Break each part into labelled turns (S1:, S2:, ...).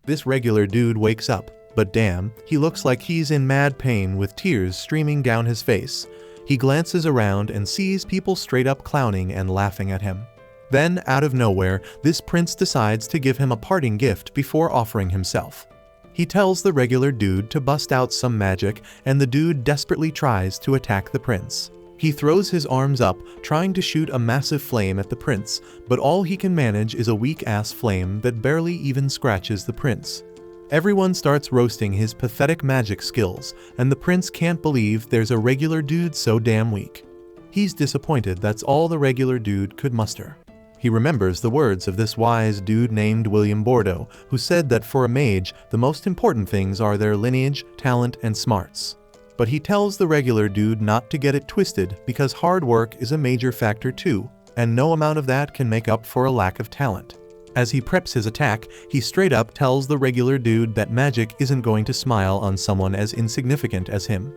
S1: This regular dude wakes up, but damn, he looks like he's in mad pain with tears streaming down his face. He glances around and sees people straight up clowning and laughing at him. Then, out of nowhere, this prince decides to give him a parting gift before offering himself. He tells the regular dude to bust out some magic, and the dude desperately tries to attack the prince. He throws his arms up, trying to shoot a massive flame at the prince, but all he can manage is a weak-ass flame that barely even scratches the prince. Everyone starts roasting his pathetic magic skills, and the prince can't believe there's a regular dude so damn weak. He's disappointed that's all the regular dude could muster. He remembers the words of this wise dude named William Bordeaux, who said that for a mage, the most important things are their lineage, talent, and smarts. But he tells the regular dude not to get it twisted because hard work is a major factor too, and no amount of that can make up for a lack of talent. As he preps his attack, he straight up tells the regular dude that magic isn't going to smile on someone as insignificant as him.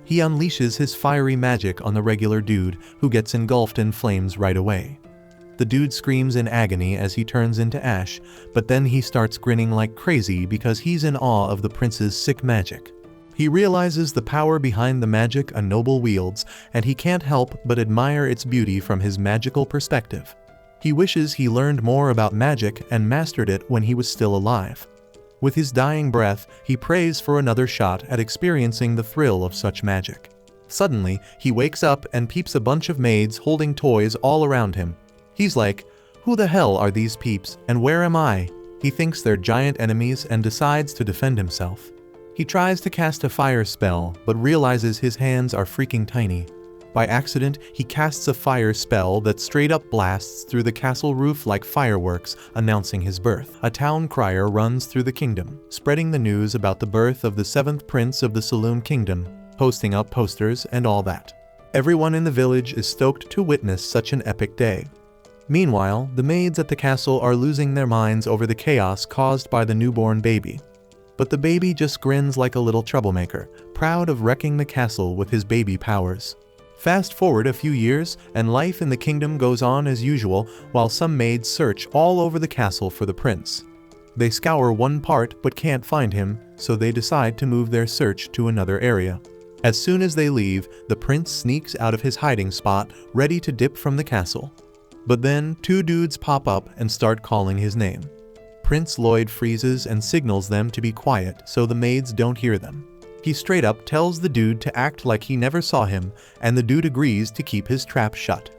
S1: He unleashes his fiery magic on the regular dude, who gets engulfed in flames right away. The dude screams in agony as he turns into ash, but then he starts grinning like crazy because he's in awe of the prince's sick magic. He realizes the power behind the magic a noble wields, and he can't help but admire its beauty from his magical perspective. He wishes he learned more about magic and mastered it when he was still alive. With his dying breath, he prays for another shot at experiencing the thrill of such magic. Suddenly, he wakes up and peeps a bunch of maids holding toys all around him. He's like, who the hell are these peeps, and where am I? He thinks they're giant enemies and decides to defend himself. He tries to cast a fire spell, but realizes his hands are freaking tiny. By accident, he casts a fire spell that straight up blasts through the castle roof like fireworks, announcing his birth. A town crier runs through the kingdom, spreading the news about the birth of the 7th prince of the Saloon Kingdom, posting up posters and all that. Everyone in the village is stoked to witness such an epic day. Meanwhile, the maids at the castle are losing their minds over the chaos caused by the newborn baby. But the baby just grins like a little troublemaker, proud of wrecking the castle with his baby powers. Fast forward a few years, and life in the kingdom goes on as usual while some maids search all over the castle for the prince. They scour one part but can't find him, so they decide to move their search to another area. As soon as they leave, the prince sneaks out of his hiding spot, ready to dip from the castle. But then, two dudes pop up and start calling his name. Prince Lloyd freezes and signals them to be quiet so the maids don't hear them. He straight up tells the dude to act like he never saw him, and the dude agrees to keep his trap shut.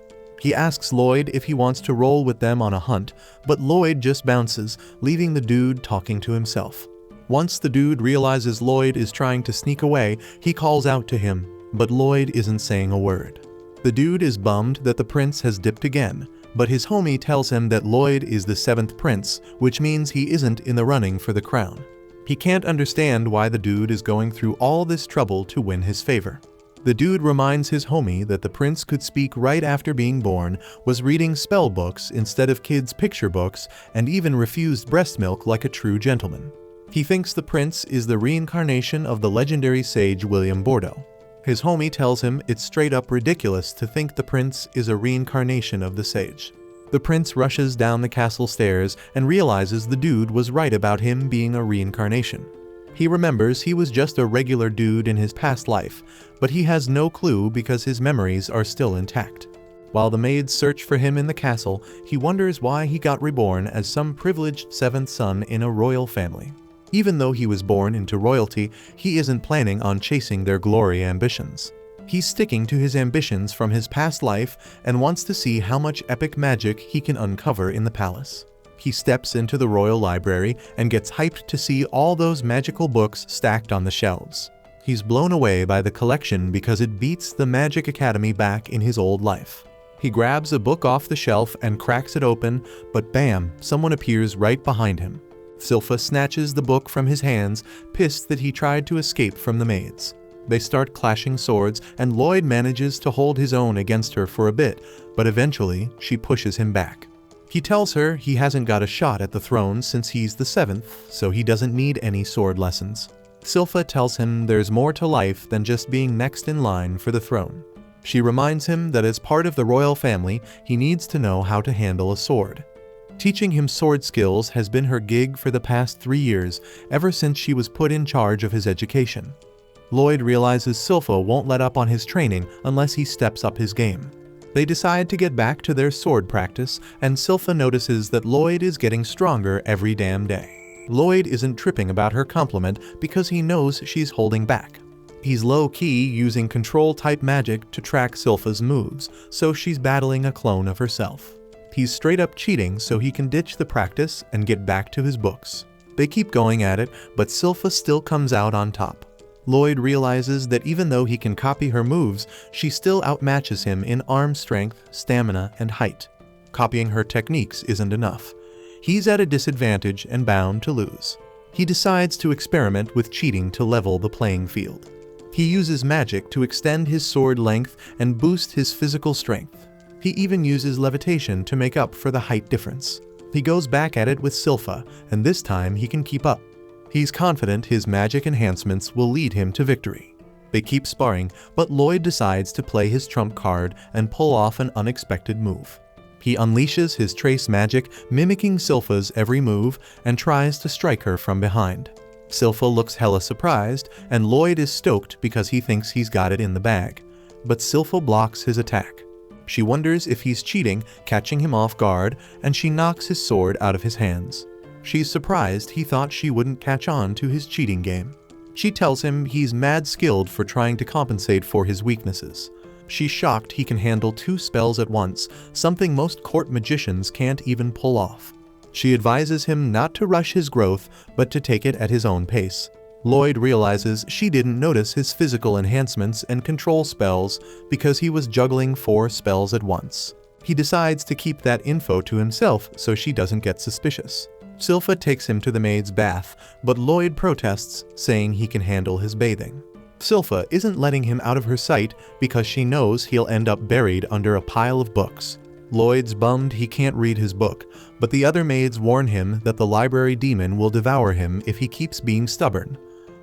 S1: He asks Lloyd if he wants to roll with them on a hunt, but Lloyd just bounces, leaving the dude talking to himself. Once the dude realizes Lloyd is trying to sneak away, he calls out to him, but Lloyd isn't saying a word. The dude is bummed that the prince has dipped again, but his homie tells him that Lloyd is the 7th prince, which means he isn't in the running for the crown. He can't understand why the dude is going through all this trouble to win his favor. The dude reminds his homie that the prince could speak right after being born, was reading spell books instead of kids' picture books, and even refused breast milk like a true gentleman. He thinks the prince is the reincarnation of the legendary sage William Bordeaux. His homie tells him it's straight up ridiculous to think the prince is a reincarnation of the sage. The prince rushes down the castle stairs and realizes the dude was right about him being a reincarnation. He remembers he was just a regular dude in his past life, but he has no clue because his memories are still intact. While the maids search for him in the castle, he wonders why he got reborn as some privileged 7th son in a royal family. Even though he was born into royalty, he isn't planning on chasing their glory ambitions. He's sticking to his ambitions from his past life and wants to see how much epic magic he can uncover in the palace. He steps into the royal library and gets hyped to see all those magical books stacked on the shelves. He's blown away by the collection because it beats the Magic Academy back in his old life. He grabs a book off the shelf and cracks it open, but bam, someone appears right behind him. Silpha snatches the book from his hands, pissed that he tried to escape from the maids. They start clashing swords, and Lloyd manages to hold his own against her for a bit, but eventually she pushes him back. He tells her he hasn't got a shot at the throne since he's the 7th, so he doesn't need any sword lessons. Silpha tells him there's more to life than just being next in line for the throne. She reminds him that as part of the royal family, he needs to know how to handle a sword. Teaching him sword skills has been her gig for the past 3 years, ever since she was put in charge of his education. Lloyd realizes Silpha won't let up on his training unless he steps up his game. They decide to get back to their sword practice, and Silpha notices that Lloyd is getting stronger every damn day. Lloyd isn't tripping about her compliment because he knows she's holding back. He's low-key using control-type magic to track Silpha's moves, so she's battling a clone of herself. He's straight up cheating so he can ditch the practice and get back to his books. They keep going at it, but Silpha still comes out on top. Lloyd realizes that even though he can copy her moves, she still outmatches him in arm strength, stamina, and height. Copying her techniques isn't enough. He's at a disadvantage and bound to lose. He decides to experiment with cheating to level the playing field. He uses magic to extend his sword length and boost his physical strength. He even uses levitation to make up for the height difference. He goes back at it with Silpha, and this time he can keep up. He's confident his magic enhancements will lead him to victory. They keep sparring, but Lloyd decides to play his trump card and pull off an unexpected move. He unleashes his trace magic, mimicking Silpha's every move, and tries to strike her from behind. Silpha looks hella surprised, and Lloyd is stoked because he thinks he's got it in the bag. But Silpha blocks his attack. She wonders if he's cheating, catching him off guard, and she knocks his sword out of his hands. She's surprised he thought she wouldn't catch on to his cheating game. She tells him he's mad skilled for trying to compensate for his weaknesses. She's shocked he can handle 2 spells at once, something most court magicians can't even pull off. She advises him not to rush his growth, but to take it at his own pace. Lloyd realizes she didn't notice his physical enhancements and control spells because he was juggling 4 spells at once. He decides to keep that info to himself so she doesn't get suspicious. Silpha takes him to the maid's bath, but Lloyd protests, saying he can handle his bathing. Silpha isn't letting him out of her sight because she knows he'll end up buried under a pile of books. Lloyd's bummed he can't read his book, but the other maids warn him that the library demon will devour him if he keeps being stubborn.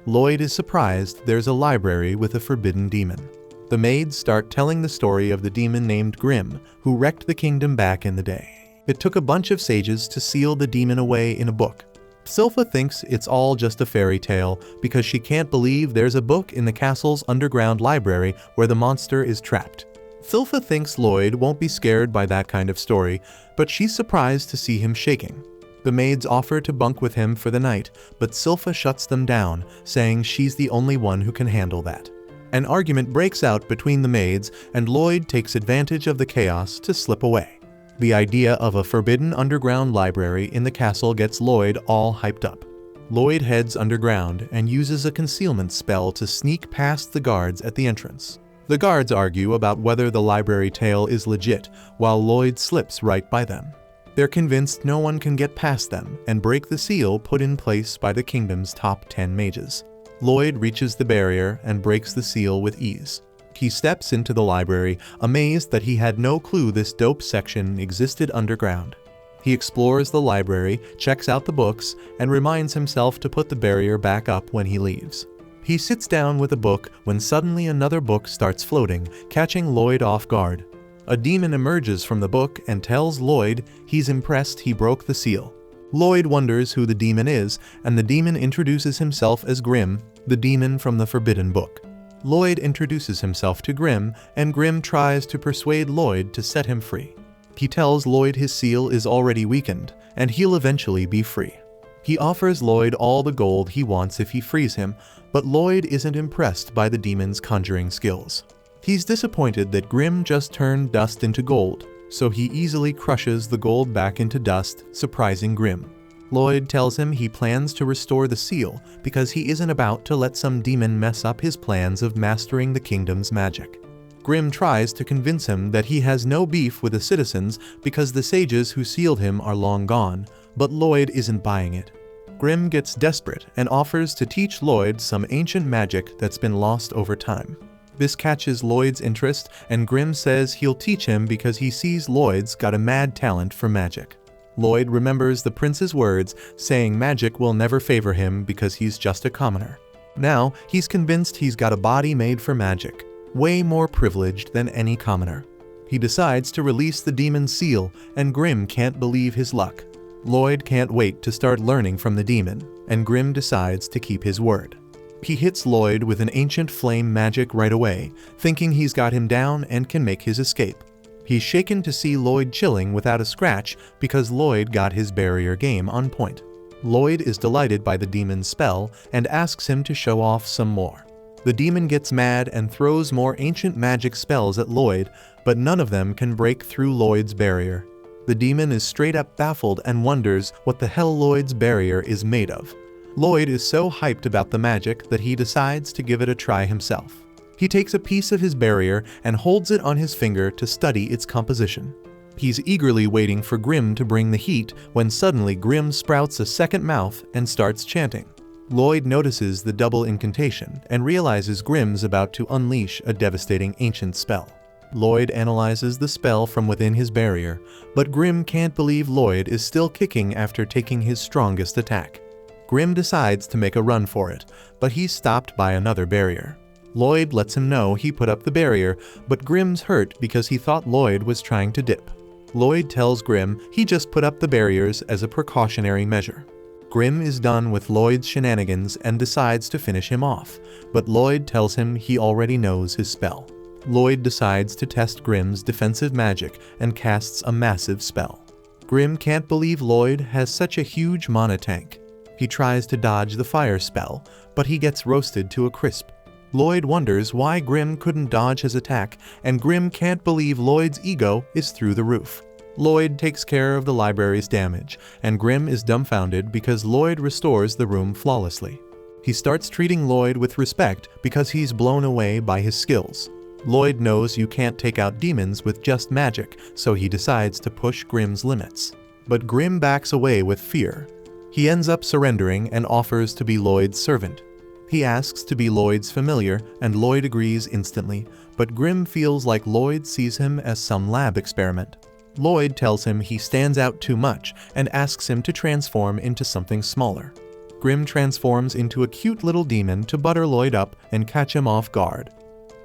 S1: Lloyd is surprised there's a library with a forbidden demon. The maids start telling the story of the demon named Grim, who wrecked the kingdom back in the day. It took a bunch of sages to seal the demon away in a book. Silpha thinks it's all just a fairy tale because she can't believe there's a book in the castle's underground library where the monster is trapped. Silpha thinks Lloyd won't be scared by that kind of story, but she's surprised to see him shaking. The maids offer to bunk with him for the night, but Silpha shuts them down, saying she's the only one who can handle that. An argument breaks out between the maids, and Lloyd takes advantage of the chaos to slip away. The idea of a forbidden underground library in the castle gets Lloyd all hyped up. Lloyd heads underground and uses a concealment spell to sneak past the guards at the entrance. The guards argue about whether the library tale is legit, while Lloyd slips right by them. They're convinced no one can get past them and break the seal put in place by the kingdom's top 10 mages. Lloyd reaches the barrier and breaks the seal with ease. He steps into the library, amazed that he had no clue this dope section existed underground. He explores the library, checks out the books, and reminds himself to put the barrier back up when he leaves. He sits down with a book when suddenly another book starts floating, catching Lloyd off guard. A demon emerges from the book and tells Lloyd he's impressed he broke the seal. Lloyd wonders who the demon is, and the demon introduces himself as Grim, the demon from the Forbidden Book. Lloyd introduces himself to Grim, and Grim tries to persuade Lloyd to set him free. He tells Lloyd his seal is already weakened, and he'll eventually be free. He offers Lloyd all the gold he wants if he frees him, but Lloyd isn't impressed by the demon's conjuring skills. He's disappointed that Grim just turned dust into gold, so he easily crushes the gold back into dust, surprising Grim. Lloyd tells him he plans to restore the seal because he isn't about to let some demon mess up his plans of mastering the kingdom's magic. Grim tries to convince him that he has no beef with the citizens because the sages who sealed him are long gone, but Lloyd isn't buying it. Grim gets desperate and offers to teach Lloyd some ancient magic that's been lost over time. This catches Lloyd's interest, and Grim says he'll teach him because he sees Lloyd's got a mad talent for magic. Lloyd remembers the prince's words, saying magic will never favor him because he's just a commoner. Now, he's convinced he's got a body made for magic, way more privileged than any commoner. He decides to release the demon's seal, and Grim can't believe his luck. Lloyd can't wait to start learning from the demon, and Grim decides to keep his word. He hits Lloyd with an ancient flame magic right away, thinking he's got him down and can make his escape. He's shaken to see Lloyd chilling without a scratch because Lloyd got his barrier game on point. Lloyd is delighted by the demon's spell and asks him to show off some more. The demon gets mad and throws more ancient magic spells at Lloyd, but none of them can break through Lloyd's barrier. The demon is straight up baffled and wonders what the hell Lloyd's barrier is made of. Lloyd is so hyped about the magic that he decides to give it a try himself. He takes a piece of his barrier and holds it on his finger to study its composition. He's eagerly waiting for Grim to bring the heat when suddenly Grim sprouts a second mouth and starts chanting. Lloyd notices the double incantation and realizes Grim's about to unleash a devastating ancient spell. Lloyd analyzes the spell from within his barrier, but Grim can't believe Lloyd is still kicking after taking his strongest attack. Grim decides to make a run for it, but he's stopped by another barrier. Lloyd lets him know he put up the barrier, but Grim's hurt because he thought Lloyd was trying to dip. Lloyd tells Grim he just put up the barriers as a precautionary measure. Grim is done with Lloyd's shenanigans and decides to finish him off, but Lloyd tells him he already knows his spell. Lloyd decides to test Grim's defensive magic and casts a massive spell. Grim can't believe Lloyd has such a huge mana tank. He tries to dodge the fire spell, but he gets roasted to a crisp. Lloyd wonders why Grim couldn't dodge his attack, and Grim can't believe Lloyd's ego is through the roof. Lloyd takes care of the library's damage, and Grim is dumbfounded because Lloyd restores the room flawlessly. He starts treating Lloyd with respect because he's blown away by his skills. Lloyd knows you can't take out demons with just magic, so he decides to push Grim's limits. But Grim backs away with fear. He ends up surrendering and offers to be Lloyd's servant. He asks to be Lloyd's familiar, and Lloyd agrees instantly, but Grim feels like Lloyd sees him as some lab experiment. Lloyd tells him he stands out too much and asks him to transform into something smaller. Grim transforms into a cute little demon to butter Lloyd up and catch him off guard.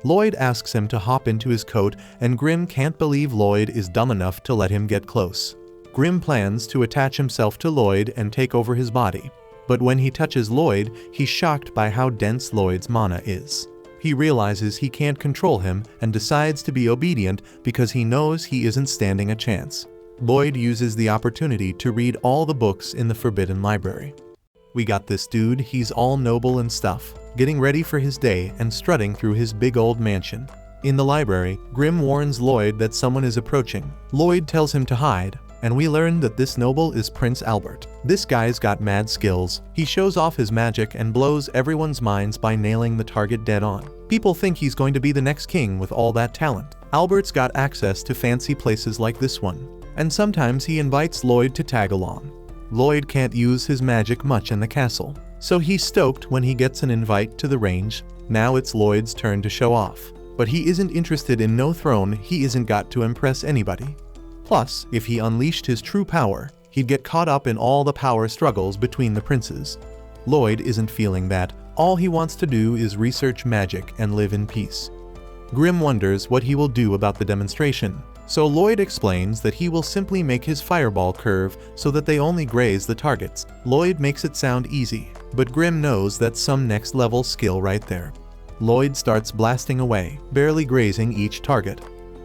S1: Lloyd asks him to hop into his coat, and Grim can't believe Lloyd is dumb enough to let him get close. Grim plans to attach himself to Lloyd and take over his body, but when he touches Lloyd, he's shocked by how dense Lloyd's mana is. He realizes he can't control him and decides to be obedient because he knows he isn't standing a chance. Lloyd uses the opportunity to read all the books in the Forbidden Library. We got this dude, he's all noble and stuff, getting ready for his day and strutting through his big old mansion. In the library, Grim warns Lloyd that someone is approaching. Lloyd tells him to hide, and we learn that this noble is Prince Albert. This guy's got mad skills. He shows off his magic and blows everyone's minds by nailing the target dead on. People think he's going to be the next king with all that talent. Albert's got access to fancy places like this one, and sometimes he invites Lloyd to tag along. Lloyd can't use his magic much in the castle, so he's stoked when he gets an invite to the range. Now it's Lloyd's turn to show off, but he isn't interested in no throne. He isn't got to impress anybody. Plus, if he unleashed his true power, he'd get caught up in all the power struggles between the princes. Lloyd isn't feeling that. All he wants to do is research magic and live in peace. Grim wonders what he will do about the demonstration, so Lloyd explains that he will simply make his fireball curve so that they only graze the targets. Lloyd makes it sound easy, but Grim knows that's some next level skill right there. Lloyd starts blasting away, barely grazing each target.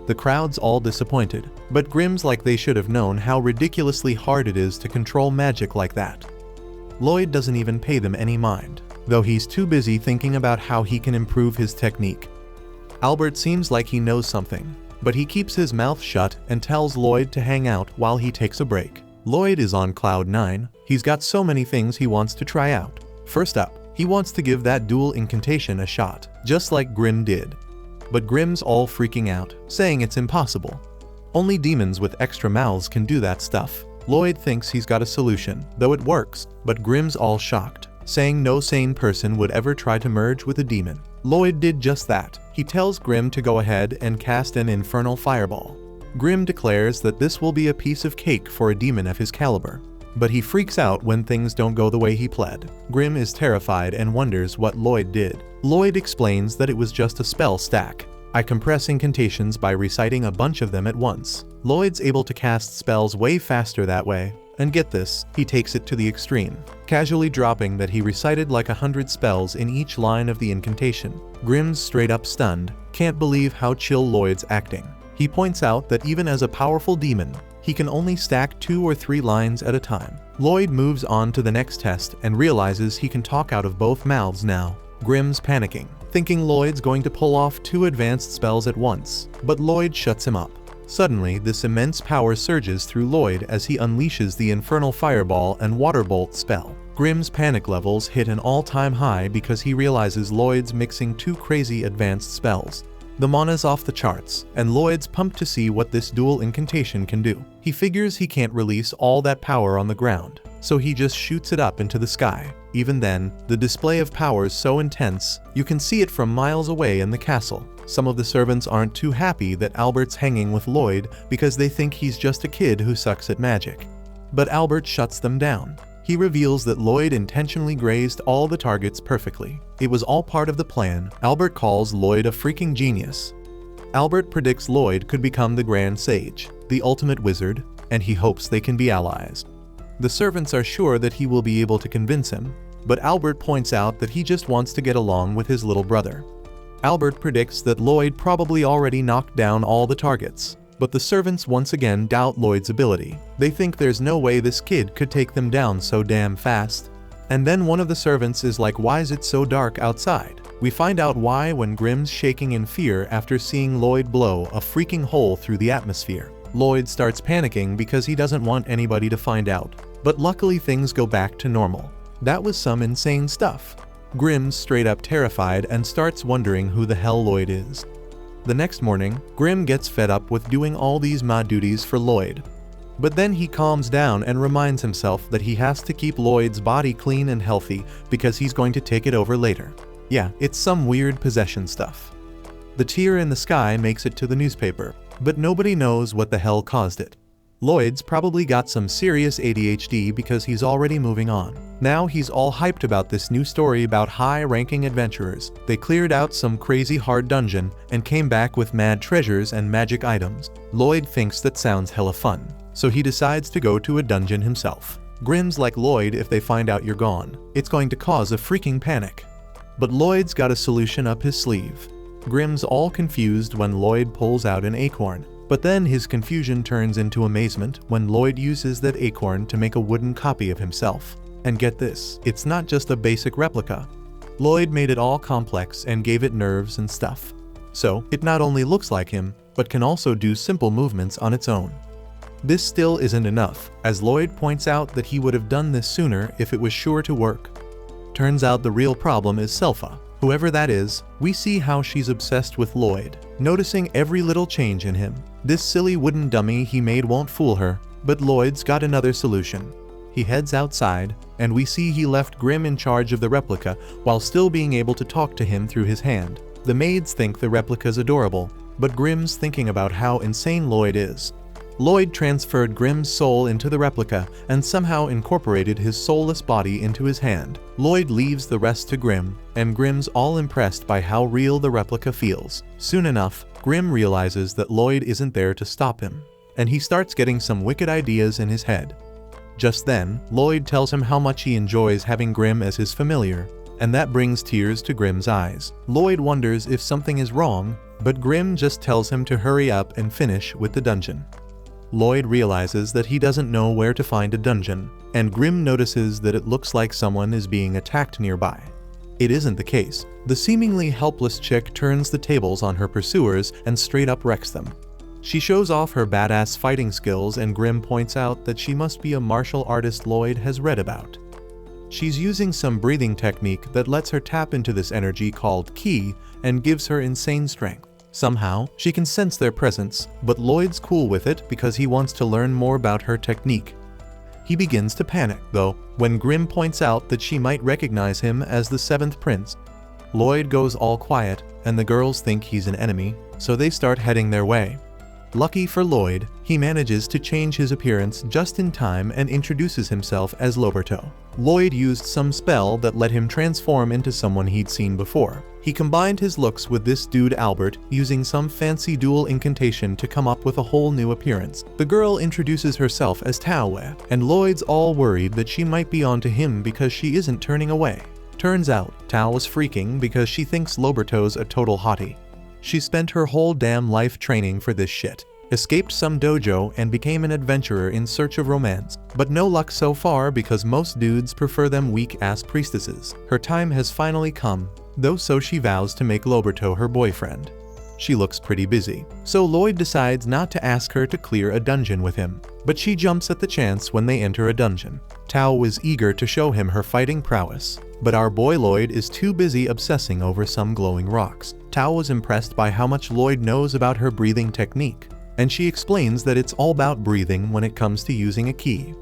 S1: The crowd's all disappointed, but Grim's like they should have known how ridiculously hard it is to control magic like that. Lloyd doesn't even pay them any mind, though he's too busy thinking about how he can improve his technique. Albert seems like he knows something, but he keeps his mouth shut and tells Lloyd to hang out while he takes a break. Lloyd is on cloud 9. He's got so many things he wants to try out. First up, he wants to give that dual incantation a shot, just like Grim did. But Grim's all freaking out, saying it's impossible. Only demons with extra mouths can do that stuff. Lloyd thinks he's got a solution, though it works, but Grim's all shocked, saying no sane person would ever try to merge with a demon. Lloyd did just that. He tells Grim to go ahead and cast an infernal fireball. Grim declares that this will be a piece of cake for a demon of his caliber, but he freaks out when things don't go the way he planned. Grim is terrified and wonders what Lloyd did. Lloyd explains that it was just a spell stack. I compress incantations by reciting a bunch of them at once. Lloyd's able to cast spells way faster that way. And get this, he takes it to the extreme, casually dropping that he recited like 100 spells in each line of the incantation. Grimm's straight up stunned, can't believe how chill Lloyd's acting. He points out that even as a powerful demon, he can only stack 2 or 3 lines at a time. Lloyd moves on to the next test and realizes he can talk out of both mouths now. Grimm's panicking, thinking Lloyd's going to pull off 2 advanced spells at once, but Lloyd shuts him up. Suddenly, this immense power surges through Lloyd as he unleashes the Infernal Fireball and Water Bolt spell. Grimm's panic levels hit an all-time high because he realizes Lloyd's mixing 2 crazy advanced spells. The mana's off the charts, and Lloyd's pumped to see what this dual incantation can do. He figures he can't release all that power on the ground, so he just shoots it up into the sky. Even then, the display of power is so intense, you can see it from miles away in the castle. Some of the servants aren't too happy that Albert's hanging with Lloyd because they think he's just a kid who sucks at magic. But Albert shuts them down. He reveals that Lloyd intentionally grazed all the targets perfectly. It was all part of the plan. Albert calls Lloyd a freaking genius. Albert predicts Lloyd could become the Grand Sage, the ultimate wizard, and he hopes they can be allies. The servants are sure that he will be able to convince him, but Albert points out that he just wants to get along with his little brother. Albert predicts that Lloyd probably already knocked down all the targets, but the servants once again doubt Lloyd's ability. They think there's no way this kid could take them down so damn fast. And then one of the servants is like, "Why is it so dark outside?" We find out why when Grimm's shaking in fear after seeing Lloyd blow a freaking hole through the atmosphere. Lloyd starts panicking because he doesn't want anybody to find out, but luckily things go back to normal. That was some insane stuff. Grimm's straight up terrified and starts wondering who the hell Lloyd is. The next morning, Grimm gets fed up with doing all these ma duties for Lloyd. But then he calms down and reminds himself that he has to keep Lloyd's body clean and healthy because he's going to take it over later. Yeah, it's some weird possession stuff. The tear in the sky makes it to the newspaper, but nobody knows what the hell caused it. Lloyd's probably got some serious ADHD because he's already moving on. Now he's all hyped about this new story about high-ranking adventurers. They cleared out some crazy hard dungeon and came back with mad treasures and magic items. Lloyd thinks that sounds hella fun, so he decides to go to a dungeon himself. Grimm's like, "Lloyd, if they find out you're gone, it's going to cause a freaking panic." But Lloyd's got a solution up his sleeve. Grimm's all confused when Lloyd pulls out an acorn. But then his confusion turns into amazement when Lloyd uses that acorn to make a wooden copy of himself. And get this, it's not just a basic replica. Lloyd made it all complex and gave it nerves and stuff. So, it not only looks like him, but can also do simple movements on its own. This still isn't enough, as Lloyd points out that he would have done this sooner if it was sure to work. Turns out the real problem is Selpha. Whoever that is, we see how she's obsessed with Lloyd, noticing every little change in him. This silly wooden dummy he made won't fool her, but Lloyd's got another solution. He heads outside, and we see he left Grimm in charge of the replica while still being able to talk to him through his hand. The maids think the replica's adorable, but Grimm's thinking about how insane Lloyd is. Lloyd transferred Grimm's soul into the replica and somehow incorporated his soulless body into his hand. Lloyd leaves the rest to Grimm, and Grimm's all impressed by how real the replica feels. Soon enough, Grimm realizes that Lloyd isn't there to stop him, and he starts getting some wicked ideas in his head. Just then, Lloyd tells him how much he enjoys having Grimm as his familiar, and that brings tears to Grimm's eyes. Lloyd wonders if something is wrong, but Grimm just tells him to hurry up and finish with the dungeon. Lloyd realizes that he doesn't know where to find a dungeon, and Grimm notices that it looks like someone is being attacked nearby. It isn't the case. The seemingly helpless chick turns the tables on her pursuers and straight up wrecks them. She shows off her badass fighting skills, and Grimm points out that she must be a martial artist Lloyd has read about. She's using some breathing technique that lets her tap into this energy called ki and gives her insane strength. Somehow, she can sense their presence, but Lloyd's cool with it because he wants to learn more about her technique. He begins to panic, though, when Grimm points out that she might recognize him as the 7th prince. Lloyd goes all quiet, and the girls think he's an enemy, so they start heading their way. Lucky for Lloyd, he manages to change his appearance just in time and introduces himself as Loberto. Lloyd used some spell that let him transform into someone he'd seen before. He combined his looks with this dude Albert, using some fancy dual incantation to come up with a whole new appearance. The girl introduces herself as Taoe, and Lloyd's all worried that she might be onto him because she isn't turning away. Turns out, Tao is freaking because she thinks Loberto's a total hottie. She spent her whole damn life training for this shit, escaped some dojo and became an adventurer in search of romance, but no luck so far because most dudes prefer them weak-ass priestesses. Her time has finally come, though, so she vows to make Loberto her boyfriend. She looks pretty busy, so Lloyd decides not to ask her to clear a dungeon with him, but she jumps at the chance when they enter a dungeon. Tao is eager to show him her fighting prowess, but our boy Lloyd is too busy obsessing over some glowing rocks. Tao was impressed by how much Lloyd knows about her breathing technique, and she explains that it's all about breathing when it comes to using a ki.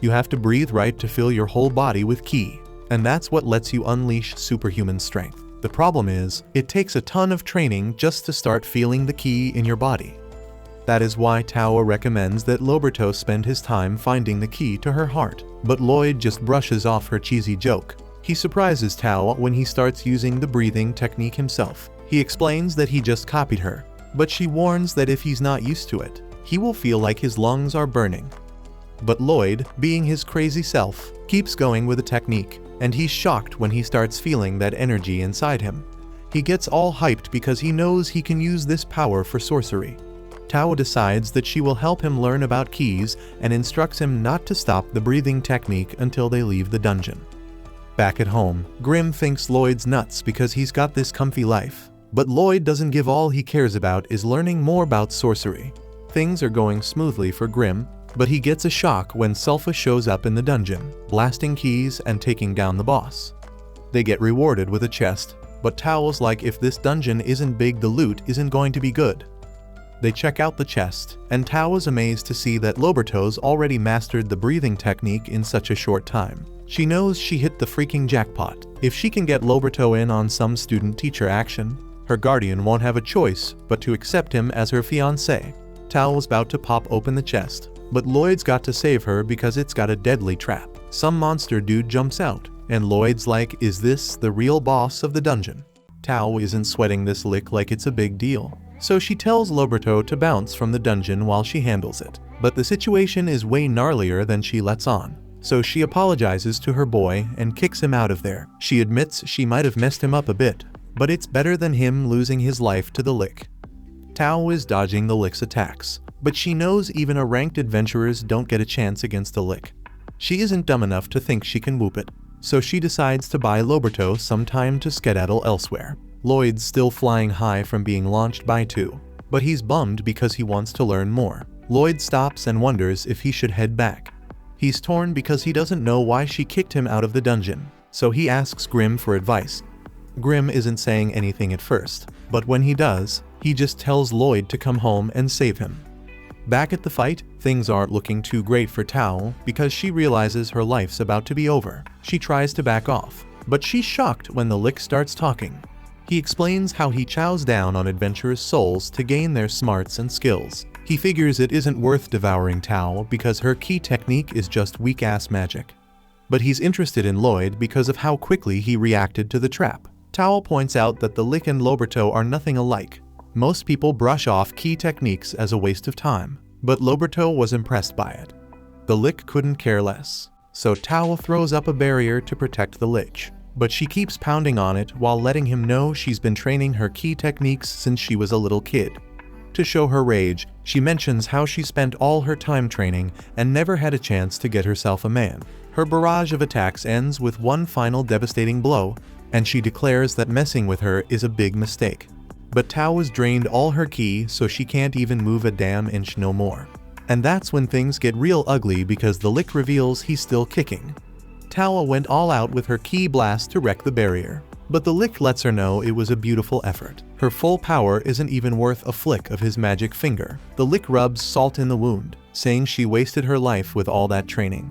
S1: You have to breathe right to fill your whole body with ki, and that's what lets you unleash superhuman strength. The problem is, it takes a ton of training just to start feeling the ki in your body. That is why Tao recommends that Loberto spend his time finding the key to her heart, but Lloyd just brushes off her cheesy joke. He surprises Tao when he starts using the breathing technique himself. He explains that he just copied her, but she warns that if he's not used to it, he will feel like his lungs are burning. But Lloyd, being his crazy self, keeps going with the technique, and he's shocked when he starts feeling that energy inside him. He gets all hyped because he knows he can use this power for sorcery. Tao decides that she will help him learn about keys and instructs him not to stop the breathing technique until they leave the dungeon. Back at home, Grim thinks Lloyd's nuts because he's got this comfy life. But Lloyd doesn't give. All he cares about is learning more about sorcery. Things are going smoothly for Grim, but he gets a shock when Sulfa shows up in the dungeon, blasting keys and taking down the boss. They get rewarded with a chest, but Tao's like, if this dungeon isn't big, the loot isn't going to be good. They check out the chest, and Tao is amazed to see that Loberto's already mastered the breathing technique in such a short time. She knows she hit the freaking jackpot. If she can get Loberto in on some student-teacher action, her guardian won't have a choice but to accept him as her fiancé. Tao was about to pop open the chest, but Lloyd's got to save her because it's got a deadly trap. Some monster dude jumps out, and Lloyd's like, is this the real boss of the dungeon? Tao isn't sweating this lick like it's a big deal, so she tells Loberto to bounce from the dungeon while she handles it. But the situation is way gnarlier than she lets on, so she apologizes to her boy and kicks him out of there. She admits she might have messed him up a bit, but it's better than him losing his life to the lick. Tao is dodging the lick's attacks, but she knows even a ranked adventurers don't get a chance against the lick. She isn't dumb enough to think she can whoop it, so she decides to buy Loberto some time to skedaddle elsewhere. Lloyd's still flying high from being launched by two, but he's bummed because he wants to learn more. Lloyd stops and wonders if he should head back. He's torn because he doesn't know why she kicked him out of the dungeon, so he asks Grim for advice. Grim isn't saying anything at first, but when he does, he just tells Lloyd to come home and save him. Back at the fight, things aren't looking too great for Tao because she realizes her life's about to be over. She tries to back off, but she's shocked when the lick starts talking. He explains how he chows down on adventurers' souls to gain their smarts and skills. He figures it isn't worth devouring Tao because her key technique is just weak-ass magic. But he's interested in Lloyd because of how quickly he reacted to the trap. Tao points out that the lick and Loberto are nothing alike. Most people brush off key techniques as a waste of time, but Loberto was impressed by it. The lick couldn't care less, so Tao throws up a barrier to protect the lich, but she keeps pounding on it while letting him know she's been training her key techniques since she was a little kid. To show her rage, she mentions how she spent all her time training and never had a chance to get herself a man. Her barrage of attacks ends with one final devastating blow, and she declares that messing with her is a big mistake. But Tao has drained all her ki, so she can't even move a damn inch no more. And that's when things get real ugly because the lick reveals he's still kicking. Tao went all out with her ki blast to wreck the barrier, but the lick lets her know it was a beautiful effort. Her full power isn't even worth a flick of his magic finger. The lick rubs salt in the wound, saying she wasted her life with all that training.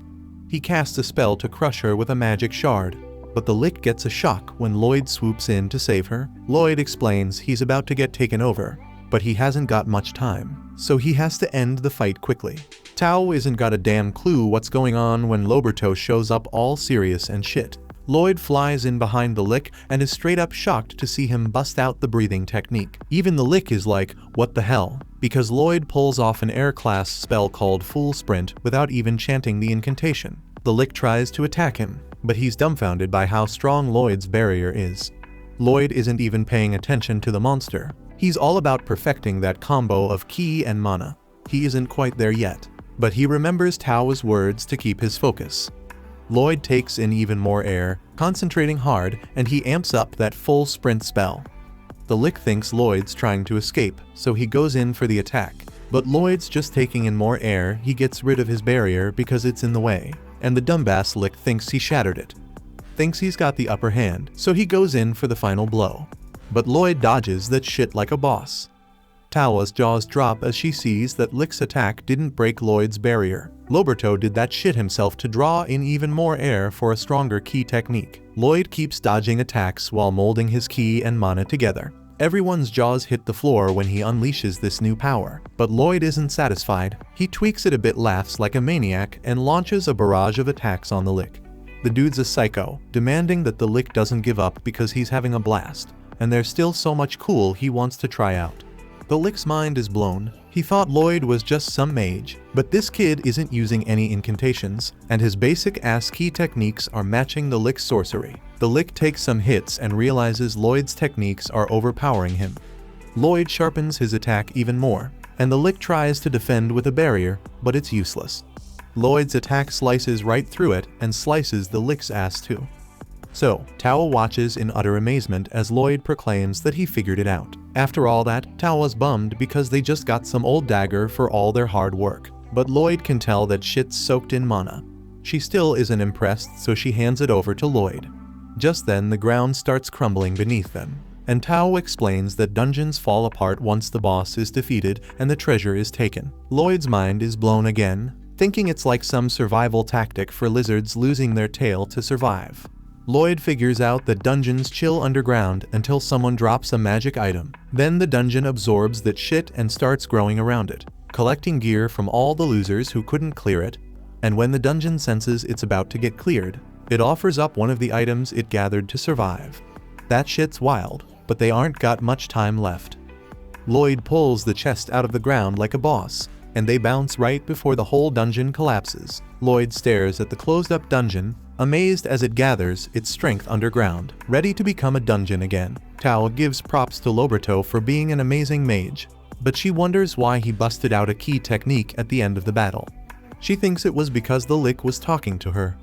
S1: He casts a spell to crush her with a magic shard, but the lick gets a shock when Lloyd swoops in to save her. Lloyd explains he's about to get taken over, but he hasn't got much time, so he has to end the fight quickly. Tao isn't got a damn clue what's going on when Loberto shows up all serious and shit. Lloyd flies in behind the Lick and is straight up shocked to see him bust out the breathing technique. Even the Lick is like, what the hell? Because Lloyd pulls off an air class spell called Full Sprint without even chanting the incantation. The Lick tries to attack him, but he's dumbfounded by how strong Lloyd's barrier is. Lloyd isn't even paying attention to the monster. He's all about perfecting that combo of ki and mana. He isn't quite there yet, but he remembers Tao's words to keep his focus. Lloyd takes in even more air, concentrating hard, and he amps up that full sprint spell. The Lick thinks Lloyd's trying to escape, so he goes in for the attack. But Lloyd's just taking in more air. He gets rid of his barrier because it's in the way, and the dumbass Lick thinks he shattered it. Thinks he's got the upper hand, so he goes in for the final blow. But Lloyd dodges that shit like a boss. Tao's jaws drop as she sees that Lick's attack didn't break Lloyd's barrier. Loberto did that shit himself to draw in even more air for a stronger ki technique. Lloyd keeps dodging attacks while molding his ki and mana together. Everyone's jaws hit the floor when he unleashes this new power, but Lloyd isn't satisfied. He tweaks it a bit, laughs like a maniac, and launches a barrage of attacks on the Lick. The dude's a psycho, demanding that the Lick doesn't give up because he's having a blast, and there's still so much cool he wants to try out. The Lick's mind is blown. He thought Lloyd was just some mage, but this kid isn't using any incantations, and his basic-ass ki techniques are matching the Lick's sorcery. The Lick takes some hits and realizes Lloyd's techniques are overpowering him. Lloyd sharpens his attack even more, and the Lick tries to defend with a barrier, but it's useless. Lloyd's attack slices right through it and slices the Lick's ass too. So, Tao watches in utter amazement as Lloyd proclaims that he figured it out. After all that, Tao was bummed because they just got some old dagger for all their hard work. But Lloyd can tell that shit's soaked in mana. She still isn't impressed, so she hands it over to Lloyd. Just then, the ground starts crumbling beneath them, and Tao explains that dungeons fall apart once the boss is defeated and the treasure is taken. Lloyd's mind is blown again, thinking it's like some survival tactic for lizards losing their tail to survive. Lloyd figures out that dungeons chill underground until someone drops a magic item. Then the dungeon absorbs that shit and starts growing around it, collecting gear from all the losers who couldn't clear it, and when the dungeon senses it's about to get cleared, it offers up one of the items it gathered to survive. That shit's wild, but they aren't got much time left. Lloyd pulls the chest out of the ground like a boss, and they bounce right before the whole dungeon collapses. Lloyd stares at the closed-up dungeon, amazed as it gathers its strength underground, ready to become a dungeon again. Tao gives props to Loberto for being an amazing mage, but she wonders why he busted out a ki technique at the end of the battle. She thinks it was because the Lick was talking to her.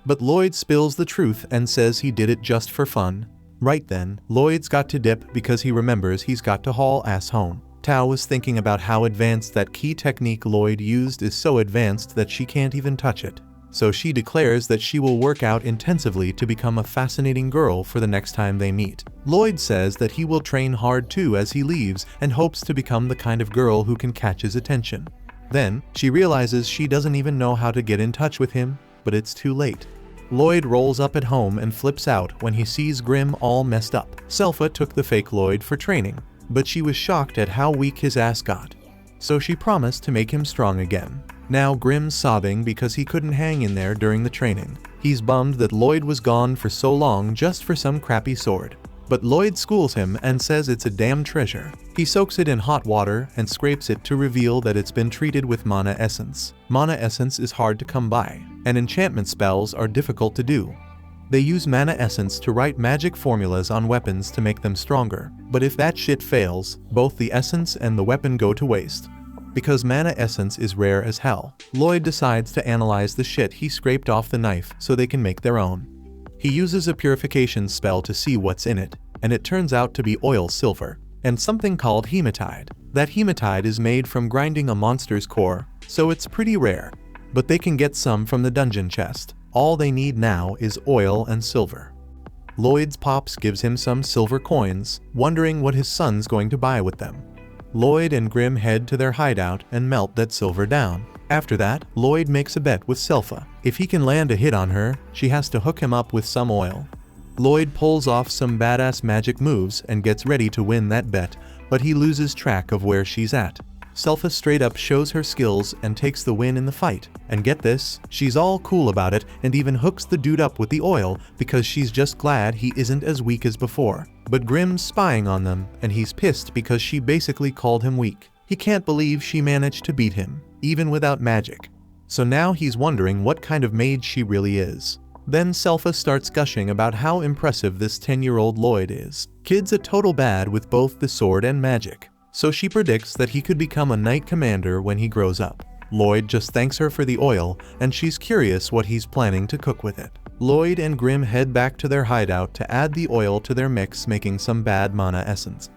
S1: But Lloyd spills the truth and says he did it just for fun. Right then, Lloyd's got to dip because he remembers he's got to haul ass home. Tao is thinking about how advanced that ki technique Lloyd used is, so advanced that she can't even touch it. So she declares that she will work out intensively to become a fascinating girl for the next time they meet. Lloyd says that he will train hard too as he leaves and hopes to become the kind of girl who can catch his attention. Then, she realizes she doesn't even know how to get in touch with him, but it's too late. Lloyd rolls up at home and flips out when he sees Grim all messed up. Selpha took the fake Lloyd for training, but she was shocked at how weak his ass got. So she promised to make him strong again. Now Grim's sobbing because he couldn't hang in there during the training. He's bummed that Lloyd was gone for so long just for some crappy sword. But Lloyd schools him and says it's a damn treasure. He soaks it in hot water and scrapes it to reveal that it's been treated with mana essence. Mana essence is hard to come by, and enchantment spells are difficult to do. They use mana essence to write magic formulas on weapons to make them stronger. But if that shit fails, both the essence and the weapon go to waste. Because mana essence is rare as hell, Lloyd decides to analyze the shit he scraped off the knife so they can make their own. He uses a purification spell to see what's in it, and it turns out to be oil silver, and something called hematite. That hematite is made from grinding a monster's core, so it's pretty rare. But they can get some from the dungeon chest. All they need now is oil and silver. Lloyd's pops gives him some silver coins, wondering what his son's going to buy with them. Lloyd and Grim head to their hideout and melt that silver down. After that, Lloyd makes a bet with Selpha. If he can land a hit on her, she has to hook him up with some oil. Lloyd pulls off some badass magic moves and gets ready to win that bet, but he loses track of where she's at. Selpha straight up shows her skills and takes the win in the fight. And get this, she's all cool about it and even hooks the dude up with the oil because she's just glad he isn't as weak as before. But Grimm's spying on them and he's pissed because she basically called him weak. He can't believe she managed to beat him, even without magic. So now he's wondering what kind of maid she really is. Then Selpha starts gushing about how impressive this 10-year-old Lloyd is. Kid's a total bad with both the sword and magic. So she predicts that he could become a knight commander when he grows up. Lloyd just thanks her for the oil, and she's curious what he's planning to cook with it. Lloyd and Grimm head back to their hideout to add the oil to their mix, making some bad mana essence.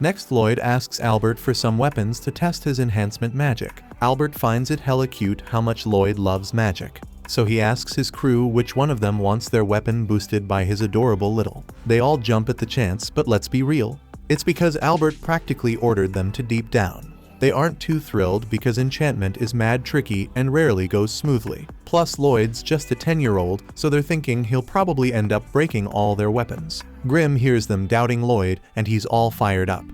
S1: Next, Lloyd asks Albert for some weapons to test his enhancement magic. Albert finds it hella cute how much Lloyd loves magic. So he asks his crew which one of them wants their weapon boosted by his adorable little. They all jump at the chance, but let's be real. It's because Albert practically ordered them to deep down. They aren't too thrilled because enchantment is mad tricky and rarely goes smoothly. Plus Lloyd's just a 10-year-old, so they're thinking he'll probably end up breaking all their weapons. Grimm hears them doubting Lloyd and he's all fired up.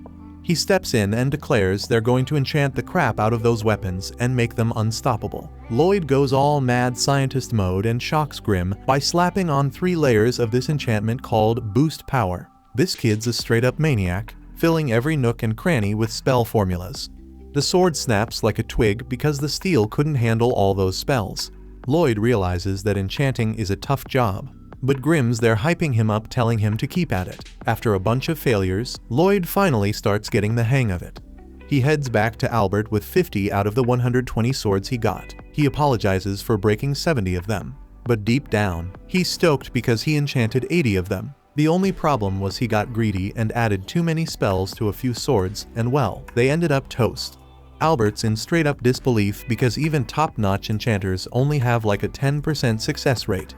S1: He steps in and declares they're going to enchant the crap out of those weapons and make them unstoppable. Lloyd goes all mad scientist mode and shocks Grimm by slapping on 3 layers of this enchantment called Boost Power. This kid's a straight up maniac, filling every nook and cranny with spell formulas. The sword snaps like a twig because the steel couldn't handle all those spells. Lloyd realizes that enchanting is a tough job, but Grimm's there hyping him up, telling him to keep at it. After a bunch of failures, Lloyd finally starts getting the hang of it. He heads back to Albert with 50 out of the 120 swords he got. He apologizes for breaking 70 of them, but deep down, he's stoked because he enchanted 80 of them. The only problem was he got greedy and added too many spells to a few swords, and well, they ended up toast. Albert's in straight up disbelief because even top-notch enchanters only have like a 10% success rate.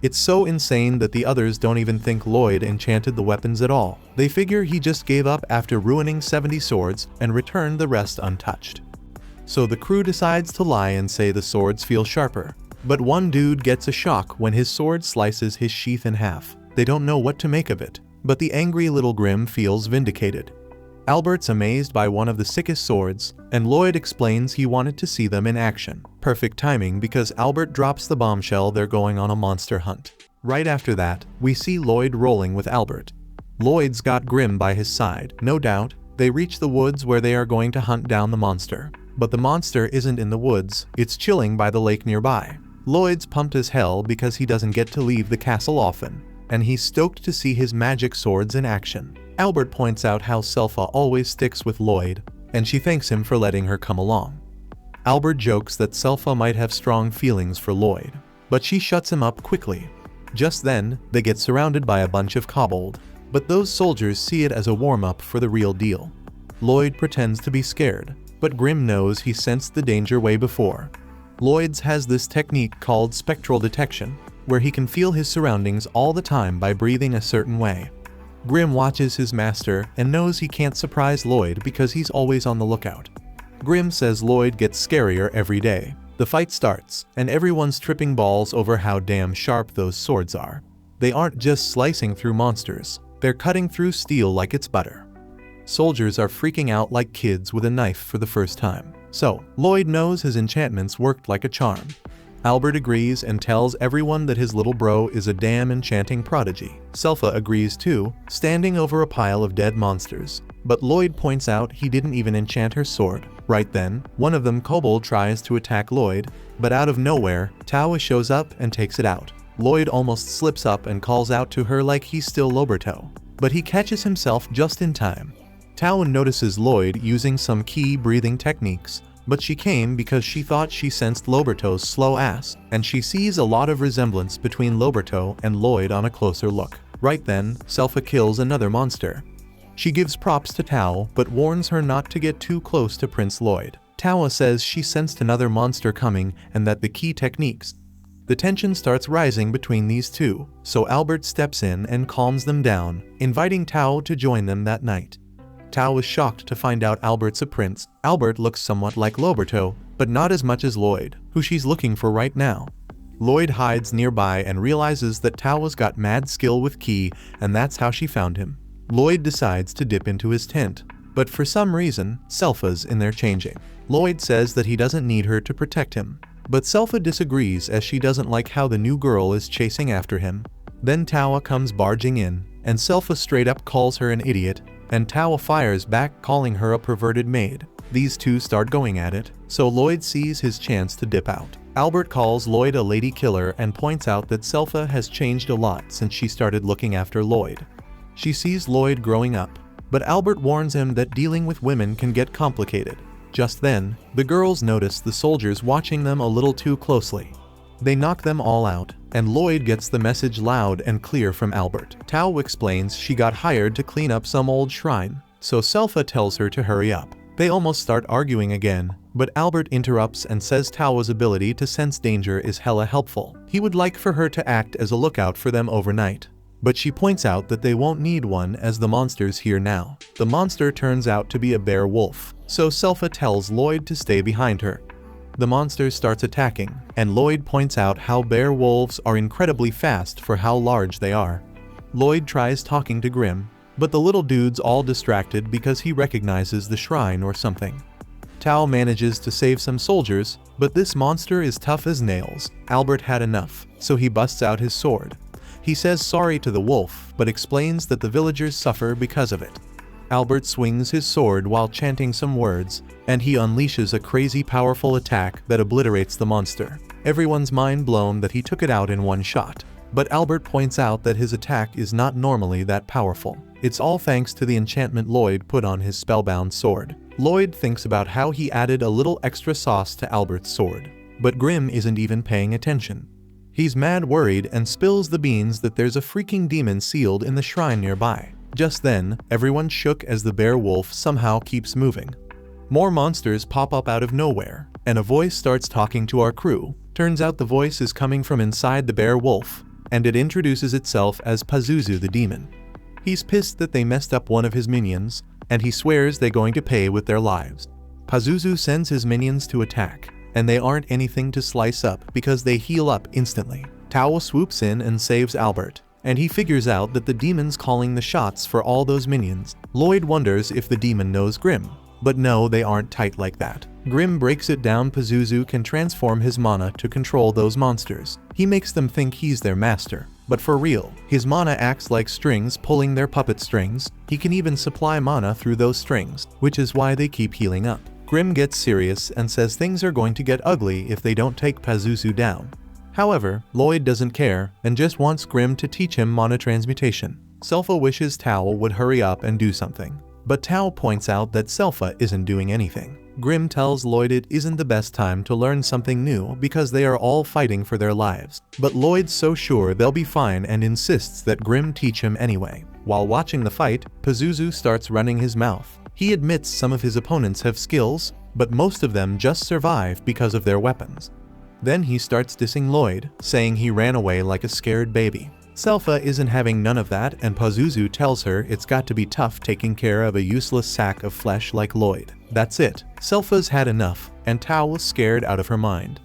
S1: It's so insane that the others don't even think Lloyd enchanted the weapons at all. They figure he just gave up after ruining 70 swords and returned the rest untouched. So the crew decides to lie and say the swords feel sharper. But one dude gets a shock when his sword slices his sheath in half. They don't know what to make of it, but the angry little Grimm feels vindicated. Albert's amazed by one of the sickest swords, and Lloyd explains he wanted to see them in action. Perfect timing because Albert drops the bombshell they're going on a monster hunt. Right after that, we see Lloyd rolling with Albert. Lloyd's got Grimm by his side, no doubt. They reach the woods where they are going to hunt down the monster. But the monster isn't in the woods, it's chilling by the lake nearby. Lloyd's pumped as hell because he doesn't get to leave the castle often, and he's stoked to see his magic swords in action. Albert points out how Selpha always sticks with Lloyd, and she thanks him for letting her come along. Albert jokes that Selpha might have strong feelings for Lloyd, but she shuts him up quickly. Just then, they get surrounded by a bunch of kobold, but those soldiers see it as a warm-up for the real deal. Lloyd pretends to be scared, but Grimm knows he sensed the danger way before. Lloyd's has this technique called spectral detection, where he can feel his surroundings all the time by breathing a certain way. Grimm watches his master and knows he can't surprise Lloyd because he's always on the lookout. Grimm says Lloyd gets scarier every day. The fight starts, and everyone's tripping balls over how damn sharp those swords are. They aren't just slicing through monsters, they're cutting through steel like it's butter. Soldiers are freaking out like kids with a knife for the first time. So, Lloyd knows his enchantments worked like a charm. Albert agrees and tells everyone that his little bro is a damn enchanting prodigy. Selpha agrees too, standing over a pile of dead monsters. But Lloyd points out he didn't even enchant her sword. Right then, one of them kobold tries to attack Lloyd, but out of nowhere, Tawa shows up and takes it out. Lloyd almost slips up and calls out to her like he's still Loberto, but he catches himself just in time. Tawa notices Lloyd using some key breathing techniques, but she came because she thought she sensed Loberto's slow ass, and she sees a lot of resemblance between Loberto and Lloyd on a closer look. Right then, Selpha kills another monster. She gives props to Tao, but warns her not to get too close to Prince Lloyd. Tawa says she sensed another monster coming and that the key techniques. The tension starts rising between these two, so Albert steps in and calms them down, inviting Tao to join them that night. Tao is shocked to find out Albert's a prince. Albert looks somewhat like Loberto, but not as much as Lloyd, who she's looking for right now. Lloyd hides nearby and realizes that Tao's got mad skill with ki, and that's how she found him. Lloyd decides to dip into his tent, But for some reason, Selpha's in there changing. Lloyd says that he doesn't need her to protect him. But Selpha disagrees as she doesn't like how the new girl is chasing after him. Then Tawa comes barging in, and Selpha straight up calls her an idiot, and Tawa fires back calling her a perverted maid. These two start going at it, so Lloyd sees his chance to dip out. Albert calls Lloyd a lady killer and points out that Selpha has changed a lot since she started looking after Lloyd. She sees Lloyd growing up, but Albert warns him that dealing with women can get complicated. Just then, the girls notice the soldiers watching them a little too closely. They knock them all out, and Lloyd gets the message loud and clear from Albert. Tao explains she got hired to clean up some old shrine, so Selpha tells her to hurry up. They almost start arguing again, but Albert interrupts and says Tao's ability to sense danger is hella helpful. He would like for her to act as a lookout for them overnight. But she points out that they won't need one as the monster's here now. The monster turns out to be a bear wolf, so Selpha tells Lloyd to stay behind her. The monster starts attacking, and Lloyd points out how bear wolves are incredibly fast for how large they are. Lloyd tries talking to Grim, but the little dude's all distracted because he recognizes the shrine or something. Tao manages to save some soldiers, but this monster is tough as nails. Albert had enough, so he busts out his sword. He says sorry to the wolf, but explains that the villagers suffer because of it. Albert swings his sword while chanting some words, and he unleashes a crazy powerful attack that obliterates the monster. Everyone's mind blown that he took it out in one shot. But Albert points out that his attack is not normally that powerful. It's all thanks to the enchantment Lloyd put on his spellbound sword. Lloyd thinks about how he added a little extra sauce to Albert's sword. But Grim isn't even paying attention. He's mad worried and spills the beans that there's a freaking demon sealed in the shrine nearby. Just then, everyone's shook as the bear wolf somehow keeps moving. More monsters pop up out of nowhere, and a voice starts talking to our crew. Turns out the voice is coming from inside the bear wolf, and it introduces itself as Pazuzu the demon. He's pissed that they messed up one of his minions, and he swears they're going to pay with their lives. Pazuzu sends his minions to attack, and they aren't anything to slice up because they heal up instantly. Tao swoops in and saves Albert, and he figures out that the demon's calling the shots for all those minions. Lloyd wonders if the demon knows Grim, but no, they aren't tight like that. Grim breaks it down. Pazuzu can transform his mana to control those monsters. He makes them think he's their master, but for real, his mana acts like strings pulling their puppet strings. He can even supply mana through those strings, which is why they keep healing up. Grim gets serious and says things are going to get ugly if they don't take Pazuzu down. However, Lloyd doesn't care and just wants Grim to teach him mana transmutation. Selpha wishes Tao would hurry up and do something, but Tao points out that Selpha isn't doing anything. Grim tells Lloyd it isn't the best time to learn something new because they are all fighting for their lives. But Lloyd's so sure they'll be fine and insists that Grim teach him anyway. While watching the fight, Pazuzu starts running his mouth. He admits some of his opponents have skills, but most of them just survive because of their weapons. Then he starts dissing Lloyd, saying he ran away like a scared baby. Selpha isn't having none of that, and Pazuzu tells her it's got to be tough taking care of a useless sack of flesh like Lloyd. That's it. Selpha's had enough, and Tao was scared out of her mind.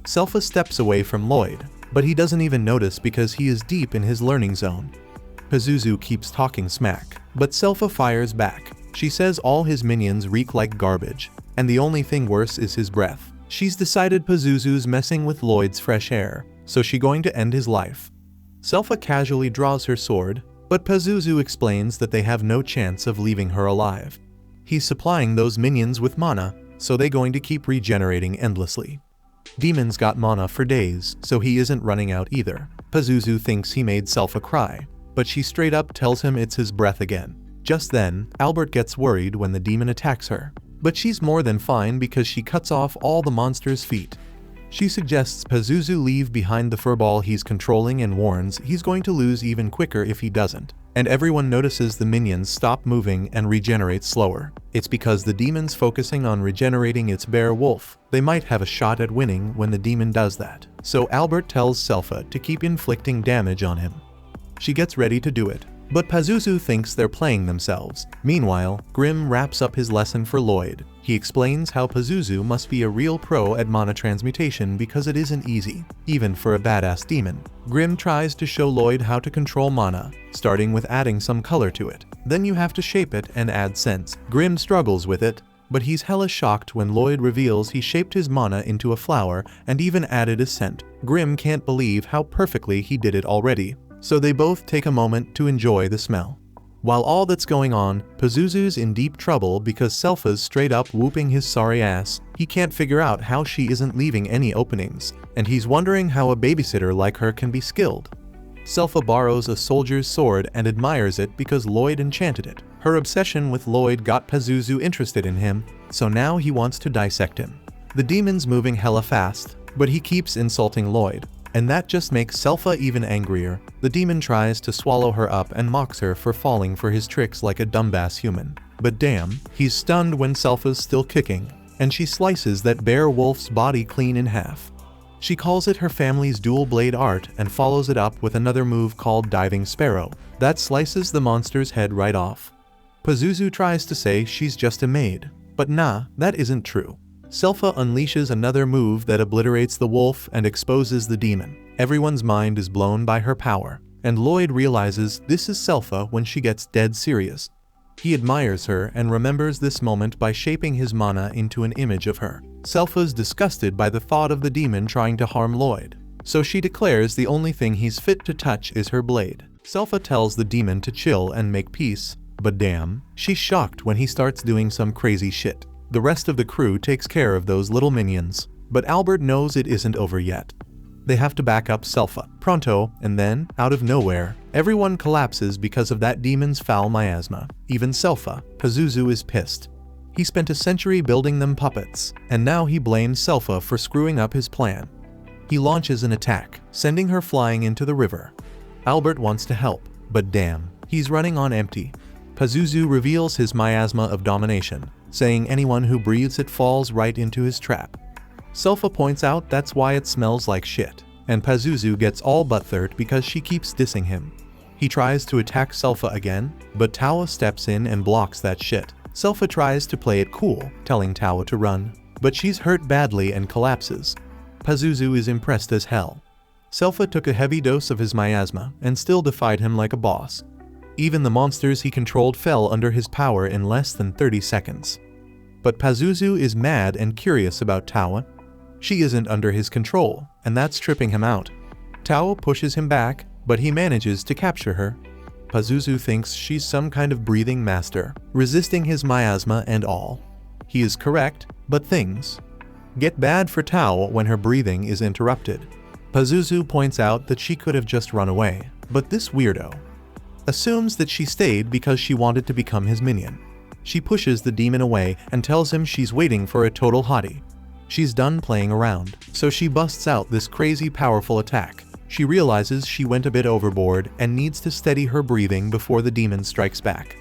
S1: Selpha steps away from Lloyd, but he doesn't even notice because he is deep in his learning zone. Pazuzu keeps talking smack, but Selpha fires back. She says all his minions reek like garbage, and the only thing worse is his breath. She's decided Pazuzu's messing with Lloyd's fresh air, so she's going to end his life. Selpha casually draws her sword, but Pazuzu explains that they have no chance of leaving her alive. He's supplying those minions with mana, so they're going to keep regenerating endlessly. Demon's got mana for days, so he isn't running out either. Pazuzu thinks he made Selpha cry, but she straight up tells him it's his breath again. Just then, Albert gets worried when the demon attacks her, but she's more than fine because she cuts off all the monster's feet. She suggests Pazuzu leave behind the furball he's controlling and warns he's going to lose even quicker if he doesn't. And everyone notices the minions stop moving and regenerate slower. It's because the demon's focusing on regenerating its bear wolf. They might have a shot at winning when the demon does that. So Albert tells Selpha to keep inflicting damage on him. She gets ready to do it, But Pazuzu thinks they're playing themselves. Meanwhile, Grim wraps up his lesson for Lloyd. He explains how Pazuzu must be a real pro at mana transmutation because it isn't easy, even for a badass demon. Grim tries to show Lloyd how to control mana, starting with adding some color to it. Then you have to shape it and add sense. Grim struggles with it, but he's hella shocked when Lloyd reveals he shaped his mana into a flower and even added a scent. Grim can't believe how perfectly he did it already, so they both take a moment to enjoy the smell. While all that's going on, Pazuzu's in deep trouble because Selpha's straight up whooping his sorry ass. He can't figure out how she isn't leaving any openings, and he's wondering how a babysitter like her can be skilled. Selpha borrows a soldier's sword and admires it because Lloyd enchanted it. Her obsession with Lloyd got Pazuzu interested in him, so now he wants to dissect him. The demon's moving hella fast, but he keeps insulting Lloyd, and that just makes Selpha even angrier. The demon tries to swallow her up and mocks her for falling for his tricks like a dumbass human. But damn, he's stunned when Selpha's still kicking, and she slices that bear wolf's body clean in half. She calls it her family's dual blade art and follows it up with another move called Diving Sparrow. That slices the monster's head right off. Pazuzu tries to say she's just a maid, but nah, that isn't true. Selpha unleashes another move that obliterates the wolf and exposes the demon. Everyone's mind is blown by her power, and Lloyd realizes this is Selpha when she gets dead serious. He admires her and remembers this moment by shaping his mana into an image of her. Selpha's disgusted by the thought of the demon trying to harm Lloyd, so she declares the only thing he's fit to touch is her blade. Selpha tells the demon to chill and make peace, but damn, she's shocked when he starts doing some crazy shit. The rest of the crew takes care of those little minions, but Albert knows it isn't over yet. They have to back up Selpha pronto, and then, out of nowhere, everyone collapses because of that demon's foul miasma. Even Selpha. Pazuzu is pissed. He spent a century building them puppets, and now he blames Selpha for screwing up his plan. He launches an attack, sending her flying into the river. Albert wants to help, but damn, he's running on empty. Pazuzu reveals his miasma of domination, saying anyone who breathes it falls right into his trap. Selpha points out that's why it smells like shit, and Pazuzu gets all butthurt because she keeps dissing him. He tries to attack Selpha again, but Tawa steps in and blocks that shit. Selpha tries to play it cool, telling Tawa to run, but she's hurt badly and collapses. Pazuzu is impressed as hell. Selpha took a heavy dose of his miasma and still defied him like a boss. Even the monsters he controlled fell under his power in less than 30 seconds. But Pazuzu is mad and curious about Tawa. She isn't under his control, and that's tripping him out. Tawa pushes him back, but he manages to capture her. Pazuzu thinks she's some kind of breathing master, resisting his miasma and all. He is correct, but things get bad for Tawa when her breathing is interrupted. Pazuzu points out that she could have just run away, but this weirdo assumes that she stayed because she wanted to become his minion. She pushes the demon away and tells him she's waiting for a total hottie. She's done playing around, so she busts out this crazy powerful attack. She realizes she went a bit overboard and needs to steady her breathing before the demon strikes back.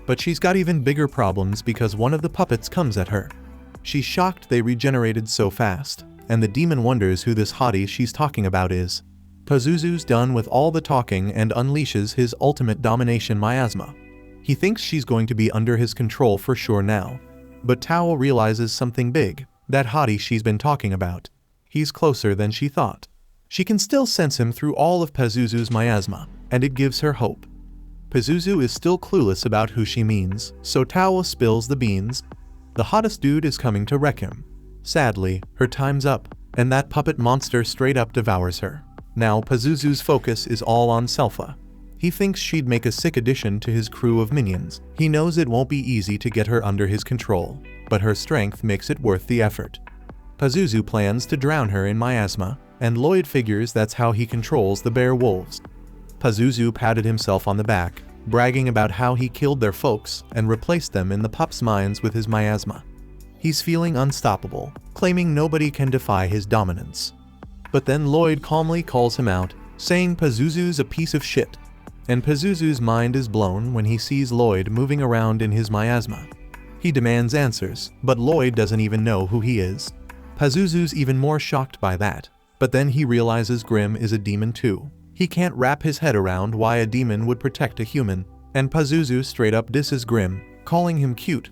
S1: But she's got even bigger problems because one of the puppets comes at her. She's shocked they regenerated so fast, and the demon wonders who this hottie she's talking about is. Pazuzu's done with all the talking and unleashes his ultimate domination miasma. He thinks she's going to be under his control for sure now. But Tawa realizes something big, that hottie she's been talking about. He's closer than she thought. She can still sense him through all of Pazuzu's miasma, and it gives her hope. Pazuzu is still clueless about who she means, so Tawa spills the beans. The hottest dude is coming to wreck him. Sadly, her time's up, and that puppet monster straight up devours her. Now Pazuzu's focus is all on Selpha. He thinks she'd make a sick addition to his crew of minions. He knows it won't be easy to get her under his control, but her strength makes it worth the effort. Pazuzu plans to drown her in miasma, and Lloyd figures that's how he controls the bear wolves. Pazuzu patted himself on the back, bragging about how he killed their folks and replaced them in the pups' minds with his miasma. He's feeling unstoppable, claiming nobody can defy his dominance. But then Lloyd calmly calls him out, saying Pazuzu's a piece of shit. And Pazuzu's mind is blown when he sees Lloyd moving around in his miasma. He demands answers, but Lloyd doesn't even know who he is. Pazuzu's even more shocked by that, but then he realizes Grim is a demon too. He can't wrap his head around why a demon would protect a human, and Pazuzu straight up disses Grimm, calling him cute.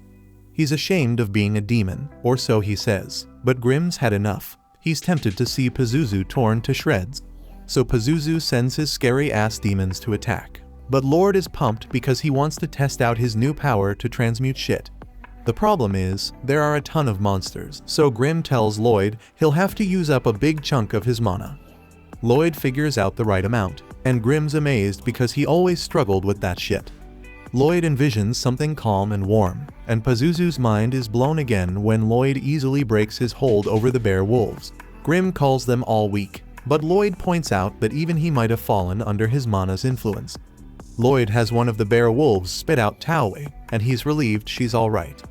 S1: He's ashamed of being a demon, or so he says, but Grimm's had enough. He's tempted to see Pazuzu torn to shreds. So Pazuzu sends his scary-ass demons to attack. But Lord is pumped because he wants to test out his new power to transmute shit. The problem is, there are a ton of monsters, so Grimm tells Lloyd he'll have to use up a big chunk of his mana. Lloyd figures out the right amount, and Grimm's amazed because he always struggled with that shit. Lloyd envisions something calm and warm, and Pazuzu's mind is blown again when Lloyd easily breaks his hold over the bear wolves. Grimm calls them all weak, but Lloyd points out that even he might have fallen under his mana's influence. Lloyd has one of the bear wolves spit out Taoe, and he's relieved she's alright.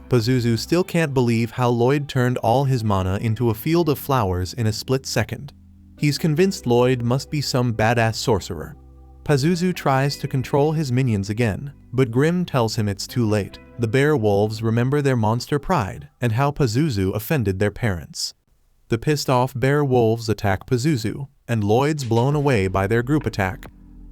S1: Pazuzu still can't believe how Lloyd turned all his mana into a field of flowers in a split second. He's convinced Lloyd must be some badass sorcerer. Pazuzu tries to control his minions again, but Grimm tells him it's too late. The bear wolves remember their monster pride and how Pazuzu offended their parents. The pissed off bear wolves attack Pazuzu, and Lloyd's blown away by their group attack.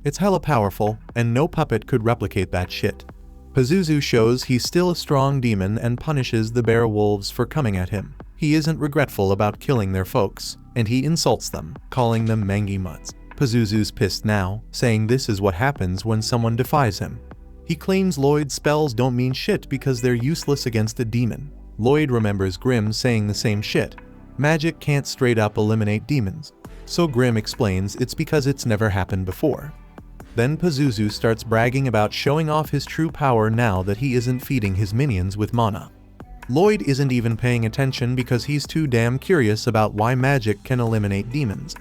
S1: It's hella powerful, and no puppet could replicate that shit. Pazuzu shows he's still a strong demon and punishes the bear wolves for coming at him. He isn't regretful about killing their folks, and he insults them, calling them mangy mutts. Pazuzu's pissed now, saying this is what happens when someone defies him. He claims Lloyd's spells don't mean shit because they're useless against a demon. Lloyd remembers Grimm saying the same shit. Magic can't straight up eliminate demons. So Grimm explains it's because it's never happened before. Then Pazuzu starts bragging about showing off his true power now that he isn't feeding his minions with mana. Lloyd isn't even paying attention because he's too damn curious about why magic can eliminate demons.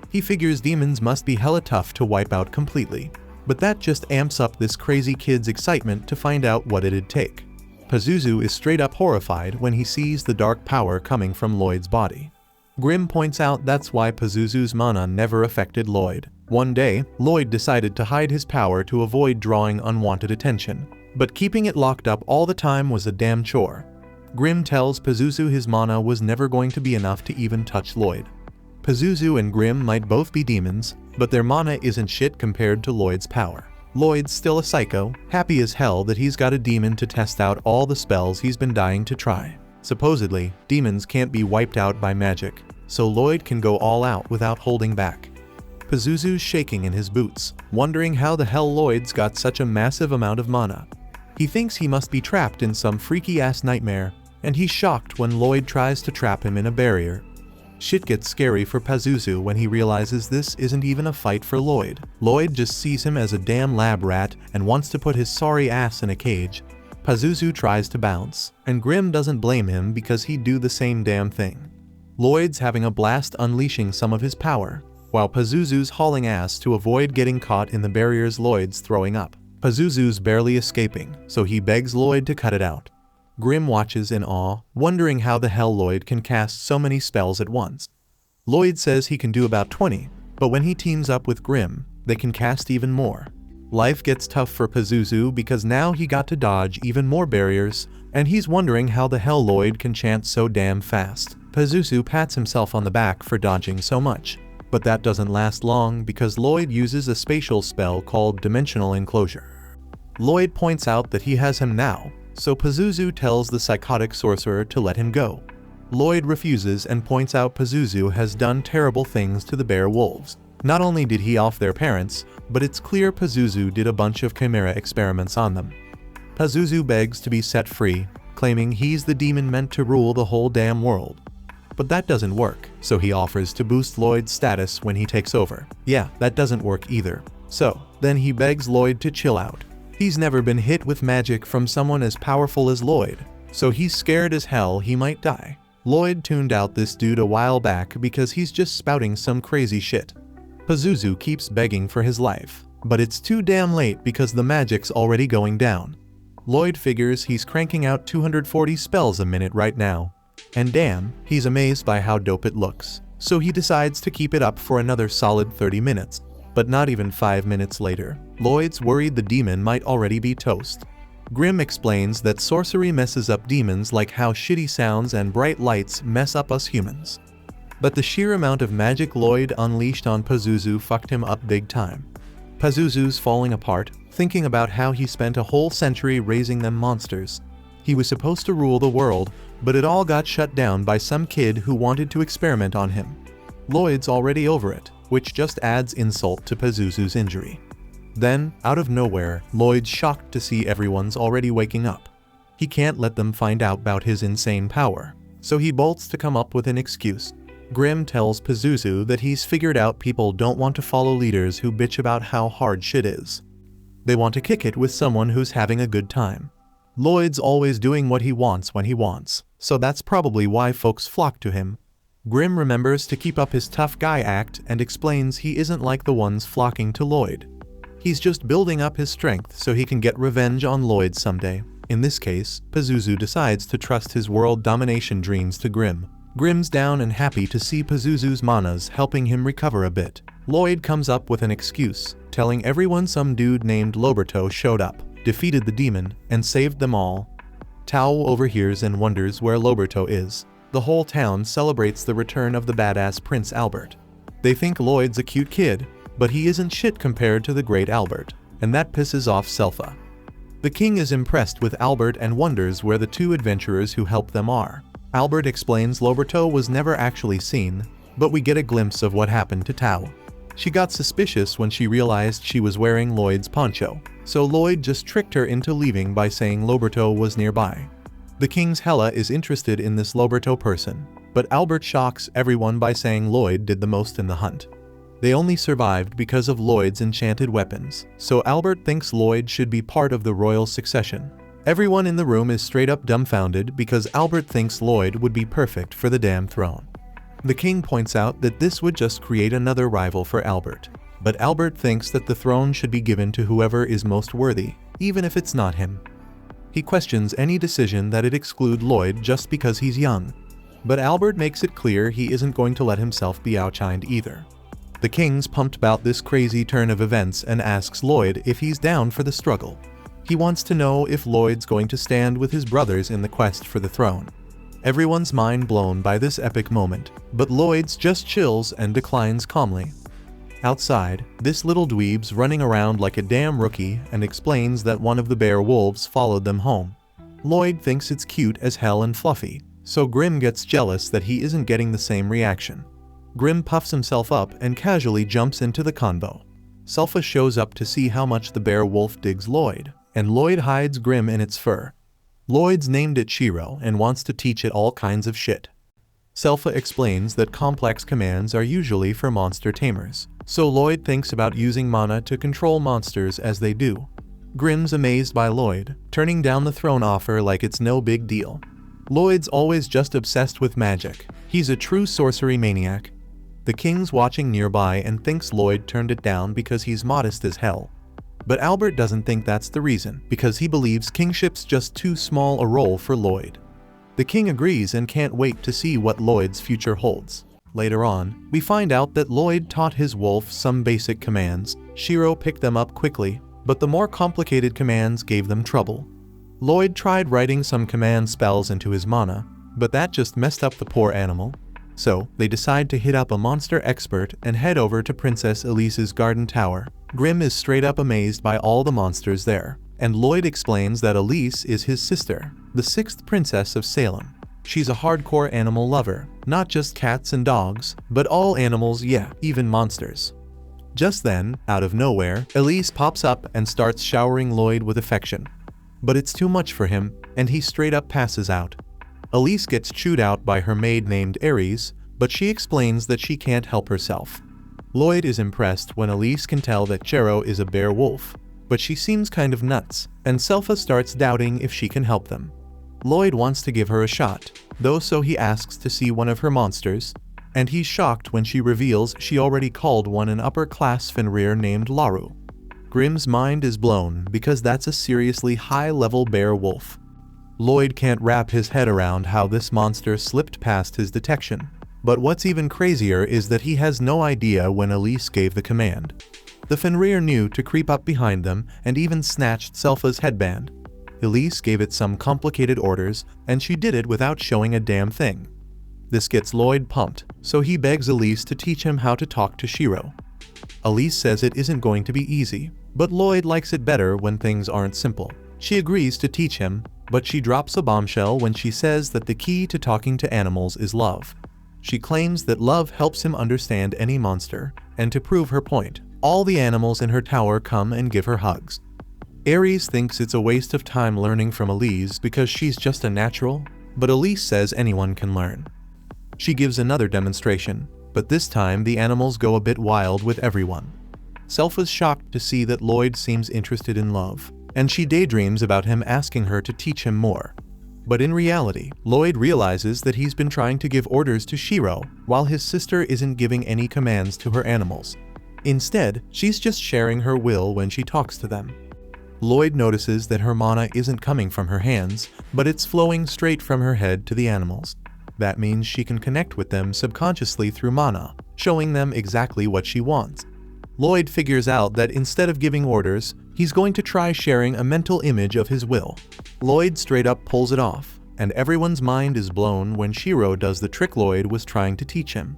S1: He figures demons must be hella tough to wipe out completely, but that just amps up this crazy kid's excitement to find out what it'd take. Pazuzu is straight up horrified when he sees the dark power coming from Lloyd's body. Grimm points out that's why Pazuzu's mana never affected Lloyd. One day, Lloyd decided to hide his power to avoid drawing unwanted attention, but keeping it locked up all the time was a damn chore. Grimm tells Pazuzu his mana was never going to be enough to even touch Lloyd. Pazuzu and Grimm might both be demons, but their mana isn't shit compared to Lloyd's power. Lloyd's still a psycho, happy as hell that he's got a demon to test out all the spells he's been dying to try. Supposedly, demons can't be wiped out by magic, so Lloyd can go all out without holding back. Pazuzu's shaking in his boots, wondering how the hell Lloyd's got such a massive amount of mana. He thinks he must be trapped in some freaky-ass nightmare, and he's shocked when Lloyd tries to trap him in a barrier. Shit gets scary for Pazuzu when he realizes this isn't even a fight for Lloyd. Lloyd just sees him as a damn lab rat and wants to put his sorry ass in a cage. Pazuzu tries to bounce, and Grimm doesn't blame him because he'd do the same damn thing. Lloyd's having a blast unleashing some of his power, while Pazuzu's hauling ass to avoid getting caught in the barriers Lloyd's throwing up. Pazuzu's barely escaping, so he begs Lloyd to cut it out. Grimm watches in awe, wondering how the hell Lloyd can cast so many spells at once. Lloyd says he can do about 20, but when he teams up with Grimm, they can cast even more. Life gets tough for Pazuzu because now he got to dodge even more barriers, and he's wondering how the hell Lloyd can chant so damn fast. Pazuzu pats himself on the back for dodging so much, but that doesn't last long because Lloyd uses a spatial spell called Dimensional Enclosure. Lloyd points out that he has him now, so Pazuzu tells the psychotic sorcerer to let him go. Lloyd refuses and points out Pazuzu has done terrible things to the bear wolves. Not only did he off their parents, but it's clear Pazuzu did a bunch of chimera experiments on them. Pazuzu begs to be set free, claiming he's the demon meant to rule the whole damn world. But that doesn't work, so he offers to boost Lloyd's status when he takes over. Yeah, that doesn't work either. So, then he begs Lloyd to chill out. He's never been hit with magic from someone as powerful as Lloyd, so he's scared as hell he might die. Lloyd tuned out this dude a while back because he's just spouting some crazy shit. Pazuzu keeps begging for his life, but it's too damn late because the magic's already going down. Lloyd figures he's cranking out 240 spells a minute right now, and damn, he's amazed by how dope it looks, so he decides to keep it up for another solid 30 minutes. But not even 5 minutes later, Lloyd's worried the demon might already be toast. Grimm explains that sorcery messes up demons like how shitty sounds and bright lights mess up us humans. But the sheer amount of magic Lloyd unleashed on Pazuzu fucked him up big time. Pazuzu's falling apart, thinking about how he spent a whole century raising them monsters. He was supposed to rule the world, but it all got shut down by some kid who wanted to experiment on him. Lloyd's already over it, which just adds insult to Pazuzu's injury. Then, out of nowhere, Lloyd's shocked to see everyone's already waking up. He can't let them find out about his insane power, so he bolts to come up with an excuse. Grim tells Pazuzu that he's figured out people don't want to follow leaders who bitch about how hard shit is. They want to kick it with someone who's having a good time. Lloyd's always doing what he wants when he wants, so that's probably why folks flock to him. Grim remembers to keep up his tough guy act and explains he isn't like the ones flocking to Lloyd. He's just building up his strength so he can get revenge on Lloyd someday. In this case, Pazuzu decides to trust his world domination dreams to Grim. Grim's down and happy to see Pazuzu's manas helping him recover a bit. Lloyd comes up with an excuse, telling everyone some dude named Loberto showed up, defeated the demon, and saved them all. Tao overhears and wonders where Loberto is. The whole town celebrates the return of the badass Prince Albert. They think Lloyd's a cute kid, but he isn't shit compared to the great Albert, and that pisses off Selpha. The king is impressed with Albert and wonders where the two adventurers who helped them are. Albert explains Loberto was never actually seen, but we get a glimpse of what happened to Tao. She got suspicious when she realized she was wearing Lloyd's poncho, so Lloyd just tricked her into leaving by saying Loberto was nearby. The king's Hela is interested in this Loberto person, but Albert shocks everyone by saying Lloyd did the most in the hunt. They only survived because of Lloyd's enchanted weapons, so Albert thinks Lloyd should be part of the royal succession. Everyone in the room is straight up dumbfounded because Albert thinks Lloyd would be perfect for the damn throne. The king points out that this would just create another rival for Albert, but Albert thinks that the throne should be given to whoever is most worthy, even if it's not him. He questions any decision that it exclude Lloyd just because he's young, but Albert makes it clear he isn't going to let himself be outshined either. The king's pumped about this crazy turn of events and asks Lloyd if he's down for the struggle. He wants to know if Lloyd's going to stand with his brothers in the quest for the throne. Everyone's mind blown by this epic moment, but Lloyd's just chills and declines calmly. Outside, this little dweeb's running around like a damn rookie and explains that one of the bear wolves followed them home. Lloyd thinks it's cute as hell and fluffy, so Grim gets jealous that he isn't getting the same reaction. Grim puffs himself up and casually jumps into the convo. Selpha shows up to see how much the bear wolf digs Lloyd, and Lloyd hides Grim in its fur. Lloyd's named it Shiro and wants to teach it all kinds of shit. Selpha explains that complex commands are usually for monster tamers, so Lloyd thinks about using mana to control monsters as they do. Grim's amazed by Lloyd, turning down the throne offer like it's no big deal. Lloyd's always just obsessed with magic. He's a true sorcery maniac. The king's watching nearby and thinks Lloyd turned it down because he's modest as hell. But Albert doesn't think that's the reason, because he believes kingship's just too small a role for Lloyd. The king agrees and can't wait to see what Lloyd's future holds. Later on, we find out that Lloyd taught his wolf some basic commands. Shiro picked them up quickly, but the more complicated commands gave them trouble. Lloyd tried writing some command spells into his mana, but that just messed up the poor animal. So, they decide to hit up a monster expert and head over to Princess Elise's garden tower. Grim is straight up amazed by all the monsters there, and Lloyd explains that Elise is his sister, the 6th princess of Salem. She's a hardcore animal lover, not just cats and dogs, but all animals, yeah, even monsters. Just then, out of nowhere, Elise pops up and starts showering Lloyd with affection. But it's too much for him, and he straight up passes out. Elise gets chewed out by her maid named Ares, but she explains that she can't help herself. Lloyd is impressed when Elise can tell that Chero is a bear wolf, but she seems kind of nuts, and Selpha starts doubting if she can help them. Lloyd wants to give her a shot, though, so he asks to see one of her monsters, and he's shocked when she reveals she already called one an upper-class Fenrir named Laru. Grim's mind is blown because that's a seriously high-level bear wolf. Lloyd can't wrap his head around how this monster slipped past his detection. But what's even crazier is that he has no idea when Elise gave the command. The Fenrir knew to creep up behind them and even snatched Selpha's headband. Elise gave it some complicated orders, and she did it without showing a damn thing. This gets Lloyd pumped, so he begs Elise to teach him how to talk to Shiro. Elise says it isn't going to be easy, but Lloyd likes it better when things aren't simple. She agrees to teach him, but she drops a bombshell when she says that the key to talking to animals is love. She claims that love helps him understand any monster, and to prove her point, all the animals in her tower come and give her hugs. Ares thinks it's a waste of time learning from Elise because she's just a natural, but Elise says anyone can learn. She gives another demonstration, but this time the animals go a bit wild with everyone. Selpha's shocked to see that Lloyd seems interested in love, and she daydreams about him asking her to teach him more. But in reality, Lloyd realizes that he's been trying to give orders to Shiro, while his sister isn't giving any commands to her animals. Instead, she's just sharing her will when she talks to them. Lloyd notices that her mana isn't coming from her hands, but it's flowing straight from her head to the animals. That means she can connect with them subconsciously through mana, showing them exactly what she wants. Lloyd figures out that instead of giving orders, he's going to try sharing a mental image of his will. Lloyd straight up pulls it off, and everyone's mind is blown when Shiro does the trick Lloyd was trying to teach him.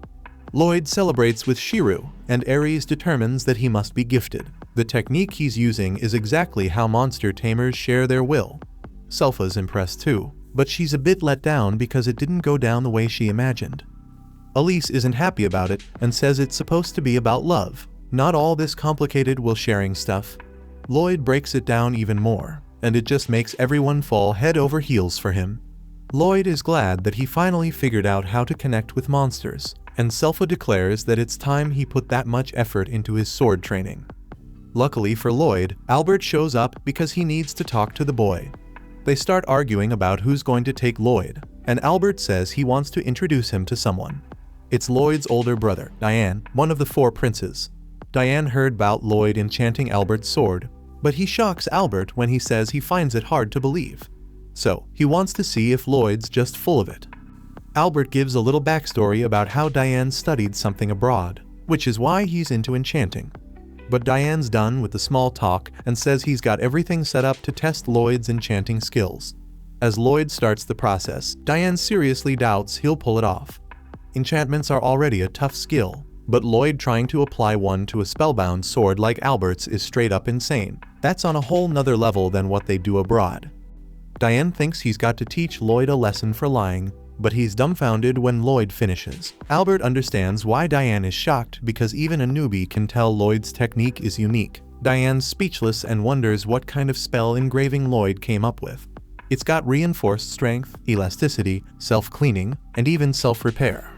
S1: Lloyd celebrates with Shiro, and Ares determines that he must be gifted. The technique he's using is exactly how monster tamers share their will. Selpha's impressed too, but she's a bit let down because it didn't go down the way she imagined. Elise isn't happy about it and says it's supposed to be about love, not all this complicated will sharing stuff. Lloyd breaks it down even more, and it just makes everyone fall head over heels for him. Lloyd is glad that he finally figured out how to connect with monsters, and Selpha declares that it's time he put that much effort into his sword training. Luckily for Lloyd, Albert shows up because he needs to talk to the boy. They start arguing about who's going to take Lloyd, and Albert says he wants to introduce him to someone. It's Lloyd's older brother, Diane, one of the 4 princes. Diane heard about Lloyd enchanting Albert's sword, but he shocks Albert when he says he finds it hard to believe. So, he wants to see if Lloyd's just full of it. Albert gives a little backstory about how Diane studied something abroad, which is why he's into enchanting. But Diane's done with the small talk and says he's got everything set up to test Lloyd's enchanting skills. As Lloyd starts the process, Diane seriously doubts he'll pull it off. Enchantments are already a tough skill, but Lloyd trying to apply one to a spellbound sword like Albert's is straight up insane. That's on a whole nother level than what they do abroad. Diane thinks he's got to teach Lloyd a lesson for lying, but he's dumbfounded when Lloyd finishes. Albert understands why Diane is shocked because even a newbie can tell Lloyd's technique is unique. Diane's speechless and wonders what kind of spell engraving Lloyd came up with. It's got reinforced strength, elasticity, self-cleaning, and even self-repair.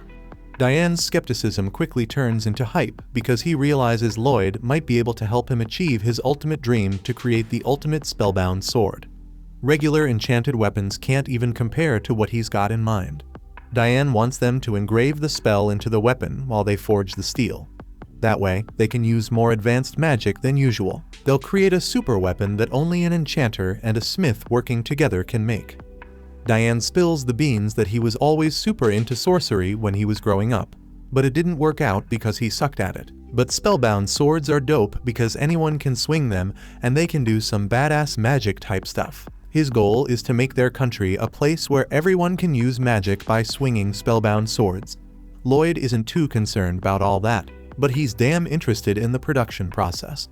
S1: Diane's skepticism quickly turns into hype because he realizes Lloyd might be able to help him achieve his ultimate dream to create the ultimate spellbound sword. Regular enchanted weapons can't even compare to what he's got in mind. Diane wants them to engrave the spell into the weapon while they forge the steel. That way, they can use more advanced magic than usual. They'll create a super weapon that only an enchanter and a smith working together can make. Diane spills the beans that he was always super into sorcery when he was growing up, but it didn't work out because he sucked at it. But spellbound swords are dope because anyone can swing them and they can do some badass magic type stuff. His goal is to make their country a place where everyone can use magic by swinging spellbound swords. Lloyd isn't too concerned about all that, but he's damn interested in the production process.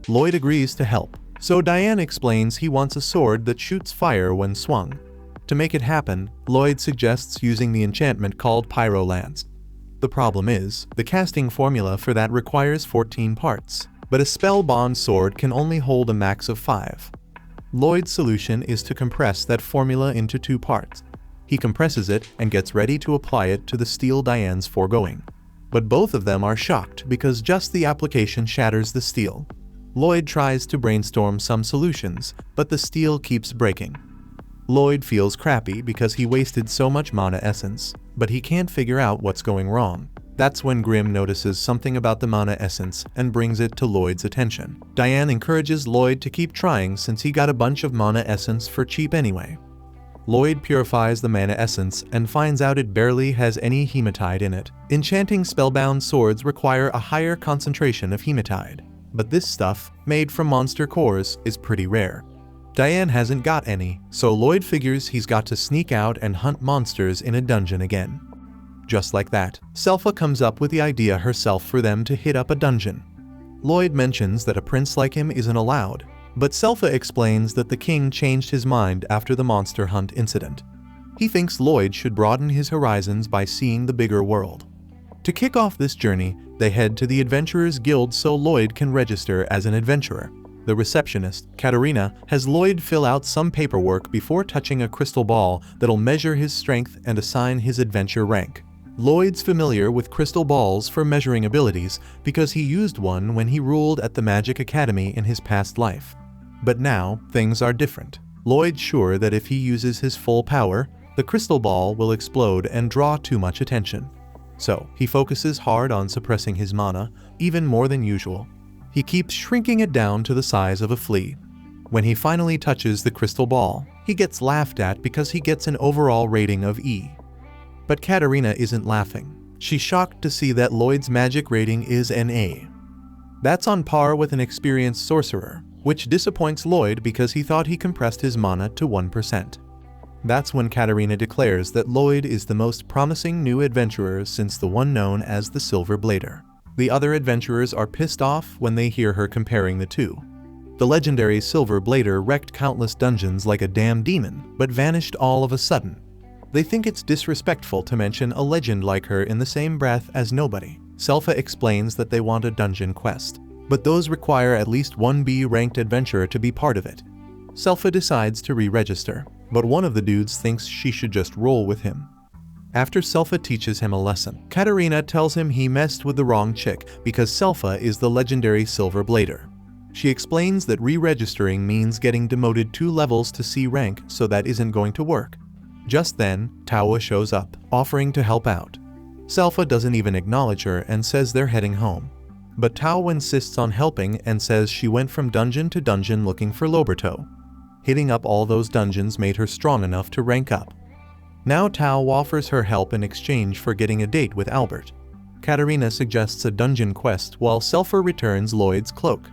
S1: Lloyd agrees to help, so Diane explains he wants a sword that shoots fire when swung. To make it happen, Lloyd suggests using the enchantment called Pyrolance. The problem is, the casting formula for that requires 14 parts, but a spellbound sword can only hold a max of 5. Lloyd's solution is to compress that formula into 2 parts. He compresses it and gets ready to apply it to the steel Diane's foregoing. But both of them are shocked because just the application shatters the steel. Lloyd tries to brainstorm some solutions, but the steel keeps breaking. Lloyd feels crappy because he wasted so much mana essence, but he can't figure out what's going wrong. That's when Grimm notices something about the mana essence and brings it to Lloyd's attention. Diane encourages Lloyd to keep trying since he got a bunch of mana essence for cheap anyway. Lloyd purifies the mana essence and finds out it barely has any hematite in it. Enchanting spellbound swords require a higher concentration of hematite, but this stuff, made from monster cores, is pretty rare. Diane hasn't got any, so Lloyd figures he's got to sneak out and hunt monsters in a dungeon again. Just like that, Selpha comes up with the idea herself for them to hit up a dungeon. Lloyd mentions that a prince like him isn't allowed, but Selpha explains that the king changed his mind after the monster hunt incident. He thinks Lloyd should broaden his horizons by seeing the bigger world. To kick off this journey, they head to the Adventurers Guild so Lloyd can register as an adventurer. The receptionist, Katarina, has Lloyd fill out some paperwork before touching a crystal ball that'll measure his strength and assign his adventure rank. Lloyd's familiar with crystal balls for measuring abilities because he used one when he ruled at the Magic Academy in his past life. But now, things are different. Lloyd's sure that if he uses his full power, the crystal ball will explode and draw too much attention. So, he focuses hard on suppressing his mana, even more than usual. He keeps shrinking it down to the size of a flea. When he finally touches the crystal ball, he gets laughed at because he gets an overall rating of E. But Katarina isn't laughing. She's shocked to see that Lloyd's magic rating is an A. That's on par with an experienced sorcerer, which disappoints Lloyd because he thought he compressed his mana to 1%. That's when Katarina declares that Lloyd is the most promising new adventurer since the one known as the Silver Blader. The other adventurers are pissed off when they hear her comparing the two. The legendary Silver Blader wrecked countless dungeons like a damn demon, but vanished all of a sudden. They think it's disrespectful to mention a legend like her in the same breath as nobody. Selpha explains that they want a dungeon quest, but those require at least one B-ranked adventurer to be part of it. Selpha decides to re-register, but one of the dudes thinks she should just roll with him. After Selpha teaches him a lesson, Katarina tells him he messed with the wrong chick because Selpha is the legendary Silver Blader. She explains that re-registering means getting demoted 2 levels to C rank, so that isn't going to work. Just then, Tawa shows up, offering to help out. Selpha doesn't even acknowledge her and says they're heading home. But Tawa insists on helping and says she went from dungeon to dungeon looking for Loberto. Hitting up all those dungeons made her strong enough to rank up. Now Tawa offers her help in exchange for getting a date with Albert. Katarina suggests a dungeon quest while Selpha returns Lloyd's cloak.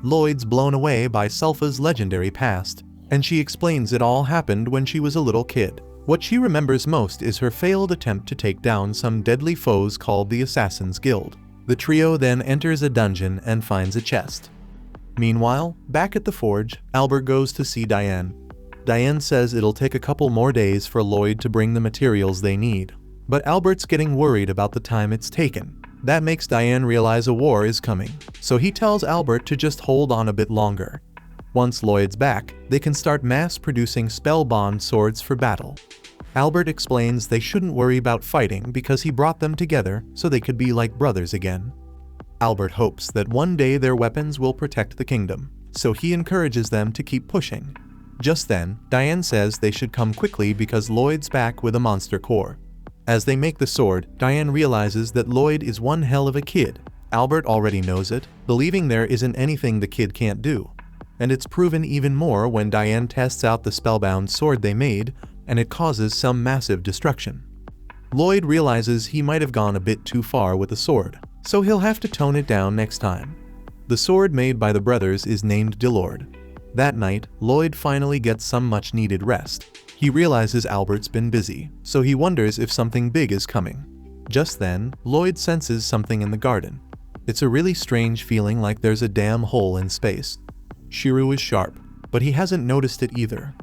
S1: Lloyd's blown away by Selpha's legendary past, and she explains it all happened when she was a little kid. What she remembers most is her failed attempt to take down some deadly foes called the Assassin's Guild. The trio then enters a dungeon and finds a chest. Meanwhile, back at the forge, Albert goes to see Diane. Diane says it'll take a couple more days for Lloyd to bring the materials they need. But Albert's getting worried about the time it's taken. That makes Diane realize a war is coming, so he tells Albert to just hold on a bit longer. Once Lloyd's back, they can start mass-producing spellbound swords for battle. Albert explains they shouldn't worry about fighting because he brought them together so they could be like brothers again. Albert hopes that one day their weapons will protect the kingdom, so he encourages them to keep pushing. Just then, Diane says they should come quickly because Lloyd's back with a monster core. As they make the sword, Diane realizes that Lloyd is one hell of a kid. Albert already knows it, believing there isn't anything the kid can't do. And it's proven even more when Diane tests out the spellbound sword they made, and it causes some massive destruction. Lloyd realizes he might have gone a bit too far with the sword, so he'll have to tone it down next time. The sword made by the brothers is named Delord. That night, Lloyd finally gets some much-needed rest. He realizes Albert's been busy, so he wonders if something big is coming. Just then, Lloyd senses something in the garden. It's a really strange feeling like there's a damn hole in space. Shiru is sharp, but he hasn't noticed it either.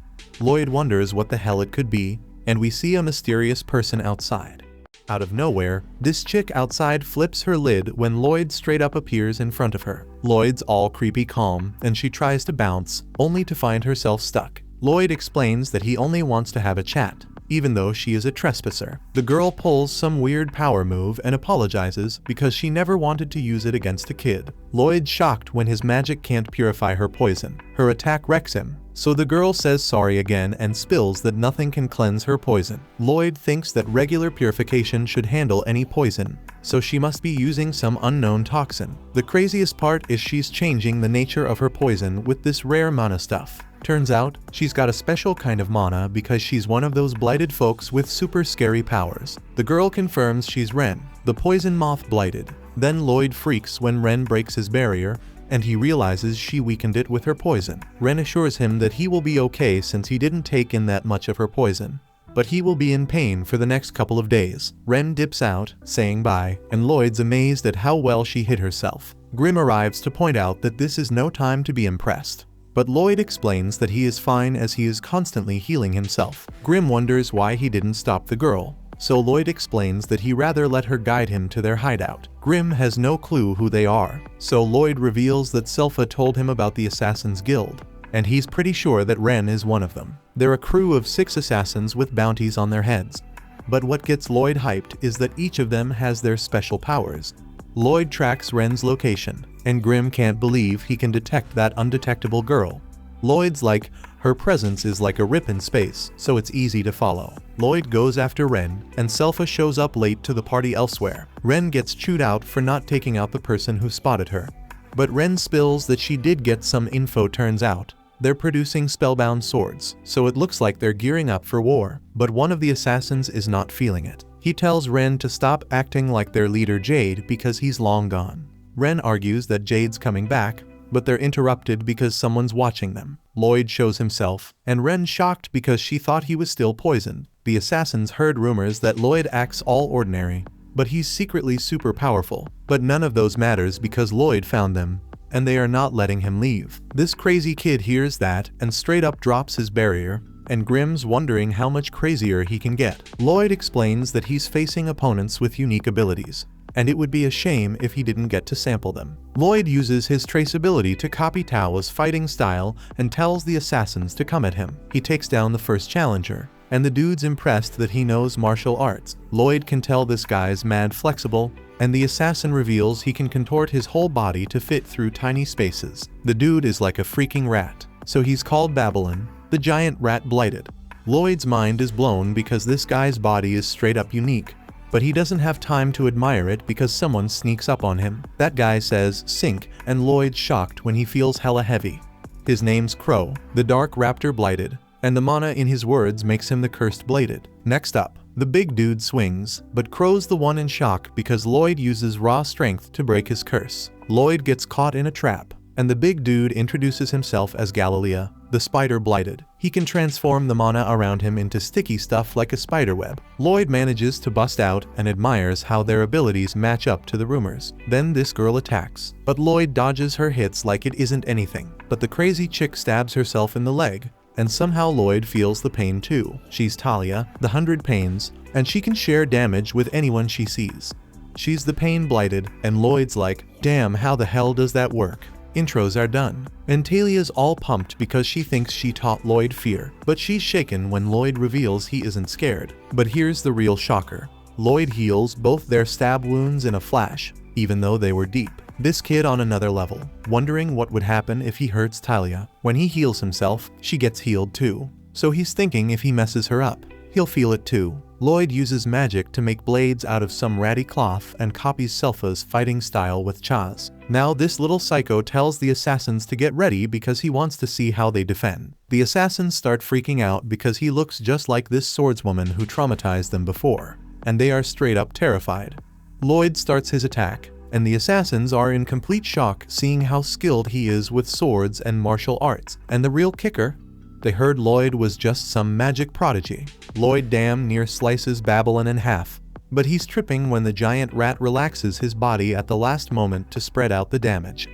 S1: Lloyd wonders what the hell it could be, and we see a mysterious person outside. Out of nowhere, this chick outside flips her lid when Lloyd straight up appears in front of her. Lloyd's all creepy calm, and she tries to bounce, only to find herself stuck. Lloyd explains that he only wants to have a chat, even though she is a trespasser. The girl pulls some weird power move and apologizes because she never wanted to use it against a kid. Lloyd's shocked when his magic can't purify her poison. Her attack wrecks him, so the girl says sorry again and spills that nothing can cleanse her poison. Lloyd thinks that regular purification should handle any poison, so she must be using some unknown toxin. The craziest part is she's changing the nature of her poison with this rare mana stuff. Turns out, she's got a special kind of mana because she's one of those blighted folks with super scary powers. The girl confirms she's Ren, the poison moth blighted. Then Lloyd freaks when Ren breaks his barrier, and he realizes she weakened it with her poison. Ren assures him that he will be okay since he didn't take in that much of her poison. but he will be in pain for the next couple of days. Ren dips out, saying bye, and Lloyd's amazed at how well she hid herself. Grim arrives to point out that this is no time to be impressed. But Lloyd explains that he is fine as he is constantly healing himself. Grim wonders why he didn't stop the girl, so Lloyd explains that he rather let her guide him to their hideout. Grim has no clue who they are, so Lloyd reveals that Selpha told him about the Assassin's Guild, and he's pretty sure that Ren is one of them. They're a crew of 6 assassins with bounties on their heads. But what gets Lloyd hyped is that each of them has their special powers. Lloyd tracks Ren's location, and Grim can't believe he can detect that undetectable girl. Lloyd's like, her presence is like a rip in space, so it's easy to follow. Lloyd goes after Ren, and Selpha shows up late to the party elsewhere. Ren gets chewed out for not taking out the person who spotted her. But Ren spills that she did get some info. Turns out they're producing spellbound swords, so it looks like they're gearing up for war. But one of the assassins is not feeling it. He tells Ren to stop acting like their leader Jade because he's long gone. Ren argues that Jade's coming back, but they're interrupted because someone's watching them. Lloyd shows himself, and Ren shocked because she thought he was still poisoned. The assassins heard rumors that Lloyd acts all ordinary, but he's secretly super powerful. But none of those matters because Lloyd found them, and they are not letting him leave. This crazy kid hears that and straight up drops his barrier, and Grim's wondering how much crazier he can get. Lloyd explains that he's facing opponents with unique abilities, and it would be a shame if he didn't get to sample them. Lloyd uses his traceability to copy Tao's fighting style and tells the assassins to come at him. He takes down the first challenger, and the dude's impressed that he knows martial arts. Lloyd can tell this guy's mad flexible, and the assassin reveals he can contort his whole body to fit through tiny spaces. The dude is like a freaking rat, so he's called Babylon, the giant rat blighted. Lloyd's mind is blown because this guy's body is straight up unique, but he doesn't have time to admire it because someone sneaks up on him. That guy says sink, and Lloyd's shocked when he feels hella heavy. His name's Crow, the dark raptor blighted, and the mana in his words makes him the cursed bladed. Next up, the big dude swings, but Crow's the one in shock because Lloyd uses raw strength to break his curse. Lloyd gets caught in a trap, and the big dude introduces himself as Galilea, the spider blighted. He can transform the mana around him into sticky stuff like a spiderweb. Lloyd manages to bust out and admires how their abilities match up to the rumors. Then this girl attacks, but Lloyd dodges her hits like it isn't anything. But the crazy chick stabs herself in the leg, and somehow Lloyd feels the pain too. She's Talia, the 100 Pains, and she can share damage with anyone she sees. She's the pain blighted, and Lloyd's like, damn, how the hell does that work? Intros are done, and Talia's all pumped because she thinks she taught Lloyd fear, but she's shaken when Lloyd reveals he isn't scared. But here's the real shocker. Lloyd heals both their stab wounds in a flash, even though they were deep. This kid on another level, wondering what would happen if he hurts Talia. When he heals himself, she gets healed too. So he's thinking if he messes her up, he'll feel it too. Lloyd uses magic to make blades out of some ratty cloth and copies Selpha's fighting style with Chaz. Now this little psycho tells the assassins to get ready because he wants to see how they defend. The assassins start freaking out because he looks just like this swordswoman who traumatized them before, and they are straight up terrified. Lloyd starts his attack, and the assassins are in complete shock seeing how skilled he is with swords and martial arts. And the real kicker? They heard Lloyd was just some magic prodigy. Lloyd damn near slices Babylon in half, but he's tripping when the giant rat relaxes his body at the last moment to spread out the damage.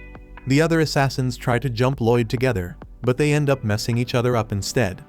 S1: The other assassins try to jump Lloyd together, but they end up messing each other up instead.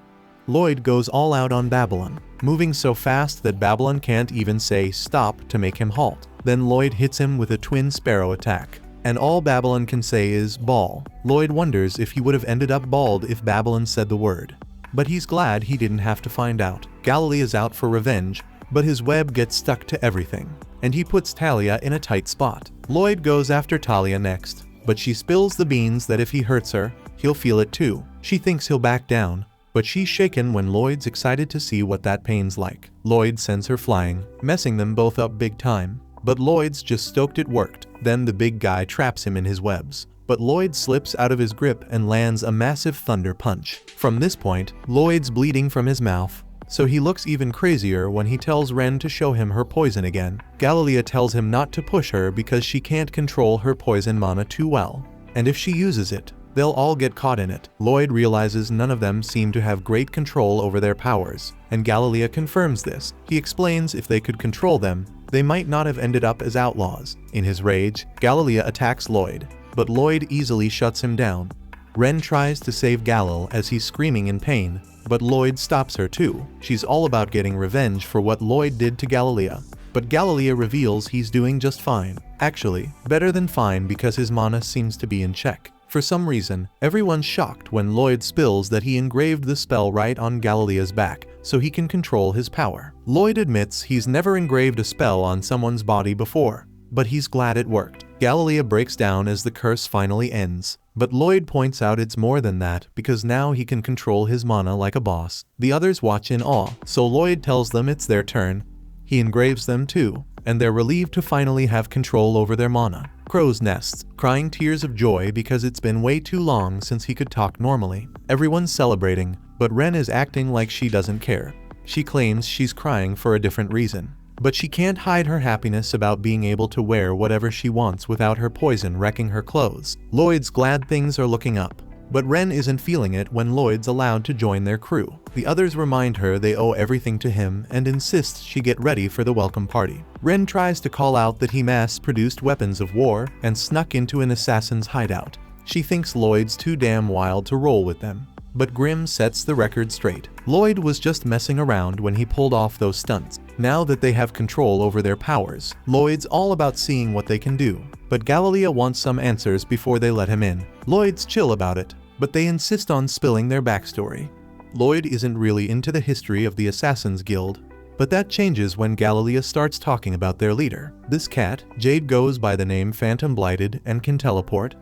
S1: Lloyd goes all out on Babylon, moving so fast that Babylon can't even say stop to make him halt. Then Lloyd hits him with a twin sparrow attack, and all Babylon can say is ball. Lloyd wonders if he would have ended up bald if Babylon said the word, but he's glad he didn't have to find out. Galilee is out for revenge, but his web gets stuck to everything, and he puts Talia in a tight spot. Lloyd goes after Talia next, but she spills the beans that if he hurts her, he'll feel it too. She thinks he'll back down, but she's shaken when Lloyd's excited to see what that pain's like. Lloyd sends her flying, messing them both up big time, but Lloyd's just stoked it worked. Then the big guy traps him in his webs, but Lloyd slips out of his grip and lands a massive thunder punch. From this point, Lloyd's bleeding from his mouth, so he looks even crazier when he tells Ren to show him her poison again. Galilea tells him not to push her because she can't control her poison mana too well, and if she uses it, they'll all get caught in it. Lloyd realizes none of them seem to have great control over their powers, and Galilea confirms this. He explains if they could control them, they might not have ended up as outlaws. In his rage, Galilea attacks Lloyd, but Lloyd easily shuts him down. Ren tries to save Galil as he's screaming in pain, but Lloyd stops her too. She's all about getting revenge for what Lloyd did to Galilea. But Galilea reveals he's doing just fine. Actually, better than fine because his mana seems to be in check. For some reason, everyone's shocked when Lloyd spills that he engraved the spell right on Galilea's back, so he can control his power. Lloyd admits he's never engraved a spell on someone's body before, but he's glad it worked. Galilea breaks down as the curse finally ends, but Lloyd points out it's more than that because now he can control his mana like a boss. The others watch in awe, so Lloyd tells them it's their turn. He engraves them too, and they're relieved to finally have control over their mana. Crow's nests, crying tears of joy because it's been way too long since he could talk normally. Everyone's celebrating, but Ren is acting like she doesn't care. She claims she's crying for a different reason. But she can't hide her happiness about being able to wear whatever she wants without her poison wrecking her clothes. Lloyd's glad things are looking up, but Ren isn't feeling it when Lloyd's allowed to join their crew. The others remind her they owe everything to him and insist she get ready for the welcome party. Ren tries to call out that he mass-produced weapons of war and snuck into an assassin's hideout. She thinks Lloyd's too damn wild to roll with them. But Grimm sets the record straight. Lloyd was just messing around when he pulled off those stunts. Now that they have control over their powers, Lloyd's all about seeing what they can do. But Galilea wants some answers before they let him in. Lloyd's chill about it, but they insist on spilling their backstory. Lloyd isn't really into the history of the Assassin's Guild, but that changes when Galilea starts talking about their leader. This cat, Jade, goes by the name Phantom Blighted and can teleport.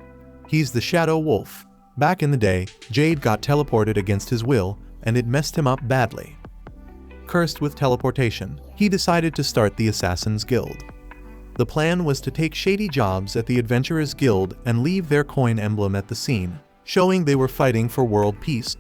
S1: He's the Shadow Wolf. Back in the day, Jade got teleported against his will, and it messed him up badly. Cursed with teleportation, he decided to start the Assassin's Guild. The plan was to take shady jobs at the Adventurers Guild and leave their coin emblem at the scene, showing they were fighting for world peace.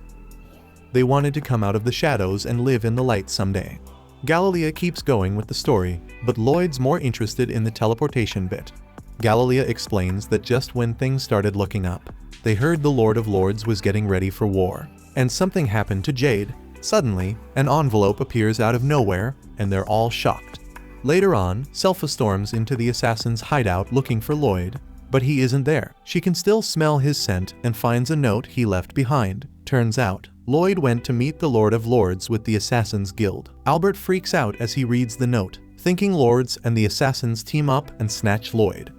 S1: They wanted to come out of the shadows and live in the light someday. Galilea keeps going with the story, but Lloyd's more interested in the teleportation bit. Galilea explains that just when things started looking up, they heard the Lord of Lords was getting ready for war, and something happened to Jade. Suddenly, an envelope appears out of nowhere, and they're all shocked. Later on, Selpha storms into the assassin's hideout looking for Lloyd, but he isn't there. She can still smell his scent and finds a note he left behind. Turns out, Lloyd went to meet the Lord of Lords with the Assassin's Guild. Albert freaks out as he reads the note, thinking Lords and the assassins team up and snatch Lloyd.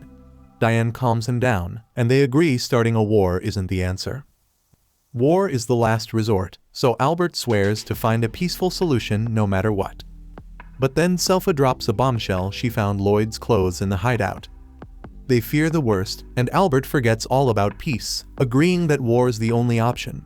S1: Diane calms him down, and they agree starting a war isn't the answer. War is the last resort, so Albert swears to find a peaceful solution no matter what. But then Selpha drops a bombshell she found Lloyd's clothes in the hideout. They fear the worst, and Albert forgets all about peace, agreeing that war's the only option.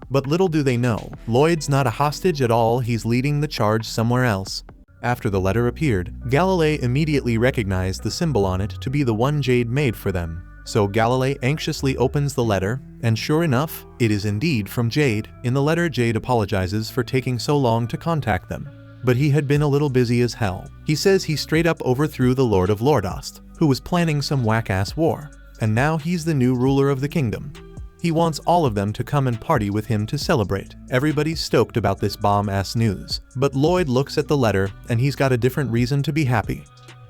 S1: But little do they know, Lloyd's not a hostage at all, he's leading the charge somewhere else. After the letter appeared, Galilea immediately recognized the symbol on it to be the one Jade made for them. So Galilea anxiously opens the letter, and sure enough, it is indeed from Jade. In the letter, Jade apologizes for taking so long to contact them. But he had been a little busy as hell. He says he straight up overthrew the Lord of Lordost, who was planning some whack-ass war, and now he's the new ruler of the kingdom. He wants all of them to come and party with him to celebrate. Everybody's stoked about this bomb-ass news, but Lloyd looks at the letter and he's got a different reason to be happy.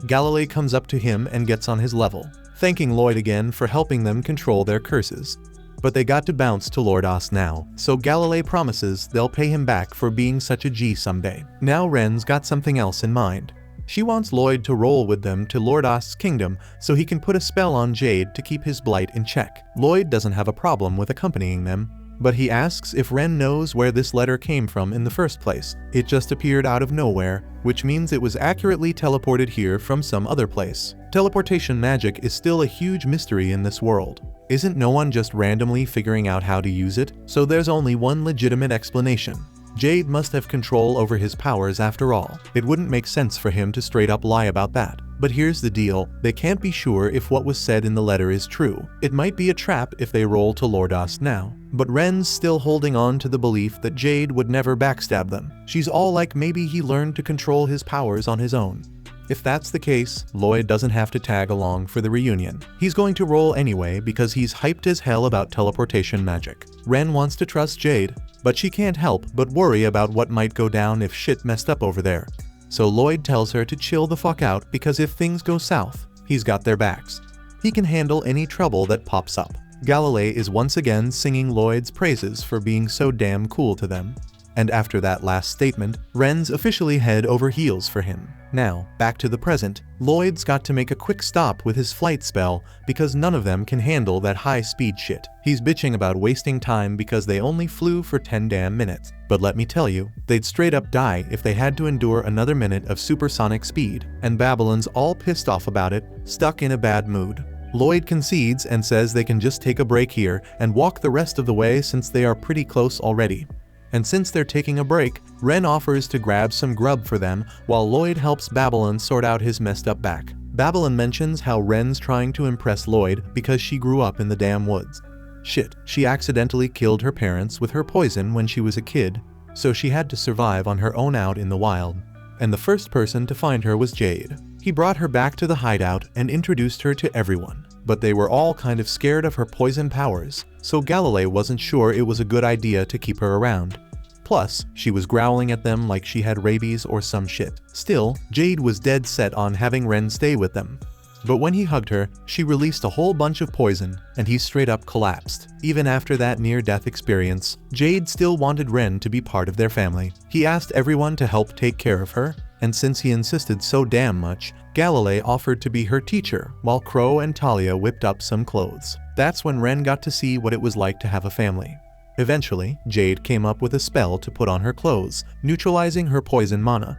S1: Galilea comes up to him and gets on his level, thanking Lloyd again for helping them control their curses. But they got to bounce to Lordost now, so Galilea promises they'll pay him back for being such a G someday. Now Ren's got something else in mind. She wants Lloyd to roll with them to Lordost's kingdom so he can put a spell on Jade to keep his blight in check. Lloyd doesn't have a problem with accompanying them, but he asks if Ren knows where this letter came from in the first place. It just appeared out of nowhere, which means it was accurately teleported here from some other place. Teleportation magic is still a huge mystery in this world. Isn't no one just randomly figuring out how to use it? So there's only one legitimate explanation. Jade must have control over his powers after all. It wouldn't make sense for him to straight up lie about that. But here's the deal, they can't be sure if what was said in the letter is true. It might be a trap if they roll to Lordost now. But Ren's still holding on to the belief that Jade would never backstab them. She's all like maybe he learned to control his powers on his own. If that's the case, Lloyd doesn't have to tag along for the reunion. He's going to roll anyway because he's hyped as hell about teleportation magic. Ren wants to trust Jade, but she can't help but worry about what might go down if shit messed up over there. So Lloyd tells her to chill the fuck out because if things go south, he's got their backs. He can handle any trouble that pops up. Galilei is once again singing Lloyd's praises for being so damn cool to them. And after that last statement, Ren's officially head over heels for him. Now, back to the present, Lloyd's got to make a quick stop with his flight spell because none of them can handle that high-speed shit. He's bitching about wasting time because they only flew for 10 damn minutes. But let me tell you, they'd straight up die if they had to endure another minute of supersonic speed, and Babylon's all pissed off about it, stuck in a bad mood. Lloyd concedes and says they can just take a break here and walk the rest of the way since they are pretty close already. And since they're taking a break, Ren offers to grab some grub for them while Lloyd helps Babylon sort out his messed up back. Babylon mentions how Ren's trying to impress Lloyd because she grew up in the damn woods. Shit, she accidentally killed her parents with her poison when she was a kid, so she had to survive on her own out in the wild. And the first person to find her was Jade. He brought her back to the hideout and introduced her to everyone. But they were all kind of scared of her poison powers, so Galilei wasn't sure it was a good idea to keep her around. Plus, she was growling at them like she had rabies or some shit. Still, Jade was dead set on having Ren stay with them. But when he hugged her, she released a whole bunch of poison, and he straight up collapsed. Even after that near-death experience, Jade still wanted Ren to be part of their family. He asked everyone to help take care of her, and since he insisted so damn much, Galilei offered to be her teacher, while Crow and Talia whipped up some clothes. That's when Ren got to see what it was like to have a family. Eventually, Jade came up with a spell to put on her clothes, neutralizing her poison mana.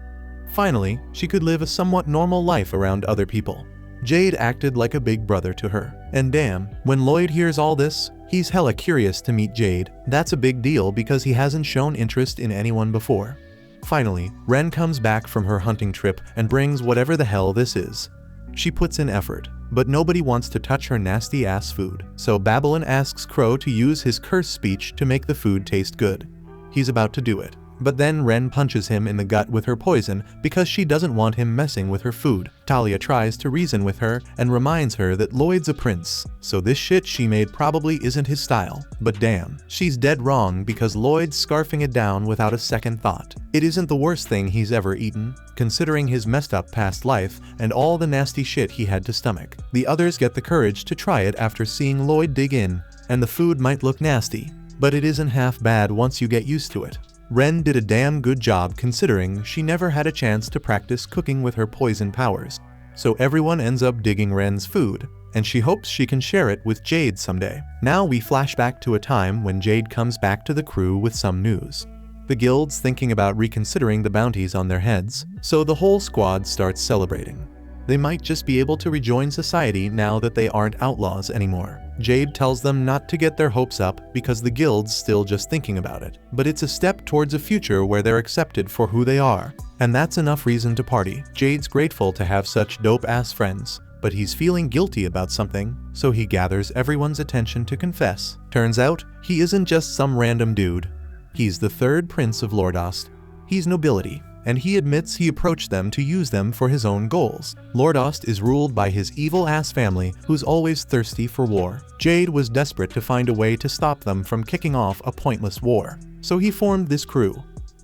S1: Finally, she could live a somewhat normal life around other people. Jade acted like a big brother to her. And damn, when Lloyd hears all this, he's hella curious to meet Jade. That's a big deal because he hasn't shown interest in anyone before. Finally, Ren comes back from her hunting trip and brings whatever the hell this is. She puts in effort, but nobody wants to touch her nasty ass food, so Babylon asks Crow to use his curse speech to make the food taste good. He's about to do it, but then Ren punches him in the gut with her poison because she doesn't want him messing with her food. Talia tries to reason with her and reminds her that Lloyd's a prince, so this shit she made probably isn't his style. But damn, she's dead wrong because Lloyd's scarfing it down without a second thought. It isn't the worst thing he's ever eaten, considering his messed up past life and all the nasty shit he had to stomach. The others get the courage to try it after seeing Lloyd dig in, and the food might look nasty, but it isn't half bad once you get used to it. Ren did a damn good job considering she never had a chance to practice cooking with her poison powers. So everyone ends up digging Ren's food, and she hopes she can share it with Jade someday. Now we flash back to a time when Jade comes back to the crew with some news. The guild's thinking about reconsidering the bounties on their heads, so the whole squad starts celebrating. They might just be able to rejoin society now that they aren't outlaws anymore. Jade tells them not to get their hopes up because the guild's still just thinking about it. But it's a step towards a future where they're accepted for who they are. And that's enough reason to party. Jade's grateful to have such dope-ass friends, but he's feeling guilty about something, so he gathers everyone's attention to confess. Turns out, he isn't just some random dude. He's the third prince of Lordost. He's nobility, and he admits he approached them to use them for his own goals. Lordost is ruled by his evil-ass family who's always thirsty for war. Jade was desperate to find a way to stop them from kicking off a pointless war, so he formed this crew.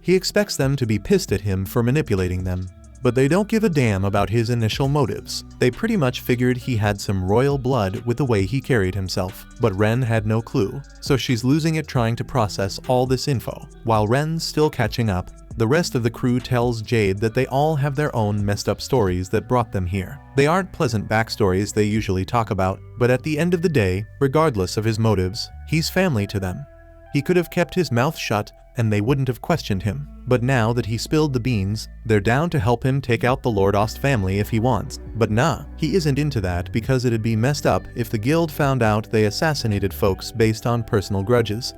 S1: He expects them to be pissed at him for manipulating them, but they don't give a damn about his initial motives. They pretty much figured he had some royal blood with the way he carried himself, but Ren had no clue, so she's losing it trying to process all this info. While Ren's still catching up, the rest of the crew tells Jade that they all have their own messed up stories that brought them here. They aren't pleasant backstories they usually talk about, but at the end of the day, regardless of his motives, he's family to them. He could have kept his mouth shut and they wouldn't have questioned him. But now that he spilled the beans, they're down to help him take out the Lordost family if he wants. But nah, he isn't into that because it'd be messed up if the guild found out they assassinated folks based on personal grudges.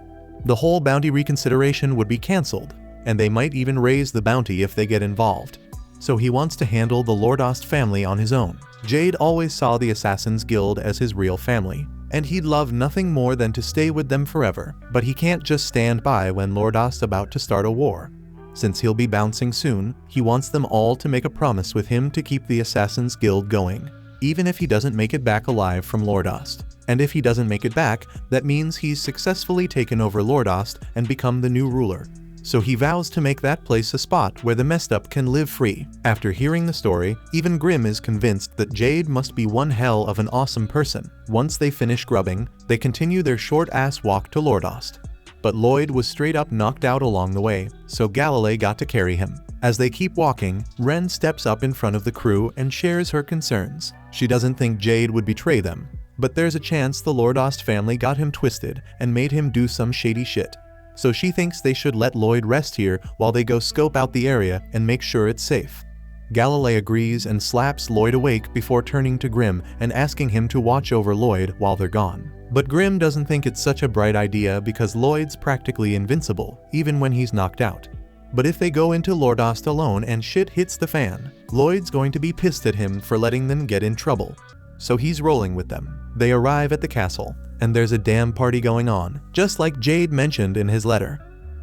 S1: The whole bounty reconsideration would be cancelled, and they might even raise the bounty if they get involved. So he wants to handle the Lordost family on his own. Jade always saw the Assassin's Guild as his real family, and he'd love nothing more than to stay with them forever, but he can't just stand by when Lordost's about to start a war. Since he'll be bouncing soon, he wants them all to make a promise with him to keep the Assassin's Guild going, even if he doesn't make it back alive from Lordost. And if he doesn't make it back, that means he's successfully taken over Lordost and become the new ruler. So he vows to make that place a spot where the messed up can live free. After hearing the story, even Grim is convinced that Jade must be one hell of an awesome person. Once they finish grubbing, they continue their short-ass walk to Lordost. But Lloyd was straight up knocked out along the way, so Galilei got to carry him. As they keep walking, Ren steps up in front of the crew and shares her concerns. She doesn't think Jade would betray them, but there's a chance the Lordost family got him twisted and made him do some shady shit. So she thinks they should let Lloyd rest here while they go scope out the area and make sure it's safe. Galilei agrees and slaps Lloyd awake before turning to Grim and asking him to watch over Lloyd while they're gone. But Grim doesn't think it's such a bright idea because Lloyd's practically invincible, even when he's knocked out. But if they go into Lordost alone and shit hits the fan, Lloyd's going to be pissed at him for letting them get in trouble. So he's rolling with them. They arrive at the castle, and there's a damn party going on, just like Jade mentioned in his letter.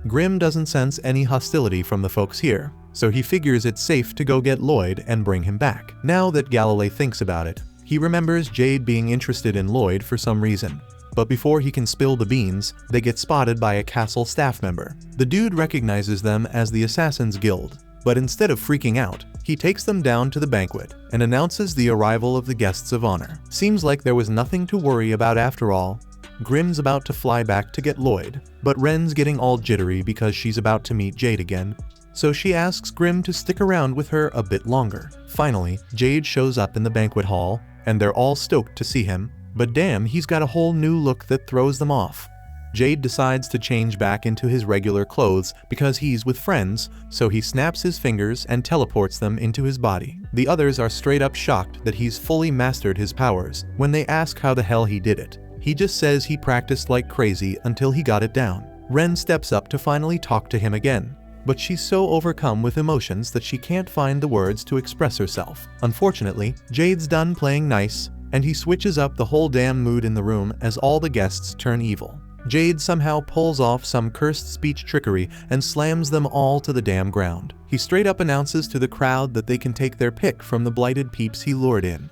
S1: Grim doesn't sense any hostility from the folks here, so he figures it's safe to go get Lloyd and bring him back. Now that Galilei thinks about it, he remembers Jade being interested in Lloyd for some reason. But before he can spill the beans, they get spotted by a castle staff member. The dude recognizes them as the Assassin's Guild, but instead of freaking out, he takes them down to the banquet and announces the arrival of the guests of honor. Seems like there was nothing to worry about after all. Grim's about to fly back to get Lloyd, but Ren's getting all jittery because she's about to meet Jade again, so she asks Grim to stick around with her a bit longer. Finally, Jade shows up in the banquet hall, and they're all stoked to see him, but damn, he's got a whole new look that throws them off. Jade decides to change back into his regular clothes because he's with friends, so he snaps his fingers and teleports them into his body. The others are straight up shocked that he's fully mastered his powers. When they ask how the hell he did it, he just says he practiced like crazy until he got it down. Ren steps up to finally talk to him again, but she's so overcome with emotions that she can't find the words to express herself. Unfortunately, Jade's done playing nice, and he switches up the whole damn mood in the room as all the guests turn evil. Jade somehow pulls off some cursed speech trickery and slams them all to the damn ground. He straight up announces to the crowd that they can take their pick from the blighted peeps he lured in.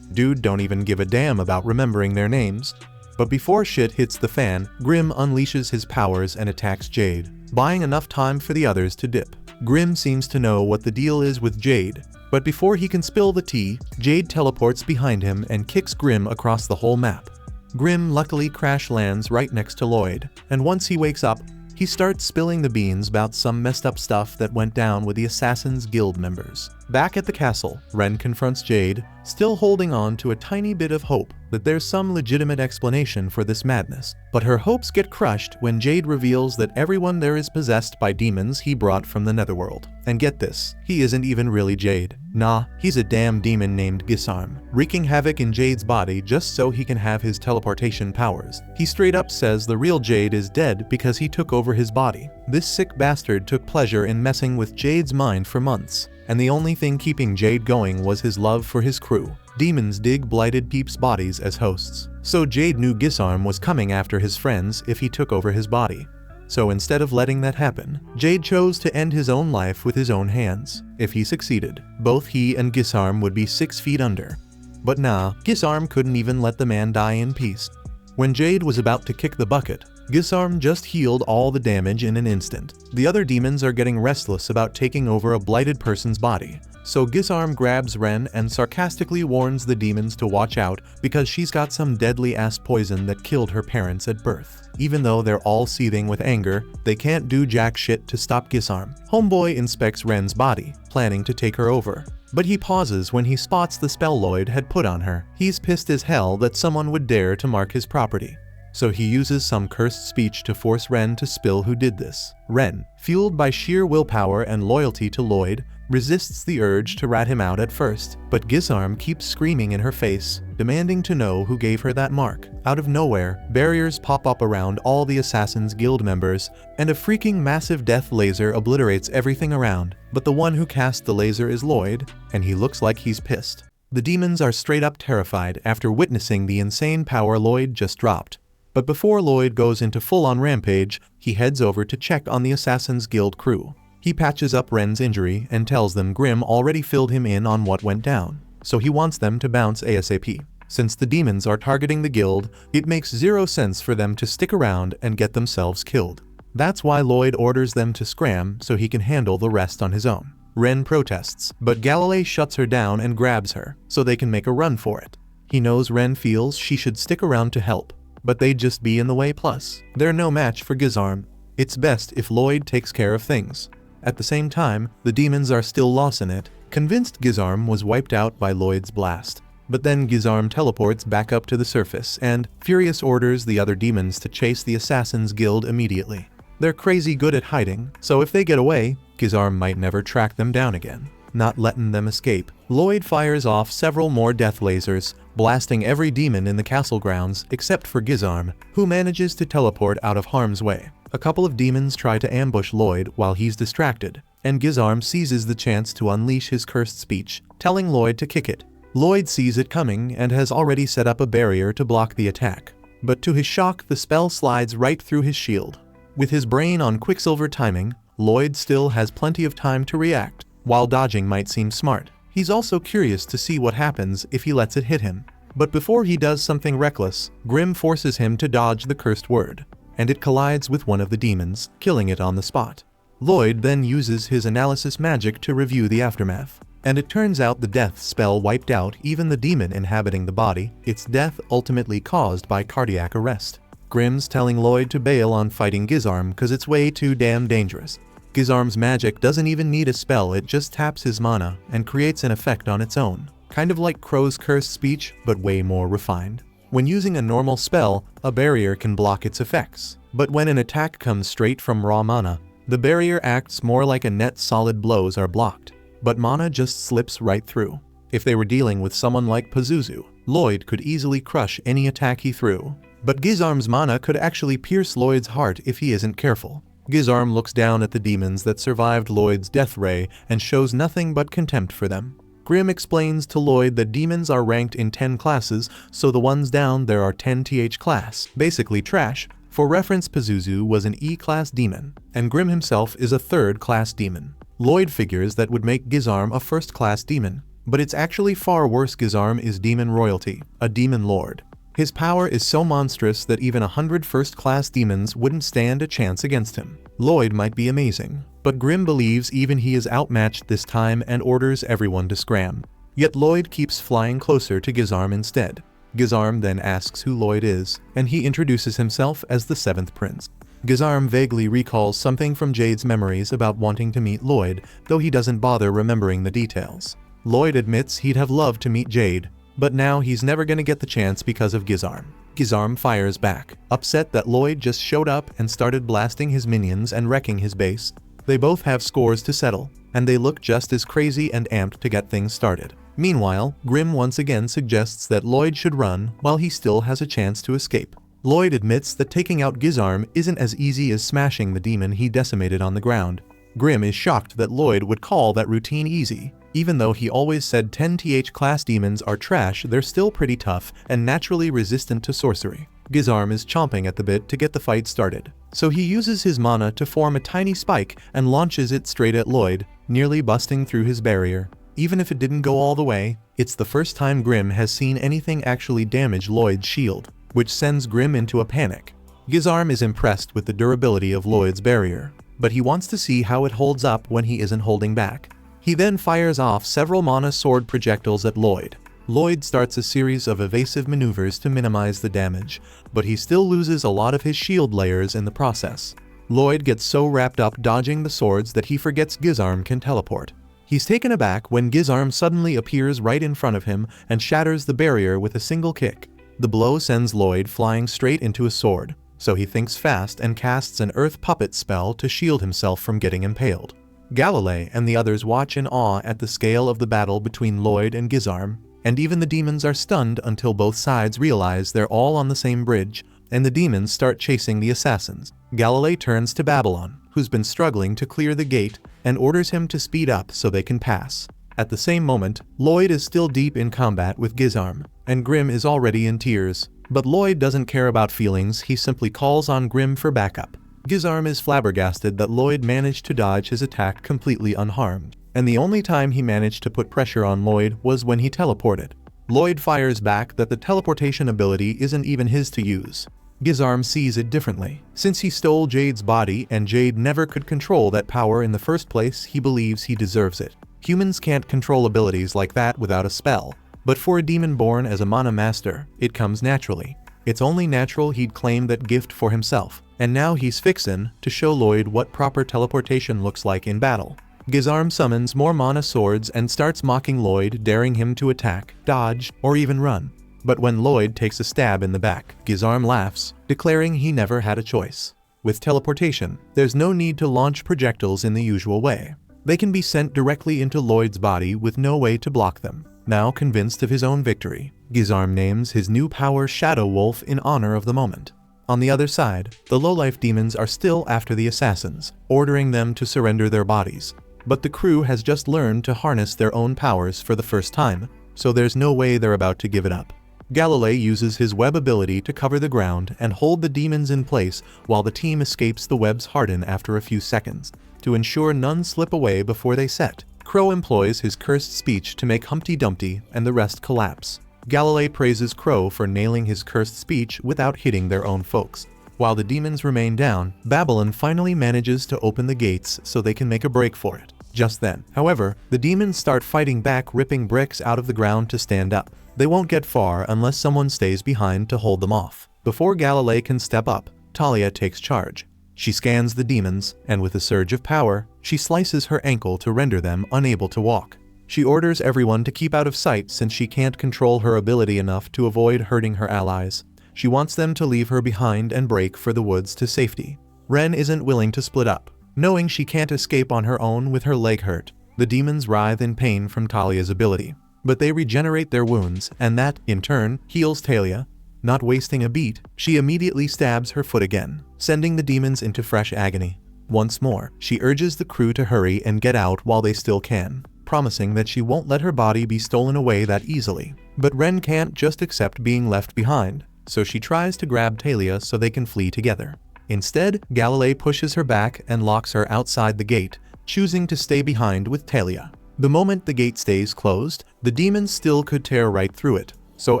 S1: Dude don't even give a damn about remembering their names. But before shit hits the fan, Grim unleashes his powers and attacks Jade, buying enough time for the others to dip. Grim seems to know what the deal is with Jade, but before he can spill the tea, Jade teleports behind him and kicks Grim across the whole map. Grim luckily crash lands right next to Lloyd, and once he wakes up, he starts spilling the beans about some messed up stuff that went down with the Assassin's Guild members. Back at the castle, Ren confronts Jade, still holding on to a tiny bit of hope that there's some legitimate explanation for this madness. But her hopes get crushed when Jade reveals that everyone there is possessed by demons he brought from the netherworld. And get this, he isn't even really Jade. Nah, he's a damn demon named Gisarm, wreaking havoc in Jade's body just so he can have his teleportation powers. He straight up says the real Jade is dead because he took over his body. This sick bastard took pleasure in messing with Jade's mind for months, and the only thing keeping Jade going was his love for his crew. Demons dig blighted peeps' bodies as hosts, so Jade knew Gisarm was coming after his friends if he took over his body. So instead of letting that happen, Jade chose to end his own life with his own hands. If he succeeded, both he and Gisarm would be 6 feet under. But nah, Gisarm couldn't even let the man die in peace. When Jade was about to kick the bucket, Gisarm just healed all the damage in an instant. The other demons are getting restless about taking over a blighted person's body, so Gisarm grabs Ren and sarcastically warns the demons to watch out because she's got some deadly ass poison that killed her parents at birth. Even though they're all seething with anger, they can't do jack shit to stop Gisarm. Homeboy inspects Ren's body, planning to take her over, but he pauses when he spots the spell Lloyd had put on her. He's pissed as hell that someone would dare to mark his property, so he uses some cursed speech to force Ren to spill who did this. Ren, fueled by sheer willpower and loyalty to Lloyd, resists the urge to rat him out at first, but Gisarm keeps screaming in her face, demanding to know who gave her that mark. Out of nowhere, barriers pop up around all the Assassin's Guild members, and a freaking massive death laser obliterates everything around. But the one who cast the laser is Lloyd, and he looks like he's pissed. The demons are straight up terrified after witnessing the insane power Lloyd just dropped. But before Lloyd goes into full-on rampage, he heads over to check on the Assassin's Guild crew. He patches up Ren's injury and tells them Grim already filled him in on what went down, so he wants them to bounce ASAP. Since the demons are targeting the guild, it makes zero sense for them to stick around and get themselves killed. That's why Lloyd orders them to scram so he can handle the rest on his own. Ren protests, but Galilei shuts her down and grabs her, so they can make a run for it. He knows Ren feels she should stick around to help, but they'd just be in the way, plus they're no match for Gizarm. It's best if Lloyd takes care of things. At the same time, the demons are still lost in it, convinced Gizarm was wiped out by Lloyd's blast. But then Gizarm teleports back up to the surface and, furious, orders the other demons to chase the Assassin's Guild immediately. They're crazy good at hiding, so if they get away, Gizarm might never track them down again. Not letting them escape, Lloyd fires off several more death lasers, blasting every demon in the castle grounds except for Gizarm, who manages to teleport out of harm's way. A couple of demons try to ambush Lloyd while he's distracted, and Gizarm seizes the chance to unleash his cursed speech, telling Lloyd to kick it. Lloyd sees it coming and has already set up a barrier to block the attack, but to his shock the spell slides right through his shield. With his brain on Quicksilver timing, Lloyd still has plenty of time to react. While dodging might seem smart, he's also curious to see what happens if he lets it hit him. But before he does something reckless, Grim forces him to dodge the cursed word, and it collides with one of the demons, killing it on the spot. Lloyd then uses his analysis magic to review the aftermath, and it turns out the death spell wiped out even the demon inhabiting the body, its death ultimately caused by cardiac arrest. Grim's telling Lloyd to bail on fighting Gizarm cause it's way too damn dangerous. Gizarm's magic doesn't even need a spell, it just taps his mana and creates an effect on its own. Kind of like Crow's cursed speech, but way more refined. When using a normal spell, a barrier can block its effects. But when an attack comes straight from raw mana, the barrier acts more like a net. Solid blows are blocked, but mana just slips right through. If they were dealing with someone like Pazuzu, Lloyd could easily crush any attack he threw. But Gizarm's mana could actually pierce Lloyd's heart if he isn't careful. Gizarm looks down at the demons that survived Lloyd's death ray and shows nothing but contempt for them. Grim explains to Lloyd that demons are ranked in 10 classes, so the ones down there are 10th class, basically trash. For reference, Pazuzu was an E-class demon, and Grim himself is a 3rd class demon. Lloyd figures that would make Gizarm a 1st class demon, but it's actually far worse. Gizarm is demon royalty, a demon lord. His power is so monstrous that even 100 first-class demons wouldn't stand a chance against him. Lloyd might be amazing, but Grim believes even he is outmatched this time and orders everyone to scram. Yet Lloyd keeps flying closer to Gizarm instead. Gizarm then asks who Lloyd is, and he introduces himself as the 7th Prince. Gizarm vaguely recalls something from Jade's memories about wanting to meet Lloyd, though he doesn't bother remembering the details. Lloyd admits he'd have loved to meet Jade, but now he's never gonna get the chance because of Gizarm. Gizarm fires back, upset that Lloyd just showed up and started blasting his minions and wrecking his base. They both have scores to settle, and they look just as crazy and amped to get things started. Meanwhile, Grim once again suggests that Lloyd should run while he still has a chance to escape. Lloyd admits that taking out Gizarm isn't as easy as smashing the demon he decimated on the ground. Grim is shocked that Lloyd would call that routine easy. Even though he always said 10th class demons are trash, they're still pretty tough and naturally resistant to sorcery. Gizarm is chomping at the bit to get the fight started, so he uses his mana to form a tiny spike and launches it straight at Lloyd, nearly busting through his barrier. Even if it didn't go all the way, it's the first time Grim has seen anything actually damage Lloyd's shield, which sends Grim into a panic. Gizarm is impressed with the durability of Lloyd's barrier, but he wants to see how it holds up when he isn't holding back. He then fires off several mana sword projectiles at Lloyd. Lloyd starts a series of evasive maneuvers to minimize the damage, but he still loses a lot of his shield layers in the process. Lloyd gets so wrapped up dodging the swords that he forgets Gizarm can teleport. He's taken aback when Gizarm suddenly appears right in front of him and shatters the barrier with a single kick. The blow sends Lloyd flying straight into a sword, so he thinks fast and casts an earth puppet spell to shield himself from getting impaled. Galilei and the others watch in awe at the scale of the battle between Lloyd and Gizarm, and even the demons are stunned until both sides realize they're all on the same bridge, and the demons start chasing the assassins. Galilei turns to Babylon, who's been struggling to clear the gate, and orders him to speed up so they can pass. At the same moment, Lloyd is still deep in combat with Gizarm, and Grim is already in tears. But Lloyd doesn't care about feelings, he simply calls on Grim for backup. Gizarm is flabbergasted that Lloyd managed to dodge his attack completely unharmed, and the only time he managed to put pressure on Lloyd was when he teleported. Lloyd fires back that the teleportation ability isn't even his to use. Gizarm sees it differently. Since he stole Jade's body and Jade never could control that power in the first place, he believes he deserves it. Humans can't control abilities like that without a spell, but for a demon born as a mana master, it comes naturally. It's only natural he'd claim that gift for himself, and now he's fixin' to show Lloyd what proper teleportation looks like in battle. Gizarm summons more mana swords and starts mocking Lloyd, daring him to attack, dodge, or even run. But when Lloyd takes a stab in the back, Gizarm laughs, declaring he never had a choice. With teleportation, there's no need to launch projectiles in the usual way. They can be sent directly into Lloyd's body with no way to block them. Now convinced of his own victory, Gizarm names his new power Shadow Wolf in honor of the moment. On the other side, the lowlife demons are still after the assassins, ordering them to surrender their bodies. But the crew has just learned to harness their own powers for the first time, so there's no way they're about to give it up. Galilei uses his web ability to cover the ground and hold the demons in place while the team escapes the webs harden after a few seconds. To ensure none slip away before they set, Crow employs his cursed speech to make Humpty Dumpty and the rest collapse. Galilei praises Crow for nailing his cursed speech without hitting their own folks. While the demons remain down, Babylon finally manages to open the gates so they can make a break for it. Just then, however, the demons start fighting back, ripping bricks out of the ground to stand up. They won't get far unless someone stays behind to hold them off. Before Galilei can step up, Talia takes charge. She scans the demons, and with a surge of power, she slices her ankle to render them unable to walk. She orders everyone to keep out of sight since she can't control her ability enough to avoid hurting her allies. She wants them to leave her behind and break for the woods to safety. Ren isn't willing to split up. Knowing she can't escape on her own with her leg hurt, the demons writhe in pain from Talia's ability. But they regenerate their wounds, and that, in turn, heals Talia. Not wasting a beat, she immediately stabs her foot again, sending the demons into fresh agony. Once more, she urges the crew to hurry and get out while they still can, promising that she won't let her body be stolen away that easily. But Ren can't just accept being left behind, so she tries to grab Talia so they can flee together. Instead, Galilei pushes her back and locks her outside the gate, choosing to stay behind with Talia. The moment the gate stays closed, the demons still could tear right through it, so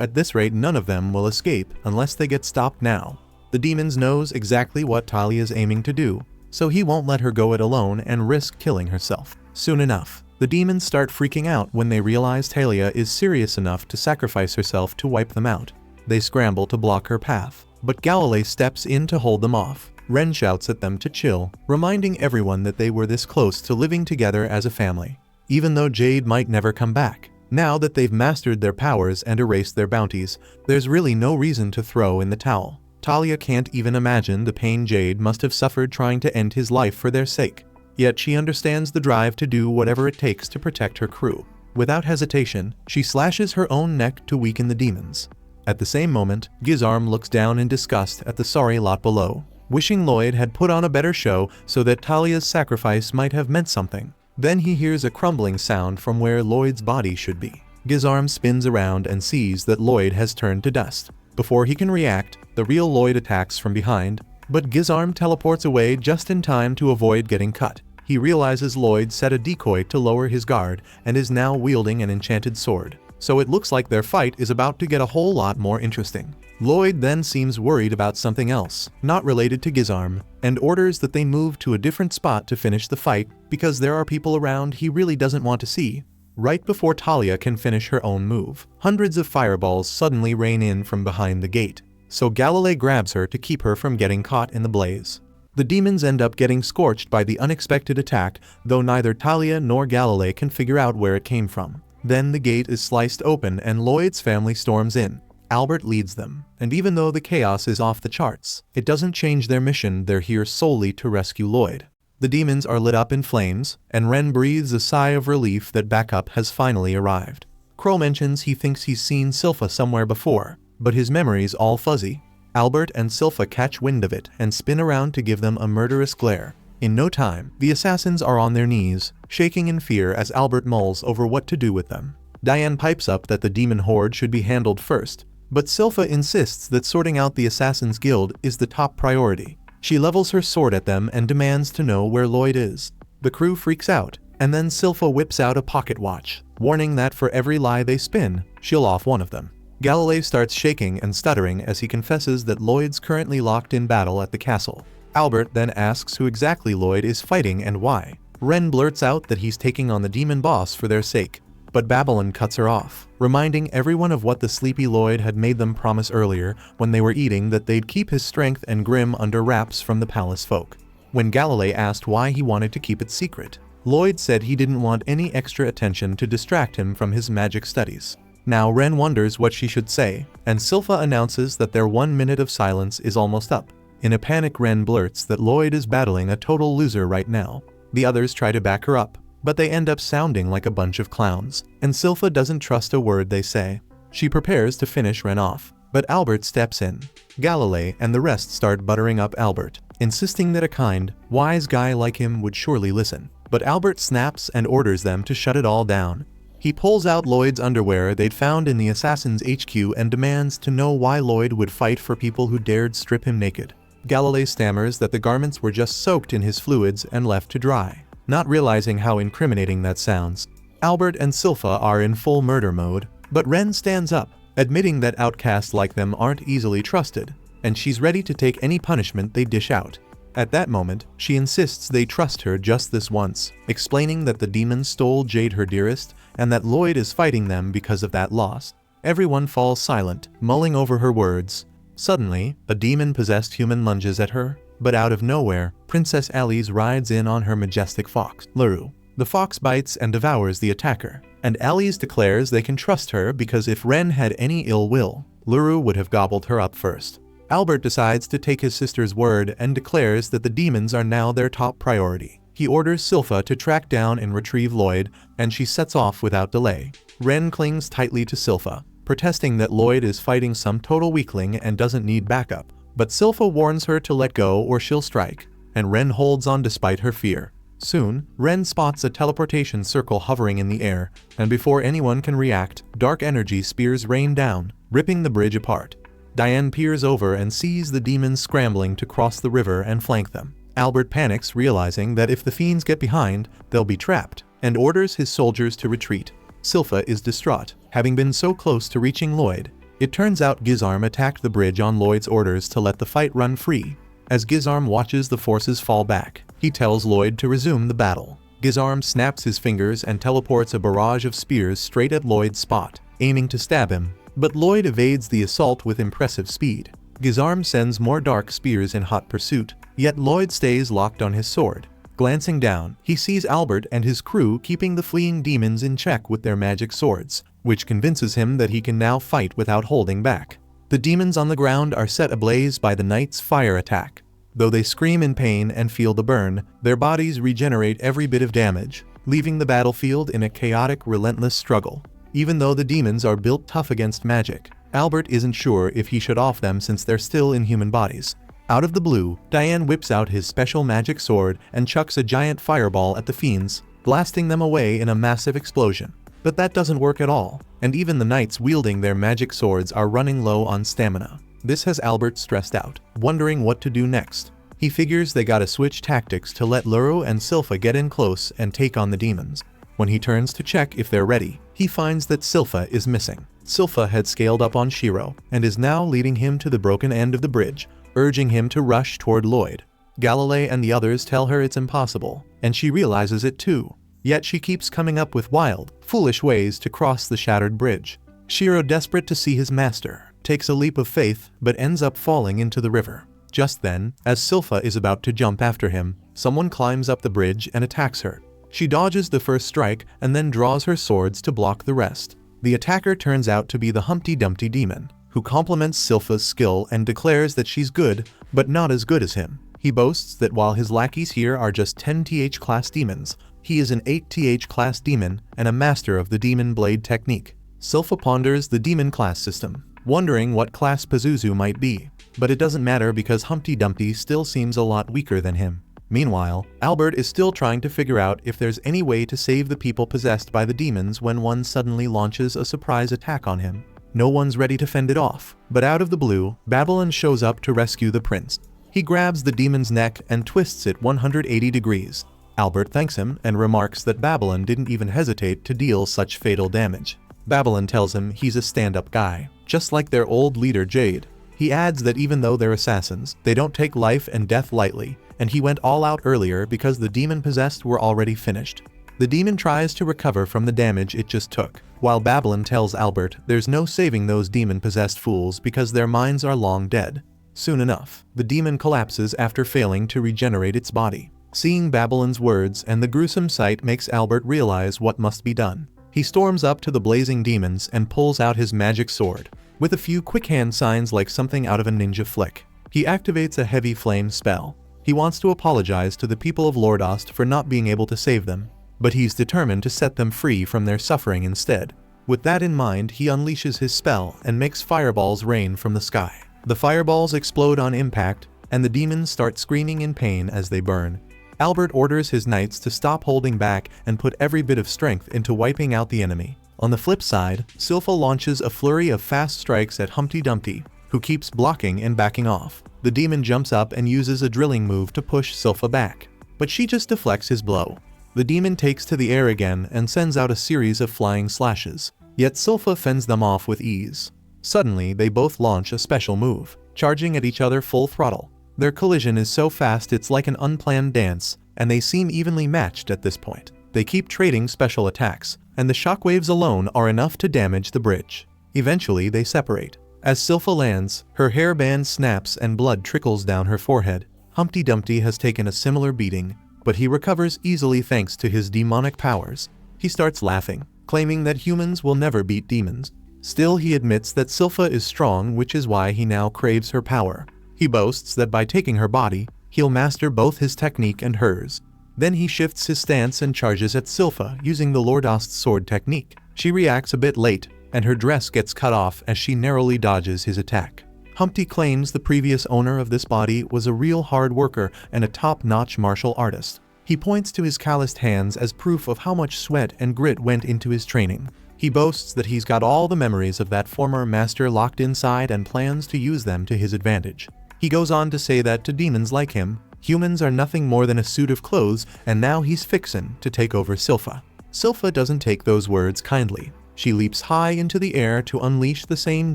S1: at this rate none of them will escape unless they get stopped now. The demons knows exactly what Talia is aiming to do, so he won't let her go it alone and risk killing herself. Soon enough, the demons start freaking out when they realize Talia is serious enough to sacrifice herself to wipe them out. They scramble to block her path, but Galilei steps in to hold them off. Ren shouts at them to chill, reminding everyone that they were this close to living together as a family. Even though Jade might never come back, now that they've mastered their powers and erased their bounties, there's really no reason to throw in the towel. Talia can't even imagine the pain Jade must have suffered trying to end his life for their sake. Yet she understands the drive to do whatever it takes to protect her crew. Without hesitation, she slashes her own neck to weaken the demons. At the same moment, Gizarm looks down in disgust at the sorry lot below, wishing Lloyd had put on a better show so that Talia's sacrifice might have meant something. Then he hears a crumbling sound from where Lloyd's body should be. Gizarm spins around and sees that Lloyd has turned to dust. Before he can react, the real Lloyd attacks from behind, but Gizarm teleports away just in time to avoid getting cut. He realizes Lloyd set a decoy to lower his guard and is now wielding an enchanted sword, so it looks like their fight is about to get a whole lot more interesting. Lloyd then seems worried about something else, not related to Gizarm, and orders that they move to a different spot to finish the fight because there are people around he really doesn't want to see. Right before Talia can finish her own move, hundreds of fireballs suddenly rain in from behind the gate, so Galilei grabs her to keep her from getting caught in the blaze. The demons end up getting scorched by the unexpected attack, though neither Talia nor Galilei can figure out where it came from. Then the gate is sliced open and Lloyd's family storms in. Albert leads them, and even though the chaos is off the charts, it doesn't change their mission. They're here solely to rescue Lloyd. The demons are lit up in flames, and Ren breathes a sigh of relief that backup has finally arrived. Crow mentions he thinks he's seen Silpha somewhere before, but his memory's all fuzzy. Albert and Silpha catch wind of it and spin around to give them a murderous glare. In no time, the assassins are on their knees, shaking in fear as Albert mulls over what to do with them. Diane pipes up that the demon horde should be handled first, but Silpha insists that sorting out the Assassin's Guild is the top priority. She levels her sword at them and demands to know where Lloyd is. The crew freaks out, and then Silpha whips out a pocket watch, warning that for every lie they spin, she'll off one of them. Galilei starts shaking and stuttering as he confesses that Lloyd's currently locked in battle at the castle. Albert then asks who exactly Lloyd is fighting and why. Ren blurts out that he's taking on the demon boss for their sake, but Babylon cuts her off, reminding everyone of what the sleepy Lloyd had made them promise earlier when they were eating, that they'd keep his strength and grim under wraps from the palace folk. When Galilei asked why he wanted to keep it secret, Lloyd said he didn't want any extra attention to distract him from his magic studies. Now Ren wonders what she should say, and Silpha announces that their 1 minute of silence is almost up. In a panic, Ren blurts that Lloyd is battling a total loser right now. The others try to back her up, but they end up sounding like a bunch of clowns, and Silpha doesn't trust a word they say. She prepares to finish Ren off, but Albert steps in. Galilei and the rest start buttering up Albert, insisting that a kind, wise guy like him would surely listen. But Albert snaps and orders them to shut it all down. He pulls out Lloyd's underwear they'd found in the assassin's HQ and demands to know why Lloyd would fight for people who dared strip him naked. Galilei stammers that the garments were just soaked in his fluids and left to dry, not realizing how incriminating that sounds. Albert and Silpha are in full murder mode, but Ren stands up, admitting that outcasts like them aren't easily trusted, and she's ready to take any punishment they dish out. At that moment, she insists they trust her just this once, explaining that the demons stole Jade, her dearest, and that Lloyd is fighting them because of that loss. Everyone falls silent, mulling over her words. Suddenly, a demon-possessed human lunges at her, but out of nowhere, Princess Alice rides in on her majestic fox, Luru. The fox bites and devours the attacker, and Alice declares they can trust her because if Ren had any ill will, Luru would have gobbled her up first. Albert decides to take his sister's word and declares that the demons are now their top priority. He orders Silpha to track down and retrieve Lloyd, and she sets off without delay. Ren clings tightly to Silpha, protesting that Lloyd is fighting some total weakling and doesn't need backup. But Silpha warns her to let go or she'll strike, and Ren holds on despite her fear. Soon, Ren spots a teleportation circle hovering in the air, and before anyone can react, dark energy spears rain down, ripping the bridge apart. Diane peers over and sees the demons scrambling to cross the river and flank them. Albert panics, realizing that if the fiends get behind, they'll be trapped, and orders his soldiers to retreat. Silpha is distraught, having been so close to reaching Lloyd. It turns out Gizarm attacked the bridge on Lloyd's orders to let the fight run free. As Gizarm watches the forces fall back, he tells Lloyd to resume the battle. Gizarm snaps his fingers and teleports a barrage of spears straight at Lloyd's spot, aiming to stab him. But Lloyd evades the assault with impressive speed. Gizarm sends more dark spears in hot pursuit, yet Lloyd stays locked on his sword. Glancing down, he sees Albert and his crew keeping the fleeing demons in check with their magic swords, which convinces him that he can now fight without holding back. The demons on the ground are set ablaze by the knight's fire attack. Though they scream in pain and feel the burn, their bodies regenerate every bit of damage, leaving the battlefield in a chaotic, relentless struggle. Even though the demons are built tough against magic, Albert isn't sure if he should off them since they're still in human bodies. Out of the blue, Diane whips out his special magic sword and chucks a giant fireball at the fiends, blasting them away in a massive explosion. But that doesn't work at all, and even the knights wielding their magic swords are running low on stamina. This has Albert stressed out, wondering what to do next. He figures they gotta switch tactics to let Luru and Silpha get in close and take on the demons. When he turns to check if they're ready, he finds that Silpha is missing. Silpha had scaled up on Shiro, and is now leading him to the broken end of the bridge, urging him to rush toward Lloyd. Galilei and the others tell her it's impossible, and she realizes it too. Yet she keeps coming up with wild, foolish ways to cross the shattered bridge. Shiro, desperate to see his master, takes a leap of faith but ends up falling into the river. Just then, as Silpha is about to jump after him, someone climbs up the bridge and attacks her. She dodges the first strike and then draws her swords to block the rest. The attacker turns out to be the Humpty Dumpty demon, who compliments Silpha's skill and declares that she's good, but not as good as him. He boasts that while his lackeys here are just 10th class demons, he is an 8th class demon and a master of the demon blade technique. Silpha ponders the demon class system, wondering what class Pazuzu might be, but it doesn't matter because Humpty Dumpty still seems a lot weaker than him. Meanwhile, Albert is still trying to figure out if there's any way to save the people possessed by the demons when one suddenly launches a surprise attack on him. No one's ready to fend it off, but out of the blue, Babylon shows up to rescue the prince. He He grabs the demon's neck and twists it 180 degrees. Albert thanks him and remarks that Babylon didn't even hesitate to deal such fatal damage. Babylon tells him he's a stand-up guy, just like their old leader Jade. He adds that even though they're assassins, they don't take life and death lightly, and he went all out earlier because the demon-possessed were already finished. The demon tries to recover from the damage it just took, while Babylon tells Albert there's no saving those demon-possessed fools because their minds are long dead. Soon enough, the demon collapses after failing to regenerate its body. Seeing Babylon's words and the gruesome sight makes Albert realize what must be done. He storms up to the blazing demons and pulls out his magic sword. With a few quick hand signs like something out of a ninja flick, he activates a heavy flame spell. He wants to apologize to the people of Lordost for not being able to save them, but he's determined to set them free from their suffering instead. With that in mind, he unleashes his spell and makes fireballs rain from the sky. The fireballs explode on impact, and the demons start screaming in pain as they burn. Albert orders his knights to stop holding back and put every bit of strength into wiping out the enemy. On the flip side, Silpha launches a flurry of fast strikes at Humpty Dumpty, who keeps blocking and backing off. The demon jumps up and uses a drilling move to push Silpha back, but she just deflects his blow. The demon takes to the air again and sends out a series of flying slashes, yet Silpha fends them off with ease. Suddenly, they both launch a special move, charging at each other full throttle. Their collision is so fast it's like an unplanned dance, and they seem evenly matched at this point. They keep trading special attacks, and the shockwaves alone are enough to damage the bridge. Eventually, they separate. As Silpha lands, her hairband snaps and blood trickles down her forehead. Humpty Dumpty has taken a similar beating, but he recovers easily thanks to his demonic powers. He starts laughing, claiming that humans will never beat demons. Still, he admits that Silpha is strong, which is why he now craves her power. He boasts that by taking her body, he'll master both his technique and hers. Then he shifts his stance and charges at Silpha using the Lordost's sword technique. She reacts a bit late, and her dress gets cut off as she narrowly dodges his attack. Humpty claims the previous owner of this body was a real hard worker and a top-notch martial artist. He points to his calloused hands as proof of how much sweat and grit went into his training. He boasts that he's got all the memories of that former master locked inside and plans to use them to his advantage. He goes on to say that to demons like him, humans are nothing more than a suit of clothes, and now he's fixin' to take over Silpha. Silpha doesn't take those words kindly. She leaps high into the air to unleash the same